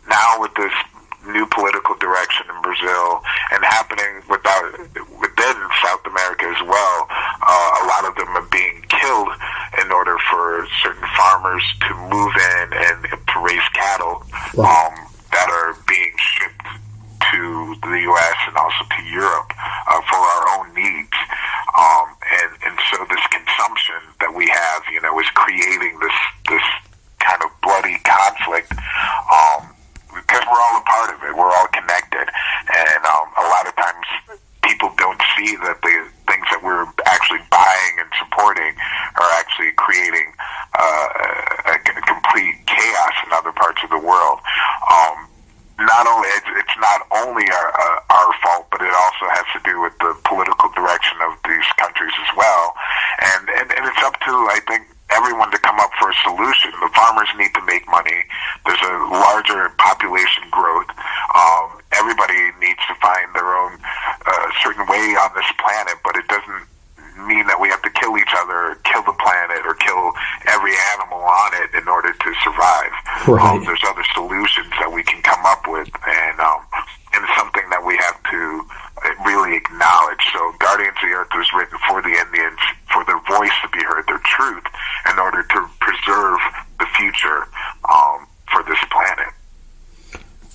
now with this new political direction in Brazil and happening within South America as well, a lot of them are being killed in order for certain farmers to move in and to raise cattle that are being shipped to the U.S. and also to Europe for our own needs. And so this consumption that we have, is creating this kind of bloody conflict, because we're all a part of it. We're all connected. And a lot of times people don't see that the things that we're actually buying and supporting are actually creating a complete chaos in other parts of the world. It's not only our fault, but it also has to do with the political direction of these countries as well. And it's up to, I think, everyone to come up for a solution. The farmers need to make money. There's a larger population growth. Everybody needs to find their own certain way on this planet, but it doesn't mean that we have to kill each other, or kill the planet, or kill every animal on it in order to survive. Right. There's other solutions that we can come up with, and it's something that we have to really acknowledge. So Guardians of the Earth was written for the Indians, for their voice to be heard, their truth, in order to preserve the future for this planet.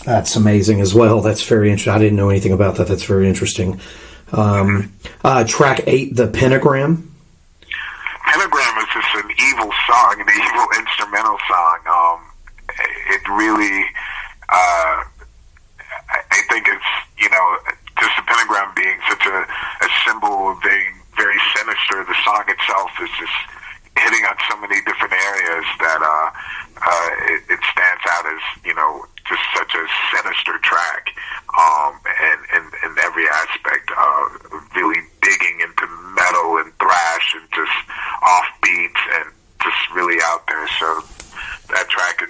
That's amazing as well. That's very interesting. I didn't know anything about that. That's very interesting. Track 8, The Pentagram. Pentagram is just an evil song, an evil instrumental song. It really, I think it's, just the pentagram being such a symbol of being very sinister. The song itself is just hitting on so many different areas that it stands out as, just such a sinister track, in every aspect, really digging into metal and thrash and just off beats and just really out there. So that track is,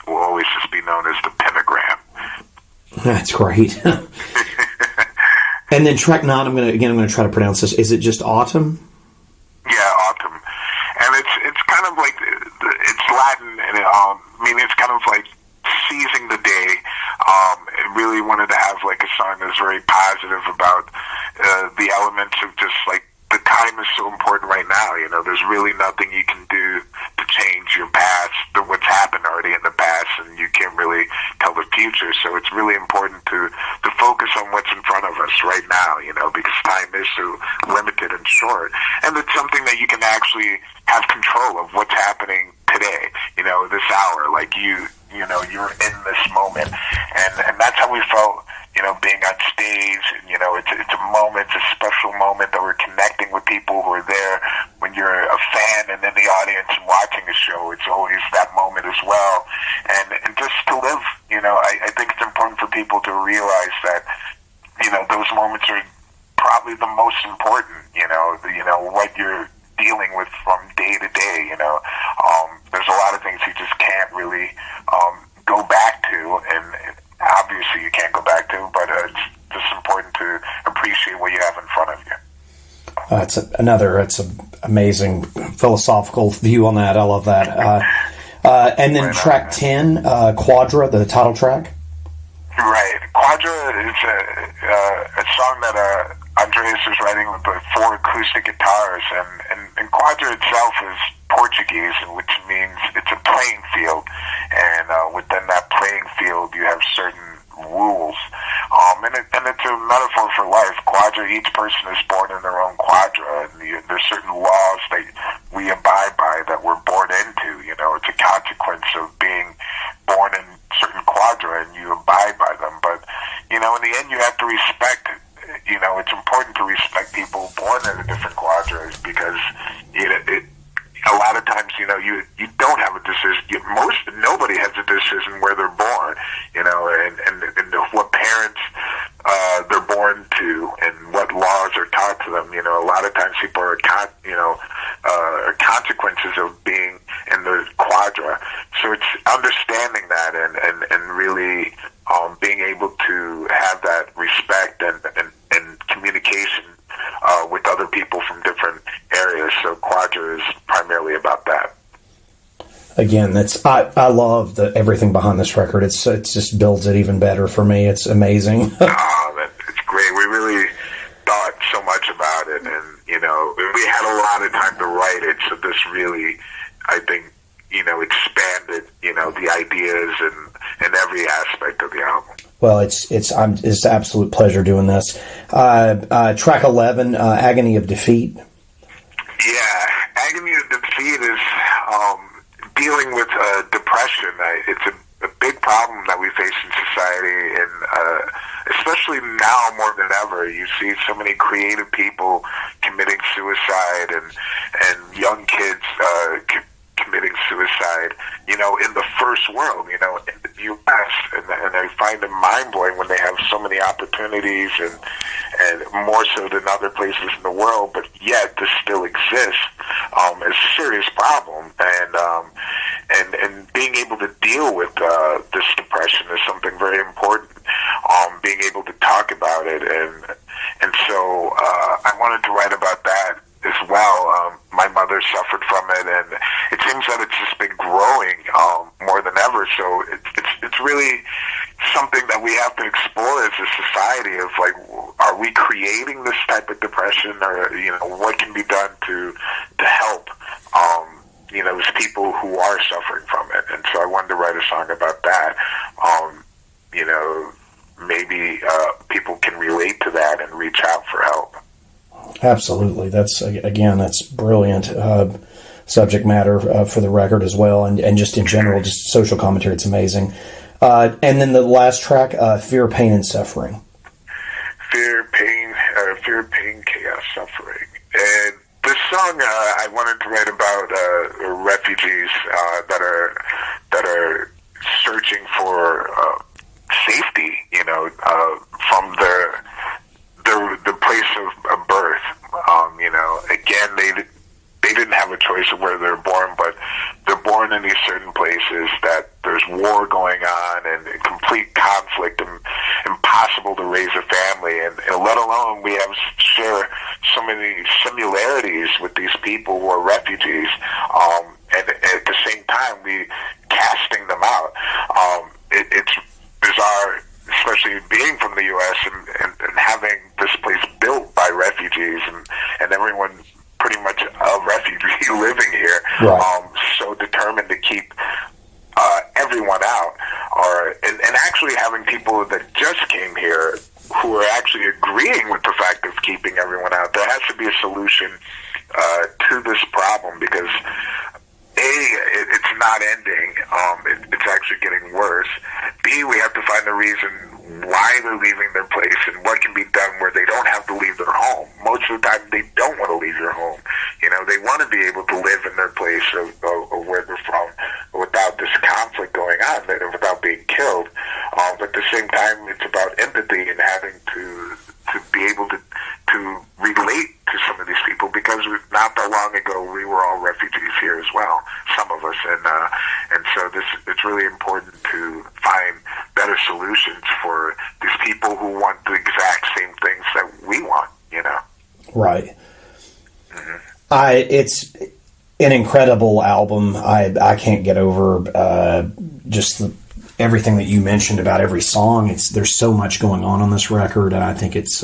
will always just be known as the Pentagram. That's great. And then track 9, I'm going to try to pronounce this. Is it just Autumn? Yeah, Autumn. And it's kind of like, it's Latin, and it's kind of like seizing the day. It really wanted to have like a song that's very positive about the elements of just like, the time is so important right now. There's really nothing you can do to change your past, what's happened already in the past, and you can't really tell the future. So it's really important to focus on what's in front of us right now, because time is so limited and short. And it's something that you can actually have control of what's happening today, this hour. Like you're in this moment. And that's how we felt, being on stage. It's a moment, it's a special moment that we're connecting with people who are there. When you're a fan and in the audience and watching a show, it's always that moment as well. And just to live, I think it's important for people to realize that, those moments are probably the most important, what you're dealing with from day to day, there's a lot of things you just can't really go back to, and obviously you can't go back to, but It's an amazing philosophical view on that. I love that. And then track 10, Quadra, the title track. Right. Quadra is a song that Andreas is writing with the 4 acoustic guitars, and Quadra itself is Portuguese, which means it's a playing field, and within that playing field you have certain rules, and it's a metaphor for life. Quadra, each person is born in their own quadra, and there's certain laws that we abide by that we're born into. You know, it's a consequence of being born in certain quadra, and you abide by them. But you know, in the end, you have to respect. You know, it's important to respect people born in a different quadras, because a lot of times, you know, you don't have a decision. Nobody has a decision where they're born, you know, and what parents they're born to, and what laws are taught to them. You know, a lot of times people are consequences of being in the quadra. So it's understanding that and really being able to have that respect and communication with other people from different areas. So Quadra is primarily about that. Again, I love everything behind this record. It just builds it even better for me. It's amazing. It's great. We really thought so much about it, and you know, we had a lot of time to write it. So this really, I think, you know, expanded, you know, the ideas and every aspect of the album. Well, it's an absolute pleasure doing this. Track 11, Agony of Defeat. Yeah, Agony of Defeat is dealing with depression. It's a big problem that we face in society, and especially now more than ever. You see so many creative people committing suicide, and young kids committing suicide, you know, in the first world, you know, in the U.S., and I find it mind-blowing when they have so many opportunities and more so than other places in the world, but yet this still exists as a serious problem, and being able to deal with this depression is something very important, being able to talk about it, and so I wanted to write about that as well. My mother suffered from it, and it seems that it's just been growing more than ever. So it's really something that we have to explore as a society. Of like, are we creating this type of depression, or you know, what can be done to help you know, those people who are suffering from it? And so I wanted to write a song about that. You know, maybe people can relate to that and reach out for help. Absolutely. That's brilliant subject matter for the record as well, and just in general, just social commentary. It's amazing. And then the last track, Fear, Pain, and Suffering. Fear, pain, chaos, suffering. And this song I wanted to write about refugees that are searching for safety, you know, from the place of birth. You know, again, they didn't have a choice of where they're born, but they're born in these certain places that there's war going on and complete conflict, and impossible to raise a family, and let alone we share so many similarities with these people who are refugees, and at the same time we casting them out. It's bizarre, especially being from the U.S. and having this place built by refugees, and everyone pretty much a refugee living here, right. So determined to keep everyone out, and actually having people that just came here who are actually agreeing with the fact of keeping everyone out. There has to be a solution to this problem, because it's not ending. It's actually getting worse. B, we have to find a reason why they're leaving their place and what can be done where they don't have to leave their home. Most of the time, they don't want to leave their home. You know, they want to be able to live in their place of where they're from without this conflict going on, without being killed. But at the same time, it's about empathy and having to be able to relate to some of these people, because not that long ago we were all refugees here as well, some of us, and so it's really important to find better solutions for these people who want the exact same things that we want, you know. Right. It's an incredible album. I can't get over just everything that you mentioned about every song. There's so much going on this record, and I think it's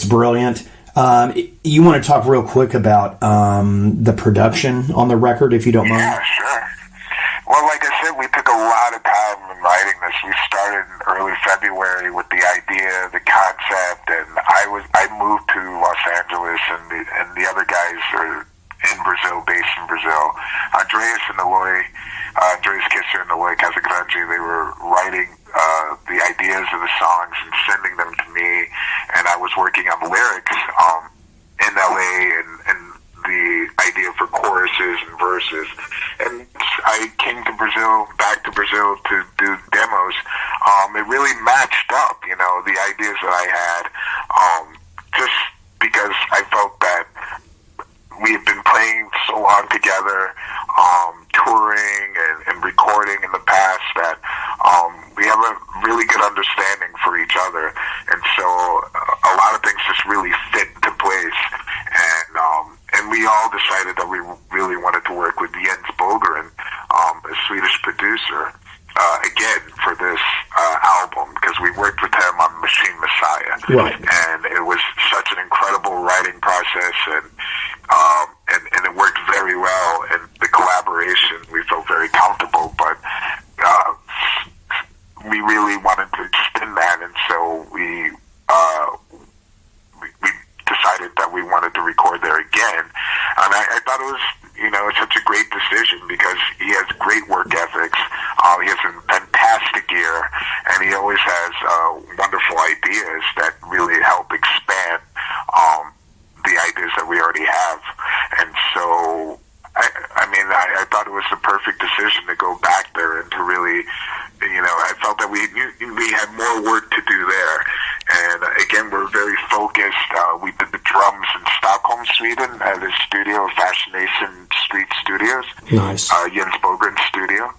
brilliant. You want to talk real quick about the production on the record, if you don't mind? Yeah, sure. Well, like I said, we took a lot of time in writing this. We started in early February with the idea, the concept, and I moved to Los Angeles, and the other guys are in Brazil, based in Brazil. Andreas Kisser and Eloy Casagrande, they were writing the ideas of the songs and sending them to me, and I was working on lyrics in LA and the idea for choruses and verses. And I came back to Brazil to do demos. It really matched up, the ideas that I had, just because I felt that we had been playing so long together, touring and recording in the past, that we have a really good understanding for each other. And so a lot of things just really fit into place. And we all decided that we really wanted to work with Jens Bogren, a Swedish producer, again, for this album, because we worked with him on Machine Messiah. Right. And it was such an incredible writing process, and it worked very well, and the collaboration, we felt very comfortable, but we really wanted to extend that, and so we decided that we wanted to record there again. And I thought it was, such a great decision, because he has great work ethics. He has a fantastic ear, and he always has wonderful ideas that really help expand the ideas that we already have. And so, I thought it was the perfect decision to go back there and to really, I felt that we had more work to do there. And again, we're very focused. We did the drums in Stockholm, Sweden, at his studio, Fascination Street Studios. Nice. Jens Bogren's studio.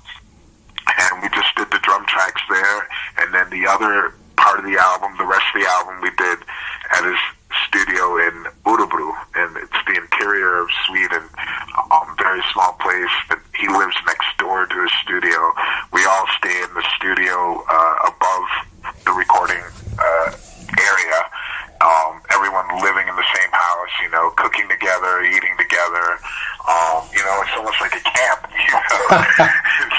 And we just did the drum tracks there. And then the other part of the album, the rest of the album, we did at his studio in Örebro, and it's the interior of Sweden. Very small place, but he lives next door to his studio. We all stay in the studio above the recording area. Everyone living in the same house, cooking together, eating together. It's almost like a camp.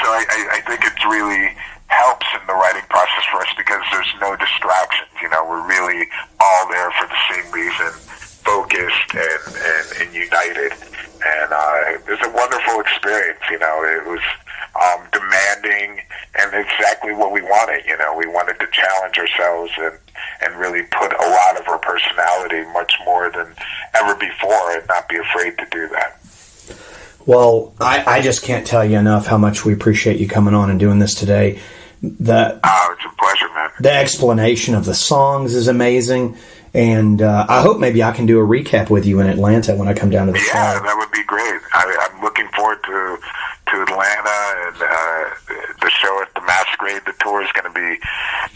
So I think it really helps in the writing process for us, because there's no distractions. We're really all there for the same reason, focused and united. And it was a wonderful experience. It was demanding and exactly what we wanted. We wanted to challenge ourselves and really put a lot of our personality, much more than ever before, and not be afraid to do that. Well, I just can't tell you enough how much we appreciate you coming on and doing this today. It's a pleasure, man. The explanation of the songs is amazing, and I hope maybe I can do a recap with you in Atlanta when I come down to the show. Yeah, that would be great. I'm looking forward to Atlanta, and the show at the Masquerade. The tour is going to be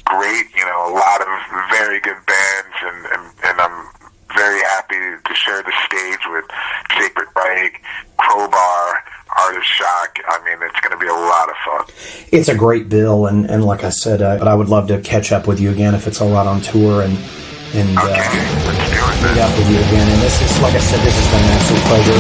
great. A lot of very good bands, and I'm very happy to share the stage with Sacred Reich, Crowbar, Artist Shock. It's going to be a lot of fun. It's a great bill, and like I said, but I would love to catch up with you again if it's all right on tour, and okay, let's do it. Meet up with you again. And this is, like I said, this has been an absolute pleasure.